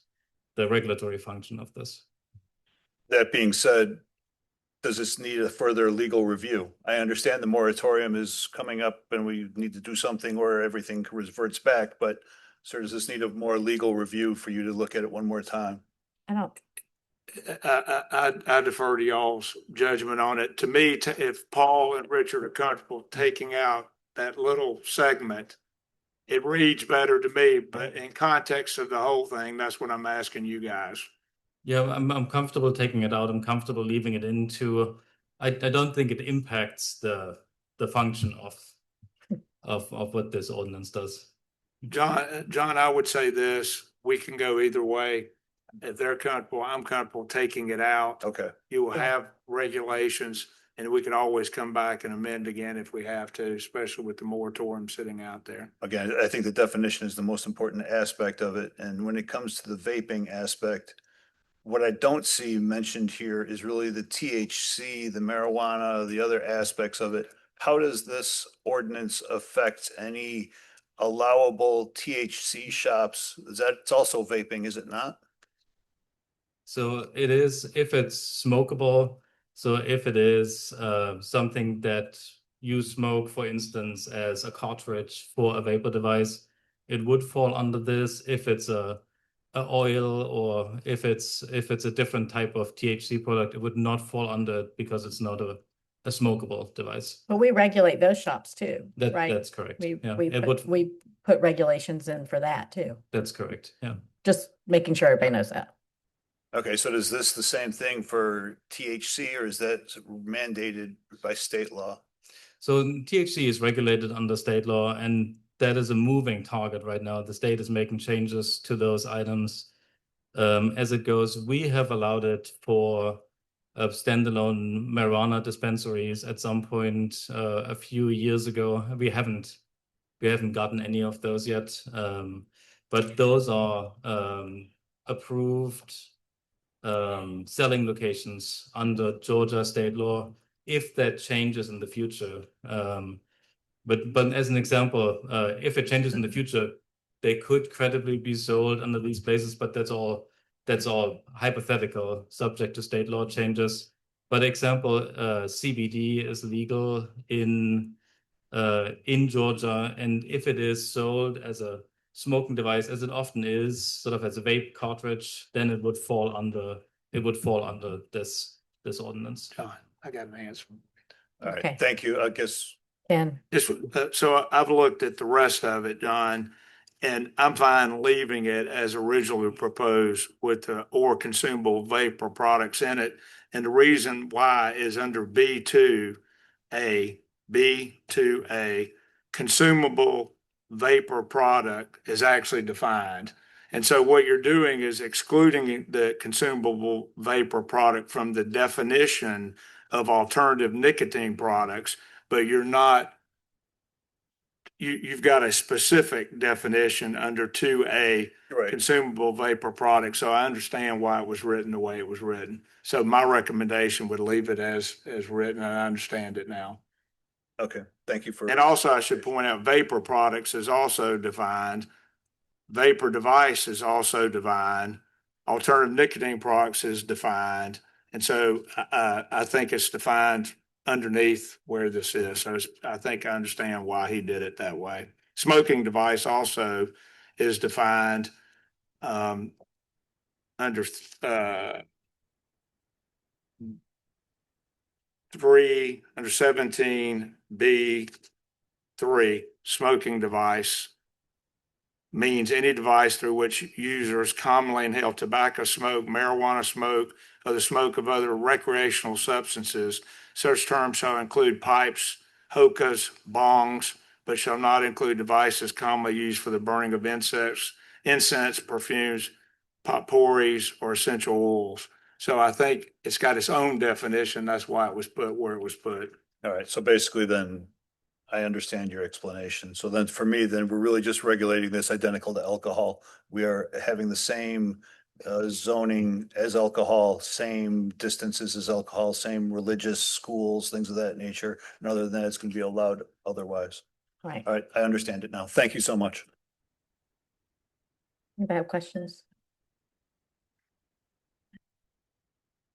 the regulatory function of this. That being said, does this need a further legal review? I understand the moratorium is coming up and we need to do something or everything reverts back, but sir, does this need a more legal review for you to look at it one more time? I don't. I defer to y'all's judgment on it. To me, if Paul and Richard are comfortable taking out that little segment, it reads better to me, but in context of the whole thing, that's what I'm asking you guys. Yeah, I'm comfortable taking it out. I'm comfortable leaving it into. I don't think it impacts the function of what this ordinance does. John, I would say this, we can go either way. If they're comfortable, I'm comfortable taking it out. Okay. You will have regulations and we can always come back and amend again if we have to, especially with the moratorium sitting out there. Again, I think the definition is the most important aspect of it. And when it comes to the vaping aspect, what I don't see mentioned here is really the THC, the marijuana, the other aspects of it. How does this ordinance affect any allowable THC shops? It's also vaping, is it not? So it is if it's smokable. So if it is something that you smoke, for instance, as a cartridge for a vapor device, it would fall under this. If it's a oil or if it's a different type of THC product, it would not fall under it because it's not a smokable device. But we regulate those shops too, right? That's correct. Yeah, We put regulations in for that too. That's correct. Yeah. Just making sure everybody knows that. Okay, so is this the same thing for THC or is that mandated by state law? So THC is regulated under state law, and that is a moving target right now. The state is making changes to those items as it goes. We have allowed it for standalone marijuana dispensaries at some point a few years ago. We haven't gotten any of those yet, but those are approved selling locations under Georgia state law. If that changes in the future, but as an example, if it changes in the future, they could credibly be sold under these places, but that's all hypothetical, subject to state law changes. But example, CBD is legal in Georgia, and if it is sold as a smoking device, as it often is, sort of as a vape cartridge, then it would fall under this ordinance. John, I got an answer. All right, Okay. thank you. I guess Ken, So I've looked at the rest of it, John, and I'm fine leaving it as originally proposed with the or consumable vapor products in it. And the reason why is under B2A, consumable vapor product is actually defined. And so what you're doing is excluding the consumable vapor product from the definition of alternative nicotine products, but you're not, you've got a specific definition under 2A, Right. consumable vapor product. So I understand why it was written the way it was written. So my recommendation would leave it as written, and I understand it now. Okay, thank you for. And also, I should point out, vapor products is also defined. Vapor device is also defined. Alternative nicotine products is defined. And so I think it's defined underneath where this is. So I think I understand why he did it that way. Smoking device also is defined under 17B3, smoking device means any device through which users commonly inhale tobacco smoke, marijuana smoke, or the smoke of other recreational substances. Such terms shall include pipes, hookahs, bongs, but shall not include devices commonly used for the burning of incense, perfumes, potpourris, or essential oils. So I think it's got its own definition. That's why it was put where it was put. All right, so basically then I understand your explanation. So then for me, then we're really just regulating this identical to alcohol. We are having the same zoning as alcohol, same distances as alcohol, same religious schools, things of that nature. And other than that, it's going to be allowed otherwise. right. All right, I understand it now. Thank you so much. Anybody have questions?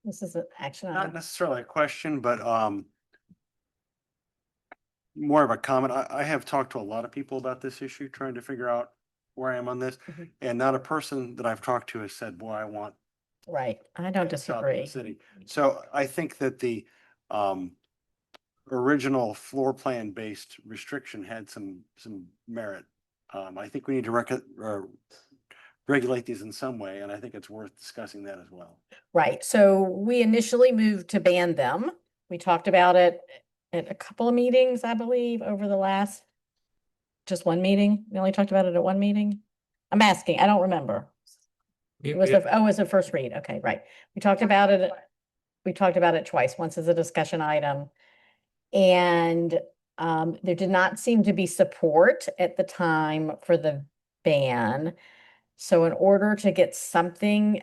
This is an action Not item. necessarily a question, but more of a comment. I have talked to a lot of people about this issue, trying to figure out where I am on this. Mhm. And not a person that I've talked to has said, boy, I want Right. I don't shop in the disagree. city. So I think that the original floor plan based restriction had some merit. I think we need to regulate these in some way, and I think it's worth discussing that as well. Right. So we initially moved to ban them. We talked about it at a couple of meetings, I believe, over the last just one meeting. We only talked about it at one meeting. I'm asking, I don't remember. It was it was a first read. Okay, right. We talked about it. We talked about it twice, once as a discussion item. And there did not seem to be support at the time for the ban. So in order to get something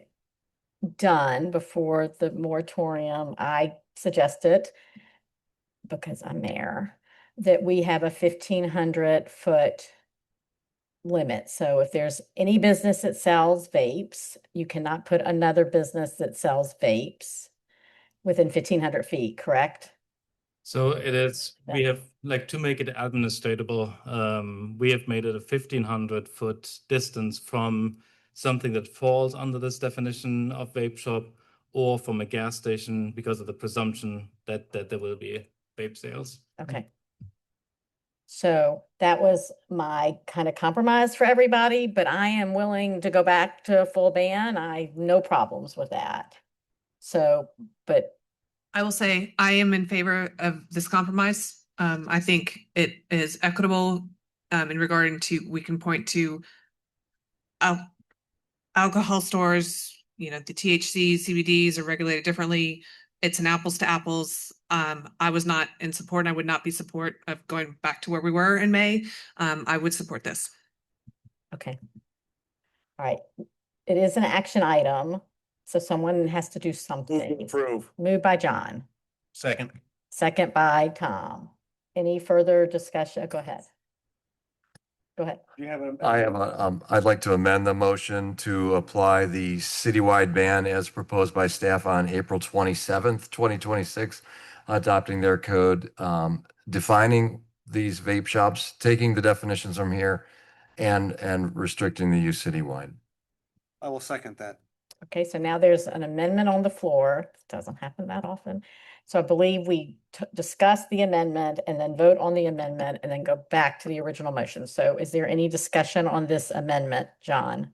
done before the moratorium, I suggested, because I'm mayor, that we have a 1,500-foot limit. So if there's any business that sells vapes, you cannot put another business that sells vapes within 1,500 feet, correct? So it is, we have, like, to make it administratable, we have made it a 1,500-foot distance from something that falls under this definition of vape shop or from a gas station because of the presumption that there will be vape sales. Okay. So that was my kind of compromise for everybody, but I am willing to go back to a full ban. I no problems with that. So, but I will say I am in favor of this compromise. I think it is equitable in regarding to, we can point to alcohol stores, you know, the THC, CBDs are regulated differently. It's an apples to apples. I was not in support, and I would not be support of going back to where we were in May. I would support this. okay. All right. It is an action item, so someone has to do something. Approve. Moved by John, Second. second by Tom. Any further discussion? Go ahead. Go ahead. Do you have a? I have I'd like to amend the motion to apply the citywide ban as proposed by staff on April 27th, 2026, adopting their code, defining these vape shops, taking the definitions from here and restricting the use citywide. I will second that. Okay, so now there's an amendment on the floor. It doesn't happen that often. So I believe we discuss the amendment and then vote on the amendment and then go back to the original motion. So is there any discussion on this amendment, John?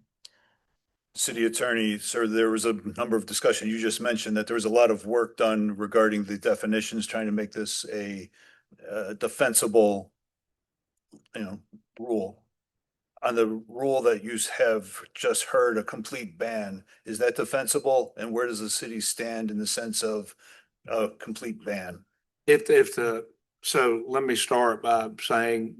City Attorney, sir, there was a number of discussion. You just mentioned that there was a lot of work done regarding the definitions, trying to make this a defensible, rule. On the rule that you have just heard, a complete ban, is that defensible? And where does the city stand in the sense of a complete ban? So let me start by saying,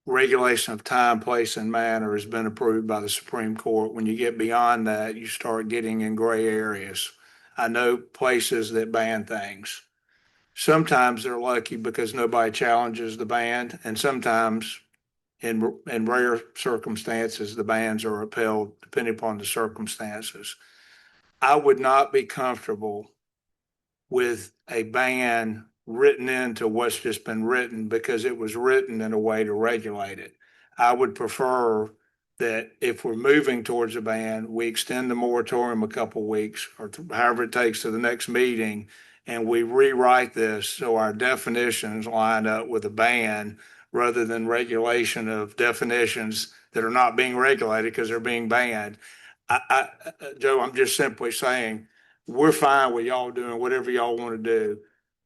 regulation of time, place, and manner has been approved by the Supreme Court. When you get beyond that, you start getting in gray areas. I know places that ban things. Sometimes they're lucky because nobody challenges the ban, and sometimes in rare circumstances, the bans are upheld depending upon the circumstances. I would not be comfortable with a ban written into what's just been written because it was written in a way to regulate it. I would prefer that if we're moving towards a ban, we extend the moratorium a couple weeks or however it takes to the next meeting, and we rewrite this so our definitions line up with a ban rather than regulation of definitions that are not being regulated because they're being banned. Joe, I'm just simply saying, we're fine with y'all doing whatever y'all want to do,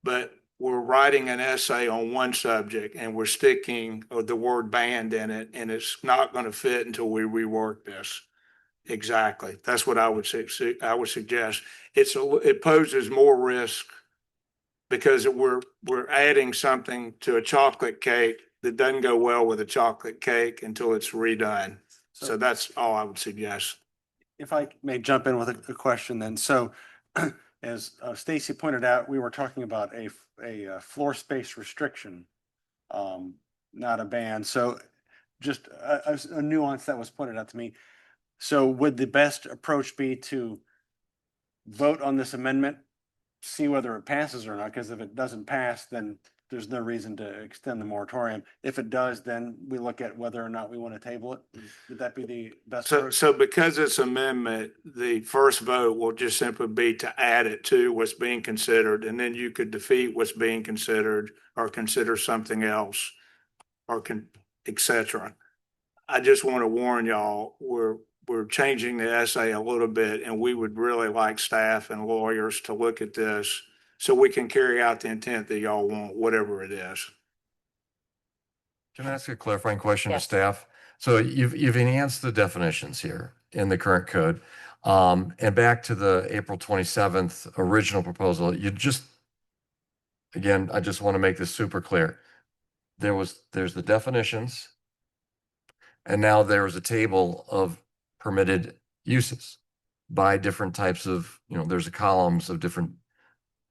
but we're writing an essay on one subject and we're sticking the word banned in it, and it's not going to fit until we rework this. Exactly. That's what I would suggest. It poses more risk because we're adding something to a chocolate cake that doesn't go well with a chocolate cake until it's redone. So that's all I would suggest. If I may jump in with a question then. So as Stacy pointed out, we were talking about a floor space restriction, not a ban. So just a nuance that was pointed out to me. So would the best approach be to vote on this amendment, see whether it passes or not? Because if it doesn't pass, then there's no reason to extend the moratorium. If it does, then we look at whether or not we want to table it. Would that be the best So, approach? so because it's amendment, the first vote will just simply be to add it to what's being considered, and then you could defeat what's being considered or consider something else or et cetera. I just want to warn y'all, we're changing the essay a little bit, and we would really like staff and lawyers to look at this so we can carry out the intent that y'all want, whatever it is. Can I ask a clarifying question to Yes. staff? So you've enhanced the definitions here in the current code. And back to the April 27th original proposal, again, I just want to make this super clear. There's the definitions, and now there's a table of permitted uses by different types of, there's a columns of different.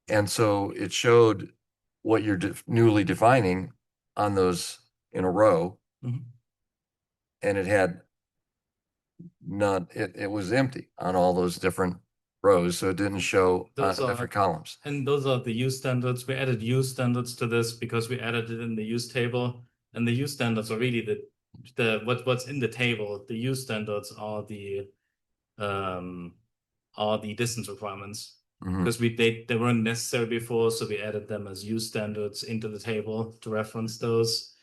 And so it showed what you're newly defining on those in a row. Mhm. And it had none, it was empty on all those different rows. So it didn't show on Those are- different columns. And those are the use standards. We added use standards to this because we added it in the use table. And the use standards are really what's in the table. The use standards are the distance requirements. Mhm. Because they weren't necessary before, so we added them as use standards into the table to reference those.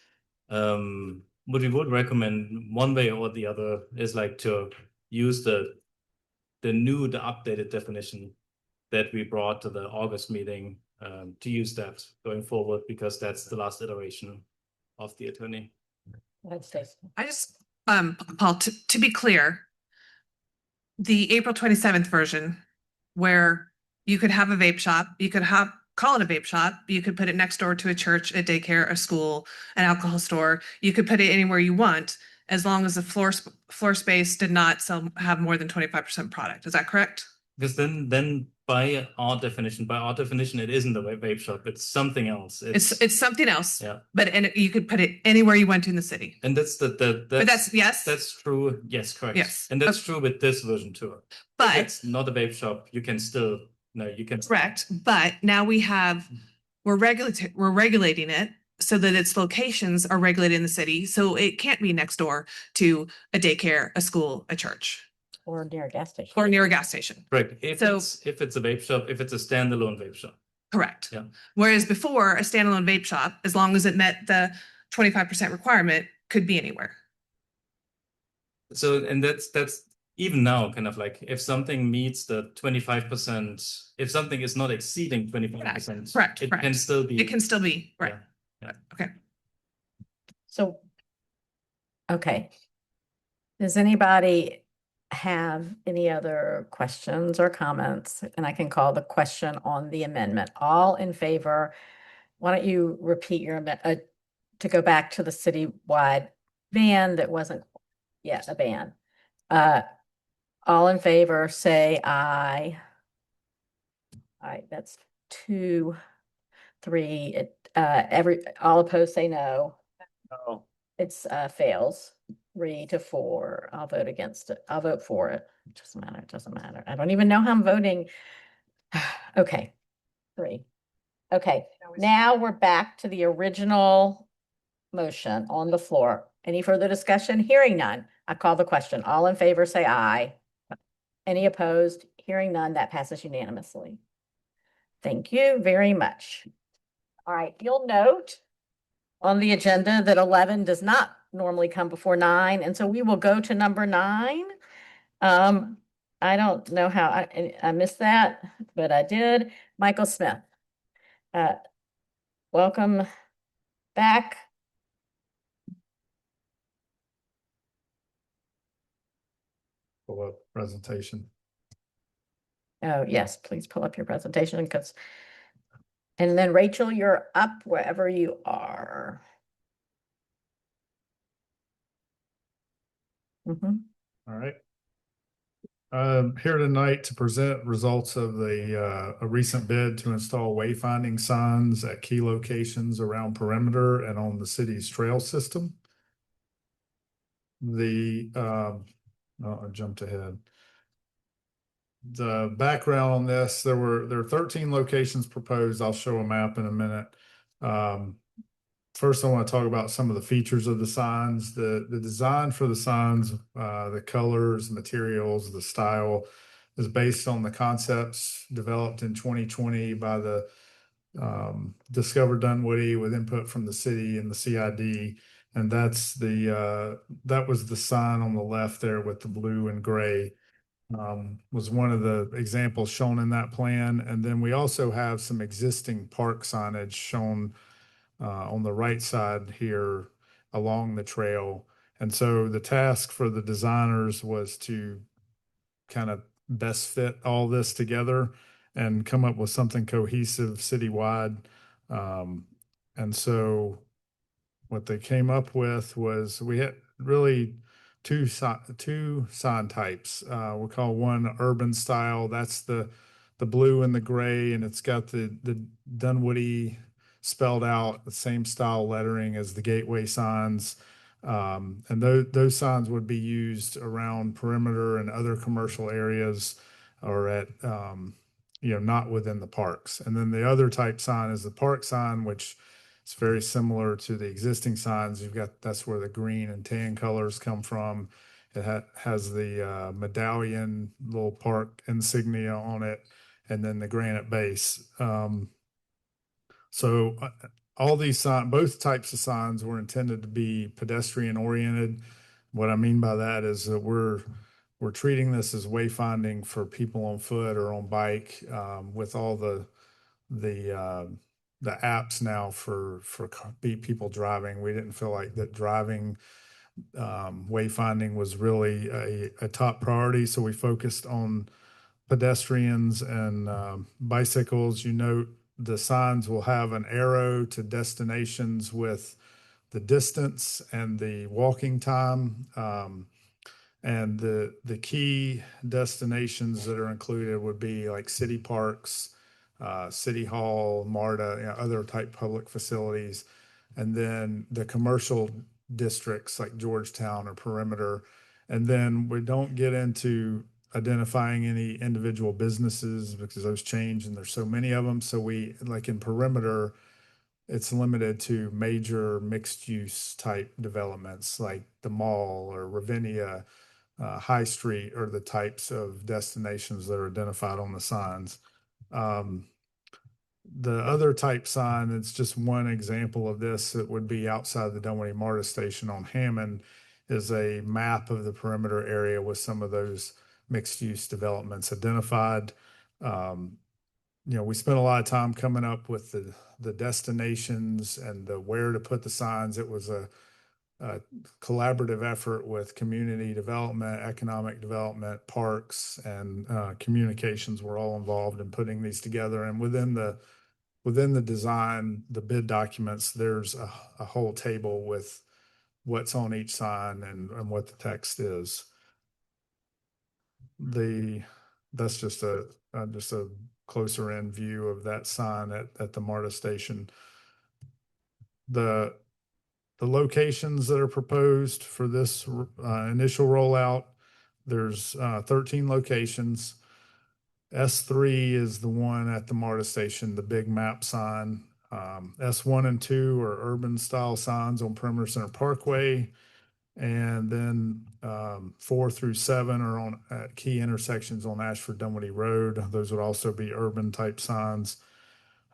What we would recommend one way or the other is like to use the updated definition that we brought to the August meeting, to use that going forward, because that's the last iteration of the attorney. I just, Paul, to be clear, the April 27th version, where you could have a vape shop, you could call it a vape shop, you could put it next door to a church, a daycare, a school, an alcohol store, you could put it anywhere you want, as long as the floor space did not have more than 25% product. Is that correct? Because then by our definition, it isn't a vape shop, it's something else. It's something else. Yeah. But you could put it anywhere you went in the city. And that's yes? That's true. Yes, correct. Yes. And that's true with this version too. But- if it's not a vape shop, you can still, you can. Correct, but now we're regulating it so that its locations are regulated in the city, so it can't be next door to a daycare, a school, a church, Or near a gas station. or near a gas station. Correct. If So- it's a vape shop, if it's a standalone vape shop. Correct. Yeah. Whereas before, a standalone vape shop, as long as it met the 25% requirement, could be anywhere. So, and that's even now kind of like if something meets the 25%, if something is not exceeding 25%, Correct, it correct. can still be. It can still be, right. Yeah. Okay. So, okay. Does anybody have any other questions or comments? And I can call the question on the amendment. All in favor? Why don't you repeat your to go back to the citywide ban that wasn't yet a ban? All in favor, say aye. Aye, that's 2, 3. All opposed, say no. No. It's fails 3 to 4. I'll vote against it. I'll vote for it. It doesn't matter. It doesn't matter. I don't even know how I'm voting. Okay, 3. Okay, now we're back to the original motion on the floor. Any further discussion? Hearing none. I call the question. All in favor, say aye. Any opposed? Hearing none, that passes unanimously. Thank you very much. All right, you'll note on the agenda that 11 does not normally come before 9, and so we will go to number 9. I don't know how I missed that, but I did. Michael Smith. Welcome back. Pull up presentation. Oh, yes, please pull up your presentation and then Rachel, you're up wherever you are. All right. Here tonight to present results of a recent bid to install wayfinding signs at key locations around perimeter and on the city's trail system. I jumped ahead. The background on this, there are 13 locations proposed. I'll show a map in a minute. First, I want to talk about some of the features of the signs. The design for the signs, the colors, materials, the style is based on the concepts developed in 2020 by the Discover Dunwoody with input from the city and the CID. And that was the sign on the left there with the blue and gray. Was one of the examples shown in that plan. And then we also have some existing park signage shown on the right side here along the trail. And so the task for the designers was to kind of best fit all this together and come up with something cohesive citywide. And so what they came up with was we had really two sign types. We call one urban style. That's the blue and the gray, and it's got the Dunwoody spelled out, the same style lettering as the gateway signs. And those signs would be used around perimeter and other commercial areas or at not within the parks. And then the other type sign is the park sign, which it's very similar to the existing signs. That's where the green and tan colors come from. It has the medallion little park insignia on it, and then the granite base. So all these signs, both types of signs were intended to be pedestrian oriented. What I mean by that is that we're treating this as wayfinding for people on foot or on bike, with all the apps now for people driving. We didn't feel like that driving wayfinding was really a top priority, so we focused on pedestrians and bicycles. You note the signs will have an arrow to destinations with the distance and the walking time. And the key destinations that are included would be like city parks, City Hall, MARTA, other type public facilities, and then the commercial districts like Georgetown or Perimeter. And then we don't get into identifying any individual businesses because those change and there's so many of them. So we, like in Perimeter, it's limited to major mixed use type developments like the mall or Ravinia, High Street, or the types of destinations that are identified on the signs. The other type sign, it's just one example of this, that would be outside the Dunwoody MARTA station on Hammond, is a map of the perimeter area with some of those mixed use developments identified. We spent a lot of time coming up with the destinations and the where to put the signs. It was a collaborative effort with community development, economic development, parks, and communications were all involved in putting these together. And within the design, the bid documents, there's a whole table with what's on each sign and what the text is. That's just a closer in view of that sign at the MARTA station. The locations that are proposed for this initial rollout, there's 13 locations. S3 is the one at the MARTA station, the big map sign. S1 and 2 are urban style signs on Perimeter Center Parkway. And then 4 through 7 are at key intersections on Ashford Dunwoody Road. Those would also be urban type signs.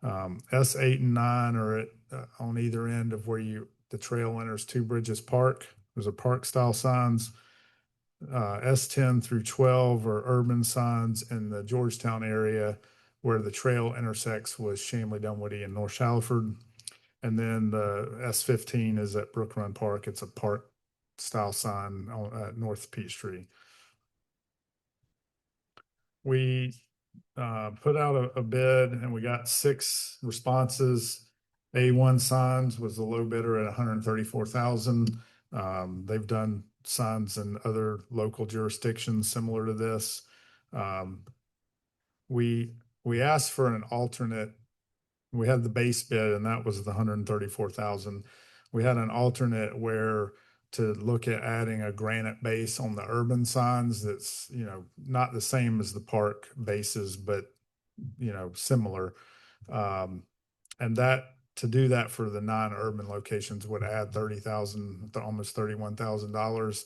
S8 and 9 are on either end of where the trail enters Two Bridges Park. Those are park style signs. S10 through 12 are urban signs in the Georgetown area where the trail intersects with Shamley, Dunwoody, and North Shalford. And then the S15 is at Brook Run Park. It's a park style sign at North Peachtree. We put out a bid and we got 6 responses. A1 Signs was the low bidder at $134,000. They've done signs in other local jurisdictions similar to this. We asked for an alternate. We had the base bid and that was the $134,000. We had an alternate where to look at adding a granite base on the urban signs that's, not the same as the park bases, but, similar. And to do that for the non-urban locations would add 30,000 to almost $31,000,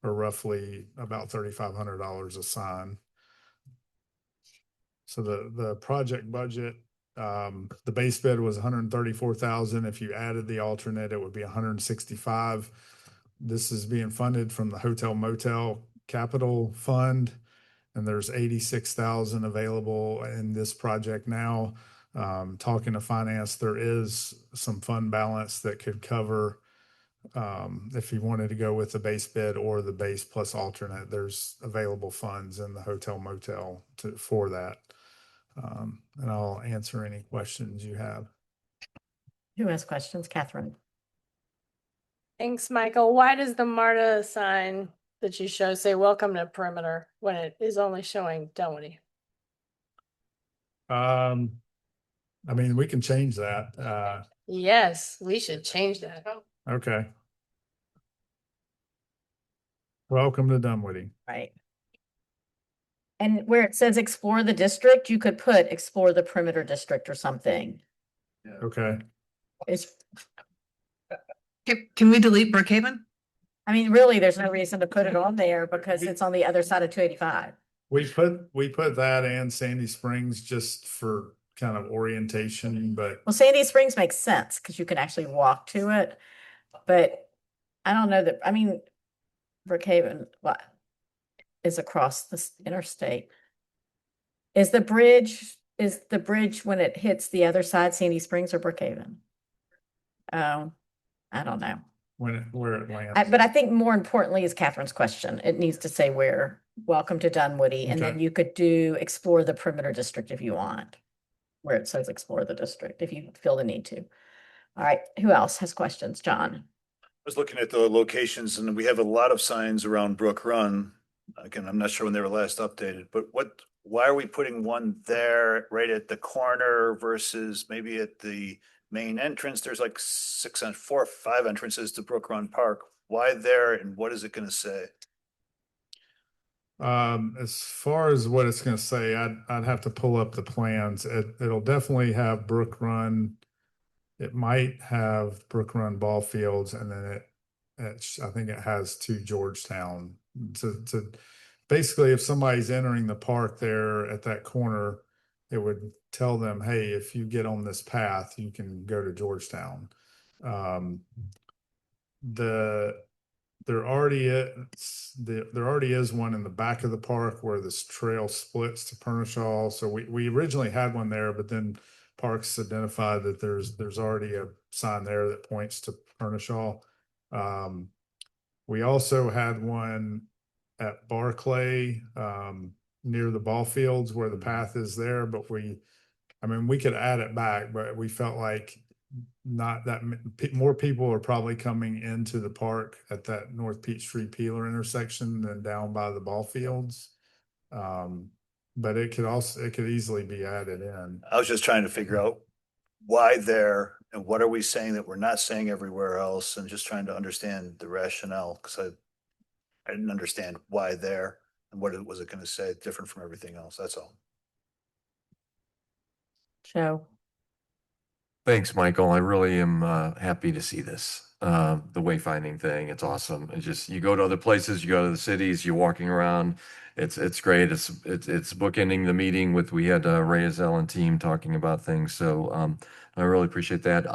or roughly about $3,500 a sign. So the project budget, the base bid was 134,000. If you added the alternate, it would be 165. This is being funded from the Hotel Motel Capital Fund, and there's 86,000 available in this project now. Talking to finance, there is some fund balance that could cover if you wanted to go with the base bid or the base plus alternate. There's available funds in the hotel motel for that. And I'll answer any questions you have. Who has questions? Catherine. Thanks, Michael. Why does the MARTA sign that you show say welcome to perimeter when it is only showing Dunwoody? I mean, we can change that. Yes, we should change that. Okay. Welcome to Dunwoody. Right. And where it says explore the district, you could put explore the perimeter district or something. Okay. It's, Can we delete Brookhaven? I mean, really, there's no reason to put it on there because it's on the other side of 285. We put that and Sandy Springs just for kind of orientation, but Well, Sandy Springs makes sense because you can actually walk to it. But I don't know that, I mean, Brookhaven, what is across the interstate? Is the bridge when it hits the other side, Sandy Springs or Brookhaven? Oh, I don't know. where it lands. But I think more importantly is Catherine's question. It needs to say where, welcome to Dunwoody, and then Okay. you could do explore the perimeter district if you want, where it says explore the district, if you feel the need to. All right, who else has questions? John? I was looking at the locations and we have a lot of signs around Brook Run. Again, I'm not sure when they were last updated, but why are we putting one there right at the corner versus maybe at the main entrance? There's like 4 or 5 entrances to Brook Run Park. Why there and what is it going to say? As far as what it's going to say, I'd have to pull up the plans. It'll definitely have Brook Run. It might have Brook Run ball fields, and then I think it has 2 Georgetown. To basically, if somebody's entering the park there at that corner, it would tell them, hey, if you get on this path, you can go to Georgetown. There already is one in the back of the park where this trail splits to Pernishaw. So we originally had one there, but then Parks identified that there's already a sign there that points to Pernishaw. We also had one at Barclay near the ball fields where the path is there, but we could add it back, but we felt like not that more people are probably coming into the park at that North Peachtree Peeler intersection than down by the ball fields. But it could easily be added in. I was just trying to figure out why there and what are we saying that we're not saying everywhere else, and just trying to understand the rationale, because I didn't understand why there and what was it going to say different from everything else. That's all. Joe? Thanks, Michael. I really am happy to see this. The wayfinding thing, it's awesome. It's just you go to other places, you go to the cities, you're walking around. It's great. It's bookending the meeting with we had Ray Azell and team talking about things. So I really appreciate that.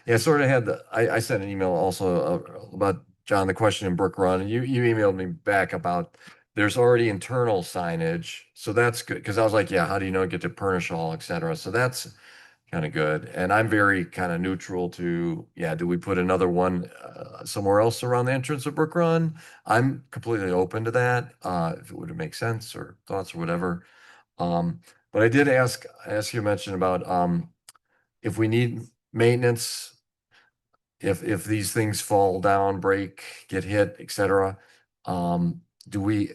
Yeah, I sort of had I sent an email also about John the question in Brook Run, and you emailed me back about there's already internal signage, so that's good because I was like, yeah, how do you know get to Pernishaw, et cetera? So that's kind of good. And I'm very kind of neutral to, yeah, do we put another one somewhere else around the entrance of Brook Run? I'm completely open to that, if it would make sense or thoughts or whatever. But I did ask you mention about if we need maintenance, if these things fall down, break, get hit, etc. Do we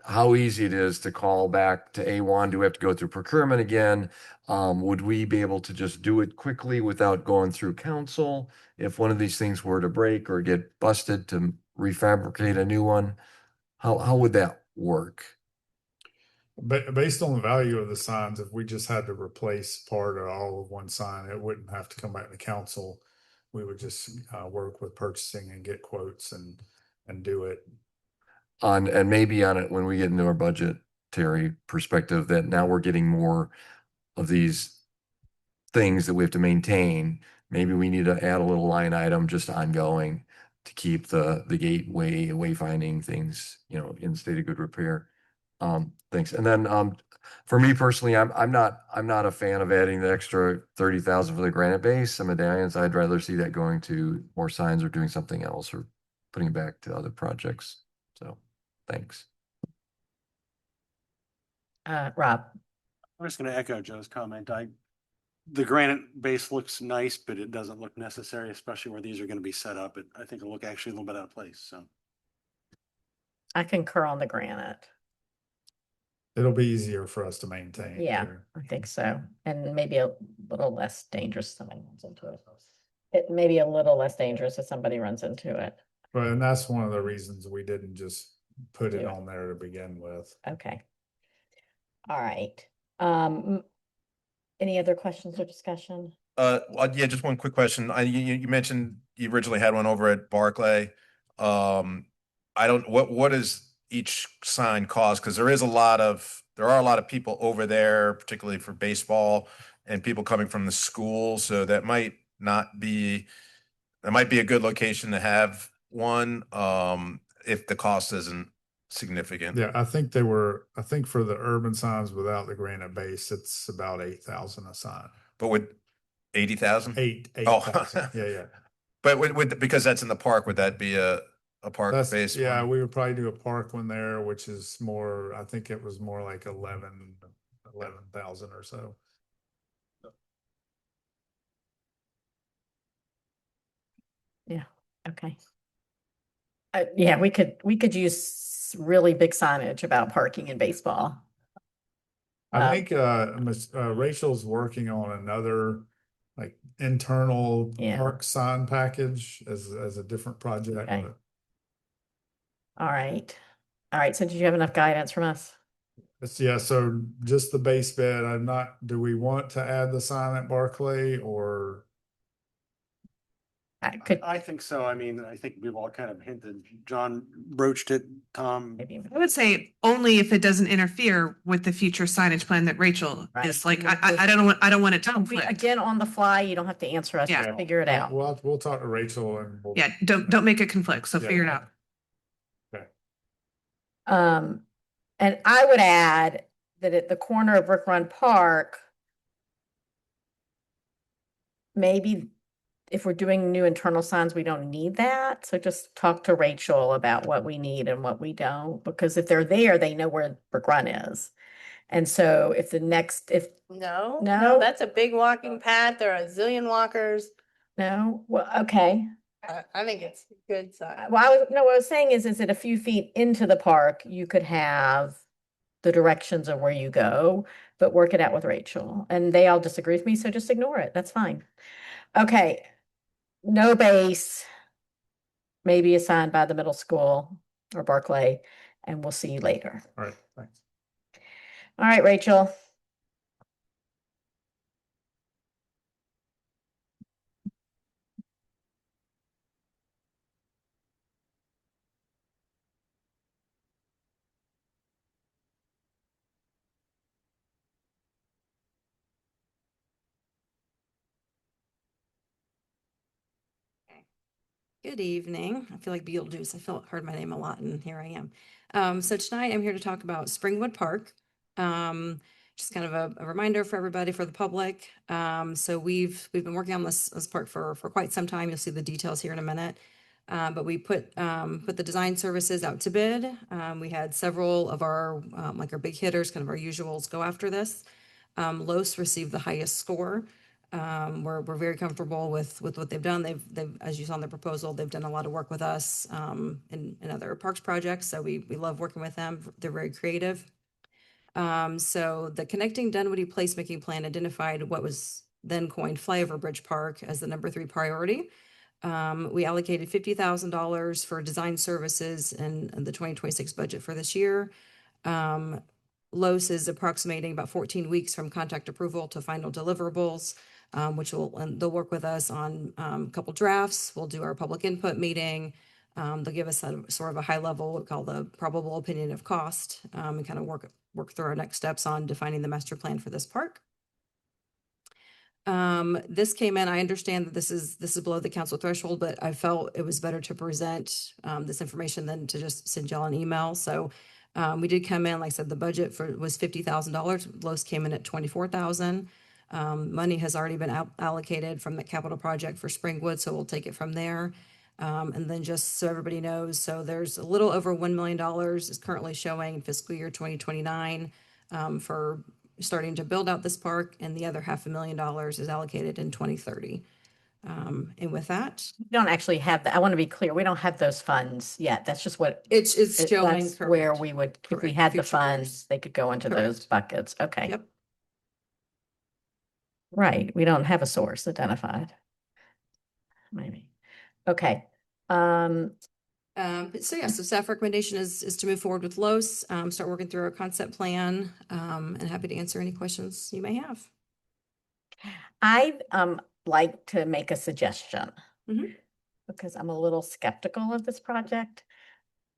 how easy it is to call back to A1? Do we have to go through procurement again? Would we be able to just do it quickly without going through council? If one of these things were to break or get busted to refabricate a new one, how would that work? But based on the value of the signs, if we just had to replace part or all of one sign, it wouldn't have to come back to council. We would just work with purchasing and get quotes and do it. And maybe on it when we get into our budgetary perspective, that now we're getting more of these things that we have to maintain. Maybe we need to add a little line item just ongoing to keep the gateway wayfinding things, in state of good repair. Thanks. And then for me personally, I'm not a fan of adding the extra 30,000 for the granite base and medallions. I'd rather see that going to more signs or doing something else or putting it back to other projects. So thanks. Rob. I'm just gonna echo Joe's comment. The granite base looks nice, but it doesn't look necessary, especially where these are gonna be set up. I think it'll look actually a little bit out of place, so. I concur on the granite. It'll be easier for us to maintain. Yeah, here. I think so. And maybe a little less dangerous if somebody runs into it. It may be a little less dangerous if somebody runs into it. But and that's one of the reasons we didn't just put it Yeah. on there to begin with. Okay. All right. Any other questions or discussion? Yeah, just one quick question. You mentioned you originally had one over at Barclay. What does each sign cost? Because there are a lot of people over there, particularly for baseball and people coming from the school. So that might be a good location to have one, if the cost isn't significant. Yeah, I think for the urban signs without the granite base, it's about 8,000 a sign. But with 80,000? 8,000. Yeah. But because that's in the park, would that be a park base? Yeah, we would probably do a park one there, which is more, I think it was more like 11,000 or so. Yeah, okay. Yeah, we could use really big signage about parking and baseball. I think Rachel's working on another like internal park sign package as a different project. Okay. All right. So did you have enough guidance from us? Yeah, so just the base bid. Do we want to add the sign at Barclay or? I think so. I mean, I think we've all kind of hinted. John broached it, Tom. I would say only if it doesn't interfere with the future signage plan that Rachel is like, I don't want it to conflict. Again, on the fly, you don't have to answer us, just figure it out. We'll talk to Rachel and don't make it conflict. So figure it out. Okay. And I would add that at the corner of Brook Run Park, maybe if we're doing new internal signs, we don't need that. So just talk to Rachel about what we need and what we don't, because if they're there, they know where Brook Run is. And so if No, No? that's a big walking path. There are a zillion walkers. no, well, okay. I think it's a good sign. Well, what I was saying is that a few feet into the park, you could have the directions of where you go, but work it out with Rachel. And they all disagree with me, so just ignore it. That's fine. Okay. No base, maybe assigned by the middle school or Barclay, and we'll see you later. All right, thanks. All right, Rachel. Good evening. I feel like Beetlejuice. Heard my name a lot, and here I am. So tonight I'm here to talk about Springwood Park. Just kind of a reminder for everybody, for the public. So we've been working on this park for quite some time. You'll see the details here in a minute. But we put the design services out to bid. We had several of our like our big hitters, kind of our usuals, go after this. Los received the highest score. We're very comfortable with what they've done. They've, as you saw in the proposal, they've done a lot of work with us in other parks projects. So we love working with them. They're very creative. So the Connecting Dunwoody Placemaking Plan identified what was then coined Flyover Bridge Park as the number 3 priority. We allocated $50,000 for design services in the 2026 budget for this year. Los is approximating about 14 weeks from contract approval to final deliverables, which and they'll work with us on a couple drafts. We'll do our public input meeting. They'll give us a sort of a high level, what we call the probable opinion of cost, and kind of work through our next steps on defining the master plan for this park. This came in, I understand that this is below the council threshold, but I felt it was better to present this information than to just send y'all an email. So we did come in, like I said, the budget was $50,000. Los came in at 24,000. Money has already been allocated from the capital project for Springwood, so we'll take it from there. And then just so everybody knows, so there's a little over $1 million is currently showing fiscal year 2029 for starting to build out this park, and the other $500,000 is allocated in 2030. And with that, We don't actually have that. I want to be clear. We don't have those funds yet. That's just what it's showing. that's where Correct. we would, if we Correct. had the Future funds, years. they could go into Correct. those buckets. Okay. Yep. Right. We don't have a source identified. Maybe. Okay. Um, So yeah, so staff recommendation is to move forward with Los, start working through our concept plan, and happy to answer any questions you may have. I'd like to make a suggestion Mhm. because I'm a little skeptical of this project.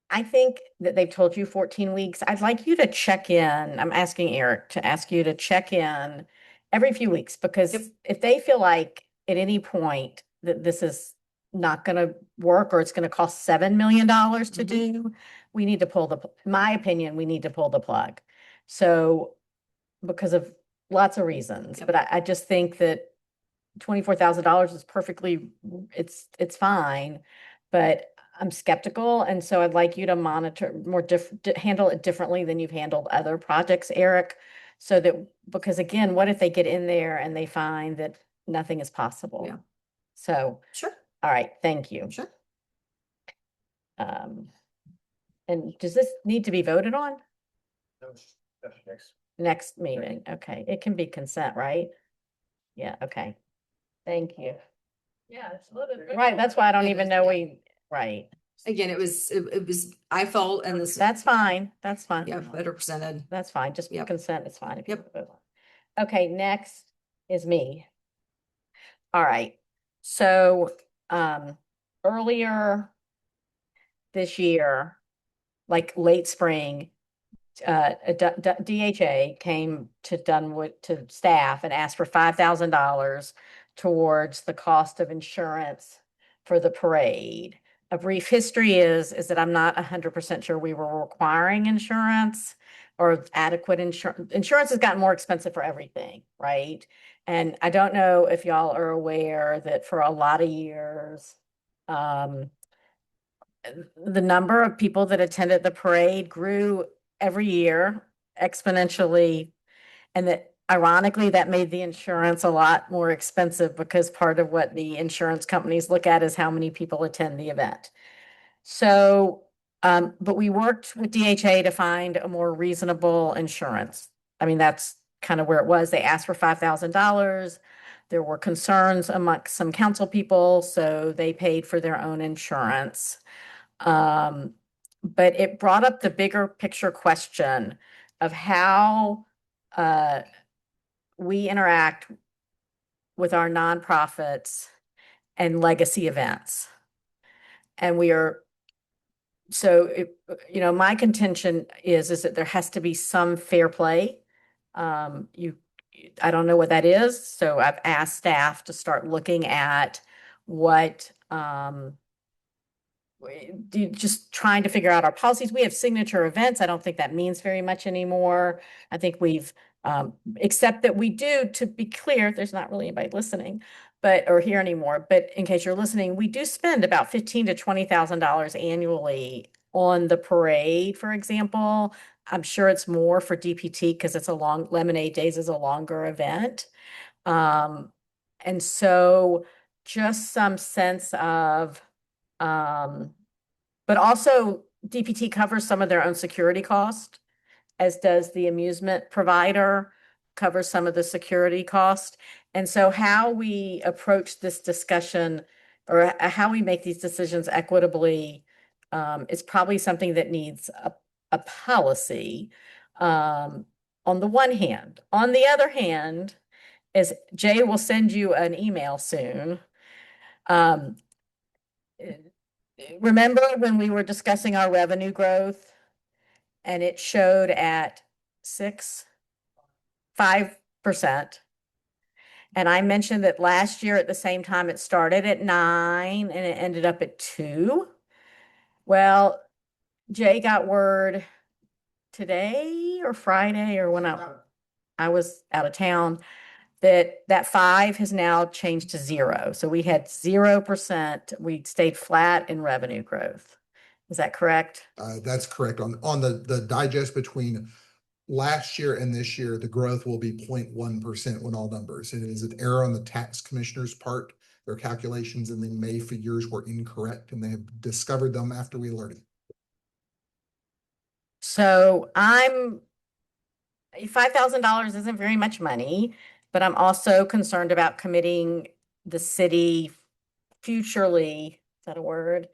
I think that they've told you 14 weeks. I'd like you to check in. I'm asking Eric to ask you to check in every few weeks because Yep. if they feel like at any point that this is not going to work or it's going to cost $7 million to do, we need to pull in my opinion, we need to pull the plug. So because of lots of reasons, Yep. but I just think that $24,000 is perfectly, it's fine, but I'm skeptical. And so I'd like you to monitor handle it differently than you've handled other projects, Eric. So that, because again, what if they get in there and they find that nothing is possible? Yeah. So, Sure. all right, thank you. Sure. And does this need to be voted on? That's next. Next meeting? Okay, it can be consent, right? Yeah, okay. Thank you. Yeah, it's a little bit. Right, that's why I don't It even is, know yeah. right. Again, it was, I felt, and this, That's fine, that's fine. yeah, better presented. That's fine, just Yep. consent is fine. if you Yep. vote on it. Okay, next is me. All right, so, earlier this year, like late spring, DHA came to Dunwood, to staff and asked for $5,000 towards the cost of insurance for the parade. A brief history is that I'm not 100% sure we were requiring insurance or adequate insurance. Insurance has gotten more expensive for everything, right? And I don't know if y'all are aware that for a lot of years, the number of people that attended the parade grew every year exponentially. And that ironically, that made the insurance a lot more expensive because part of what the insurance companies look at is how many people attend the event. So, but we worked with DHA to find a more reasonable insurance. I mean, that's kind of where it was. They asked for $5,000. There were concerns amongst some council people, so they paid for their own insurance. But it brought up the bigger picture question of how we interact with our nonprofits and legacy events. And we are, so, my contention is that there has to be some fair play. I don't know what that is, so I've asked staff to start looking at what, just trying to figure out our policies. We have signature events. I don't think that means very much anymore. I think we've, except that we do, to be clear, there's not really anybody listening, or here anymore, but in case you're listening, we do spend about $15,000 to $20,000 annually on the parade, for example. I'm sure it's more for DPT because it's Lemonade Days is a longer event. And so just some sense of, but also DPT covers some of their own security cost, as does the amusement provider covers some of the security cost. And so how we approach this discussion or how we make these decisions equitably is probably something that needs a policy. On the one hand. On the other hand, is Jay will send you an email soon. Um, remember when we were discussing our revenue growth and it showed at 5%. And I mentioned that last year at the same time, it started at 9 and it ended up at 2. Well, Jay got word today or Friday or when I was out of town that 5 has now changed to 0. So we had 0%. We stayed flat in revenue growth. Is that correct? That's correct. On the digest between last year and this year, the growth will be 0.1% when all numbers. It is an error on the tax commissioner's part. Their calculations in the May figures were incorrect, and they have discovered them after we alerted. So $5,000 isn't very much money, but I'm also concerned about committing the city futurely, is that a word,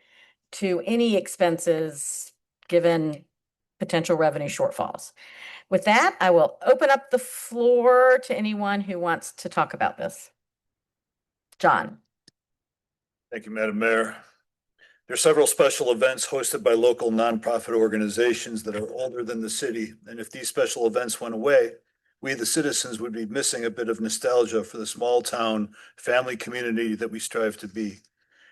to any expenses given potential revenue shortfalls. With that, I will open up the floor to anyone who wants to talk about this. John. Thank you, Madam Mayor. There are several special events hosted by local nonprofit organizations that are older than the city. And if these special events went away, we, the citizens, would be missing a bit of nostalgia for the small town family community that we strive to be.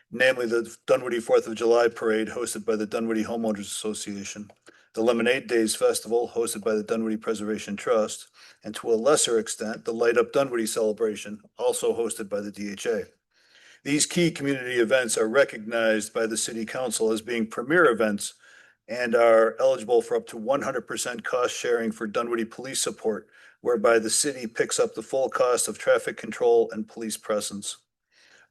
Namely the Dunwoody 4th of July Parade hosted by the Dunwoody Homeowners Association, the Lemonade Days Festival hosted by the Dunwoody Preservation Trust, and to a lesser extent, the Light Up Dunwoody Celebration, also hosted by the DHA. These key community events are recognized by the City Council as being premier events and are eligible for up to 100% cost sharing for Dunwoody police support, whereby the city picks up the full cost of traffic control and police presence.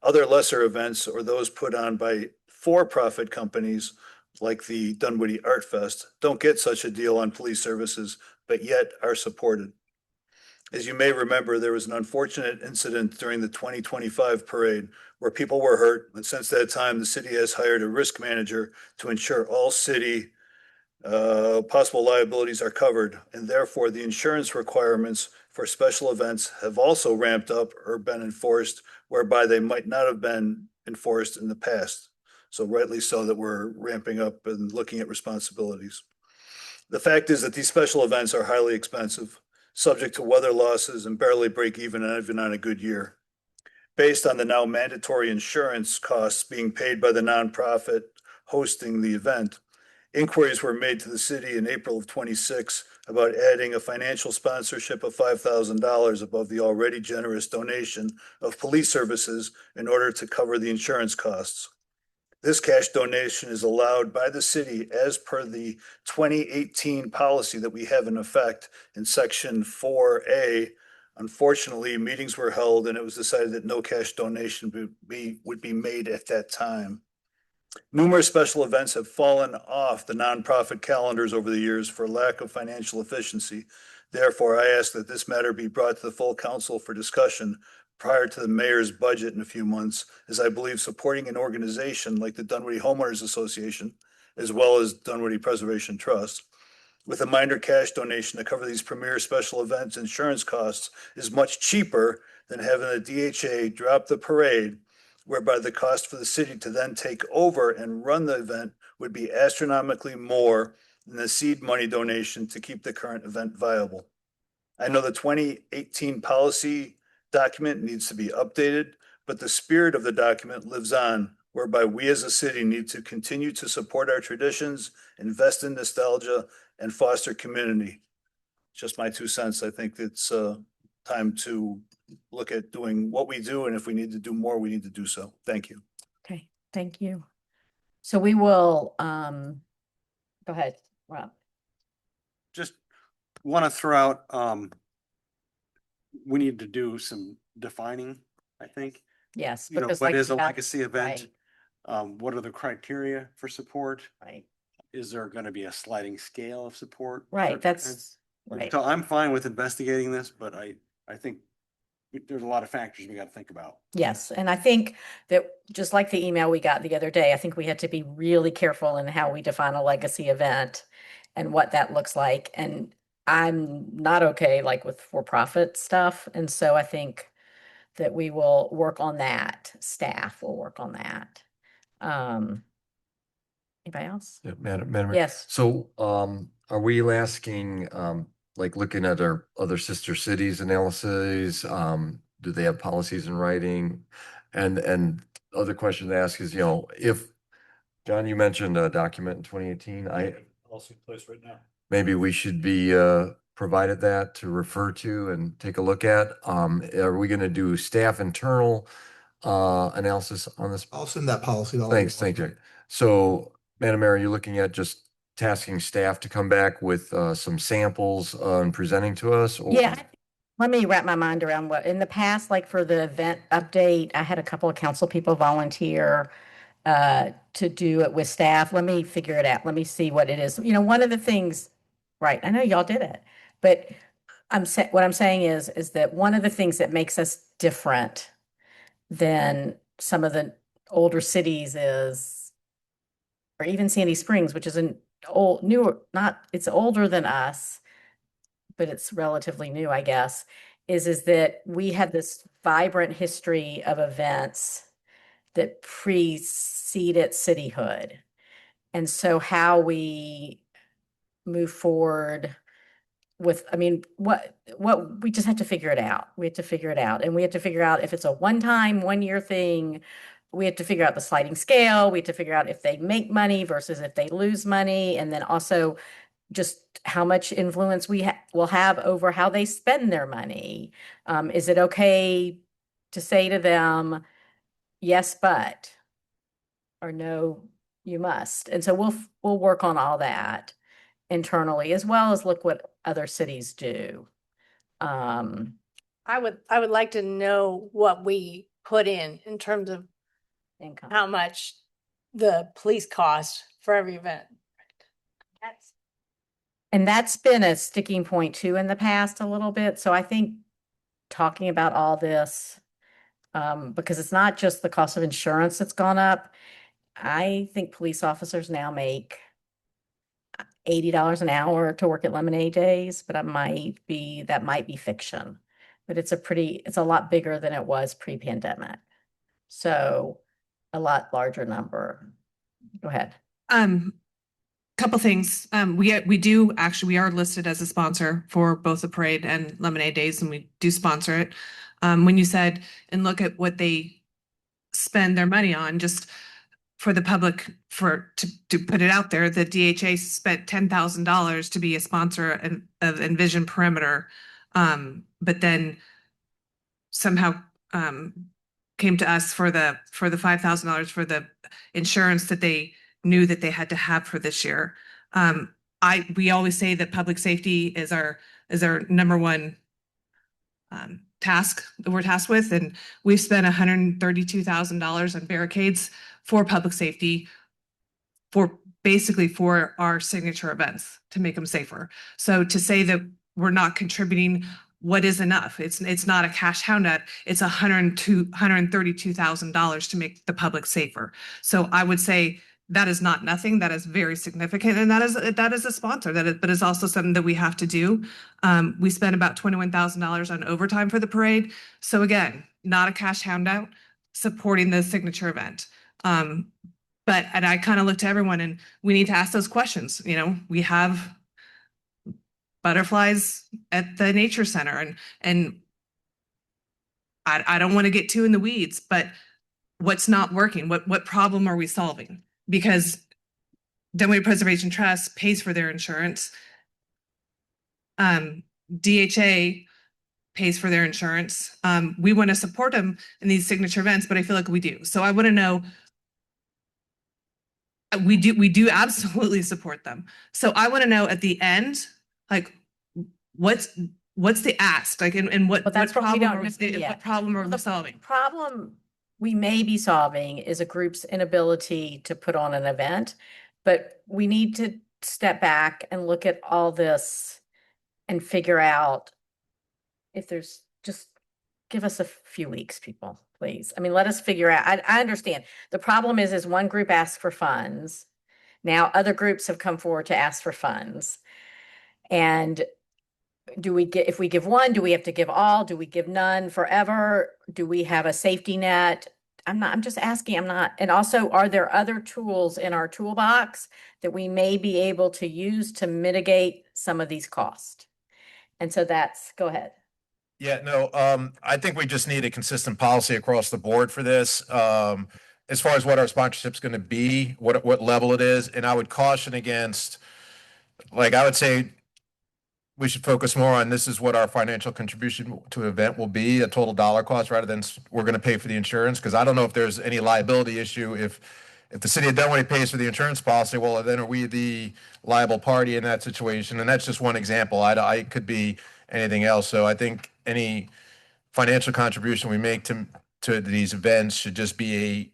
Other lesser events or those put on by for-profit companies like the Dunwoody Art Fest don't get such a deal on police services, but yet are supported. As you may remember, there was an unfortunate incident during the 2025 parade where people were hurt. And since that time, the city has hired a risk manager to ensure all city possible liabilities are covered. And therefore, the insurance requirements for special events have also ramped up or been enforced, whereby they might not have been enforced in the past. So rightly so that we're ramping up and looking at responsibilities. The fact is that these special events are highly expensive, subject to weather losses, and barely break even on a good year. Based on the now mandatory insurance costs being paid by the nonprofit hosting the event, inquiries were made to the city in April of 26 about adding a financial sponsorship of $5,000 above the already generous donation of police services in order to cover the insurance costs. This cash donation is allowed by the city as per the 2018 policy that we have in effect in section 4A. Unfortunately, meetings were held and it was decided that no cash donation would be made at that time. Numerous special events have fallen off the nonprofit calendars over the years for lack of financial efficiency. Therefore, I ask that this matter be brought to the full council for discussion prior to the mayor's budget in a few months, as I believe supporting an organization like the Dunwoody Homeowners Association, as well as Dunwoody Preservation Trust, with a minor cash donation to cover these premier special events insurance costs is much cheaper than having the DHA drop the parade, whereby the cost for the city to then take over and run the event would be astronomically more than the seed money donation to keep the current event viable. I know the 2018 policy document needs to be updated, but the spirit of the document lives on, whereby we as a city need to continue to support our traditions, invest in nostalgia, and foster community. Just my 2 cents. I think it's time to look at doing what we do, and if we need to do more, we need to do so. Thank you. Okay, thank you. So we will, go ahead, Rob. Just want to throw out, we need to do some defining, I think. Yes, You know, because what like is a you got- legacy event? right. What are the criteria for support? Right. Is there going to be a sliding scale of support? Right, that's right. So I'm fine with investigating this, but I think there's a lot of factors we got to think about. Yes, and I think that just like the email we got the other day, I think we had to be really careful in how we define a legacy event and what that looks like. And I'm not okay like with for-profit stuff. And so I think that we will work on that. Staff will work on that. Um, Anybody else? Yeah, Madam Mayor. Yes. So, are we asking, like looking at our other sister cities analyses, do they have policies in writing? And other question to ask is, if, John, you mentioned a document in 2018, Also in place right now. maybe we should be, provided that to refer to and take a look at. Are we gonna do staff internal, analysis on this? I'll send that policy. to all of Thanks, thank you. So, Madam Mayor, are you looking at just tasking staff to come back with some samples and presenting to us? Or Yeah, let me wrap my mind around what in the past, like for the event update, I had a couple of council people volunteer to do it with staff. Let me figure it out. Let me see what it is. One of the things, right? I know y'all did it, but what I'm saying is that one of the things that makes us different than some of the older cities is, or even Sandy Springs, which is an old, newer, not, it's older than us, but it's relatively new, I guess, is that we had this vibrant history of events that preceded cityhood. And so how we move forward with, what we just have to figure it out. We have to figure it out. And we have to figure out if it's a one-time, one-year thing. We have to figure out the sliding scale. We have to figure out if they make money versus if they lose money. And then also just how much influence we will have over how they spend their money. Is it okay to say to them, yes, but, or no, you must? And so we'll work on all that internally as well as look what other cities do. I would like to know what we put in terms of Income. how much the police cost for every event. And that's been a sticking point too in the past a little bit. So I think talking about all this, because it's not just the cost of insurance that's gone up. I think police officers now make $80 an hour to work at Lemonade Days, but that might be fiction. But it's a lot bigger than it was pre-pandemic. So a lot larger number. Go ahead. Couple things. We are listed as a sponsor for both the parade and Lemonade Days, and we do sponsor it. When you said and look at what they spend their money on, just for the public, to put it out there, the DHA spent $10,000 to be a sponsor of Envision Perimeter, but then somehow came to us for the $5,000 for the insurance that they knew that they had to have for this year. We always say that public safety is our number one task that we're tasked with, and we've spent $132,000 on barricades for public safety for our signature events to make them safer. So to say that we're not contributing, what is enough? It's not a cash handout. It's $132,000 to make the public safer. So I would say that is not nothing. That is very significant, and that is a sponsor. But it's also something that we have to do. We spent about $21,000 on overtime for the parade. So again, not a cash handout, supporting the signature event. And I kind of look to everyone, and we need to ask those questions. We have butterflies at the nature center, and I don't want to get too in the weeds, but what's not working? What problem are we solving? Because Dunwoody Preservation Trust pays for their insurance. DHA pays for their insurance. We want to support them in these signature events, but I feel like we do. So I want to know. We do absolutely support them. So I want to know at the end, like, what's the ask? Like, and what That's what we problem don't are know we, yet. what problem are we solving? Problem we may be solving is a group's inability to put on an event, but we need to step back and look at all this and figure out if there's just give us a few weeks, people, please. Let us figure out. I understand. The problem is one group asked for funds. Now other groups have come forward to ask for funds. And do we get, if we give one, do we have to give all? Do we give none forever? Do we have a safety net? I'm just asking, I'm not, and also, are there other tools in our toolbox that we may be able to use to mitigate some of these costs? And so go ahead. Yeah, no, I think we just need a consistent policy across the board for this. As far as what our sponsorship's gonna be, what level it is, and I would caution against, like, I would say we should focus more on this is what our financial contribution to an event will be, a total dollar cost, rather than we're gonna pay for the insurance, because I don't know if there's any liability issue if the city of Dunwoody pays for the insurance policy, well, then are we the liable party in that situation? And that's just one example. I could be anything else. So I think any financial contribution we make to these events should just be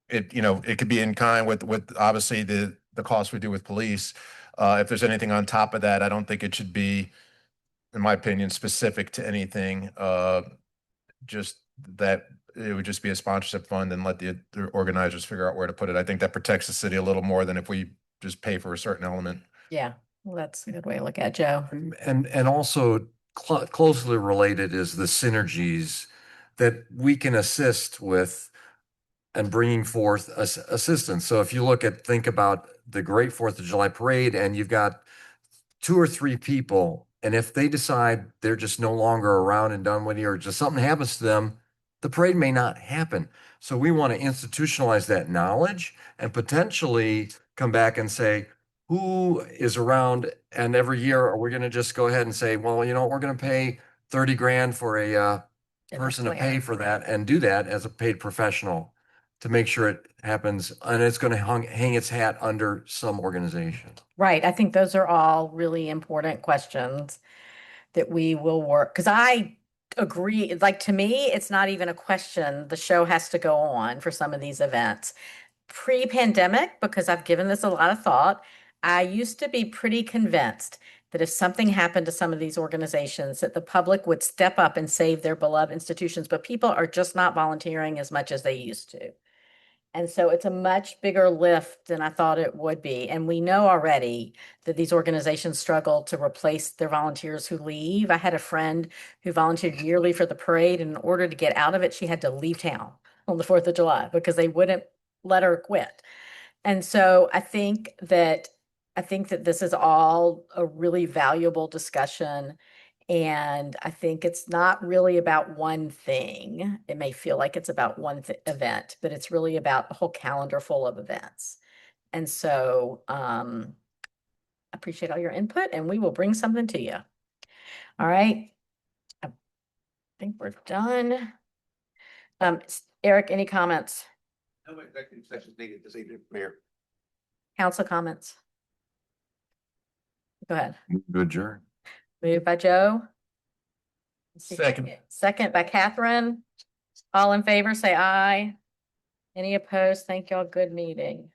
it could be in kind with obviously the cost we do with police. If there's anything on top of that, I don't think it should be, in my opinion, specific to anything. Just that it would just be a sponsorship fund and let the organizers figure out where to put it. I think that protects the city a little more than if we just pay for a certain element. Yeah, well, that's a good way to look at it, Joe. And also closely related is the synergies that we can assist with and bringing forth assistance. So if you think about the Great 4th of July parade, and you've got 2 or 3 people, and if they decide they're just no longer around in Dunwoody, or just something happens to them, the parade may not happen. So we want to institutionalize that knowledge and potentially come back and say, who is around? And every year, are we going to just go ahead and say, well, you know, we're going to pay 30 grand for a person to pay for that, and do that as a paid professional to make sure it happens, and it's going to hang its hat under some organization. Right. I think those are all really important questions that we will work, because I agree. Like, to me, it's not even a question. The show has to go on for some of these events. Pre-pandemic, because I've given this a lot of thought, I used to be pretty convinced that if something happened to some of these organizations, that the public would step up and save their beloved institutions, but people are just not volunteering as much as they used to. And so it's a much bigger lift than I thought it would be. And we know already that these organizations struggle to replace their volunteers who leave. I had a friend who volunteered yearly for the parade, and in order to get out of it, she had to leave town on the 4th of July because they wouldn't let her quit. And so I think that this is all a really valuable discussion. And I think it's not really about one thing. It may feel like it's about one event, but it's really about a whole calendar full of events. And so I appreciate all your input, and we will bring something to you. All right. I think we're done. Eric, any comments? No executive sessions needed this evening, Mayor. Council comments? Go ahead. Good, adjourn. Moved by Joe. Second. Second by Catherine. All in favor, say aye. Any opposed? Thank y'all. Good meeting.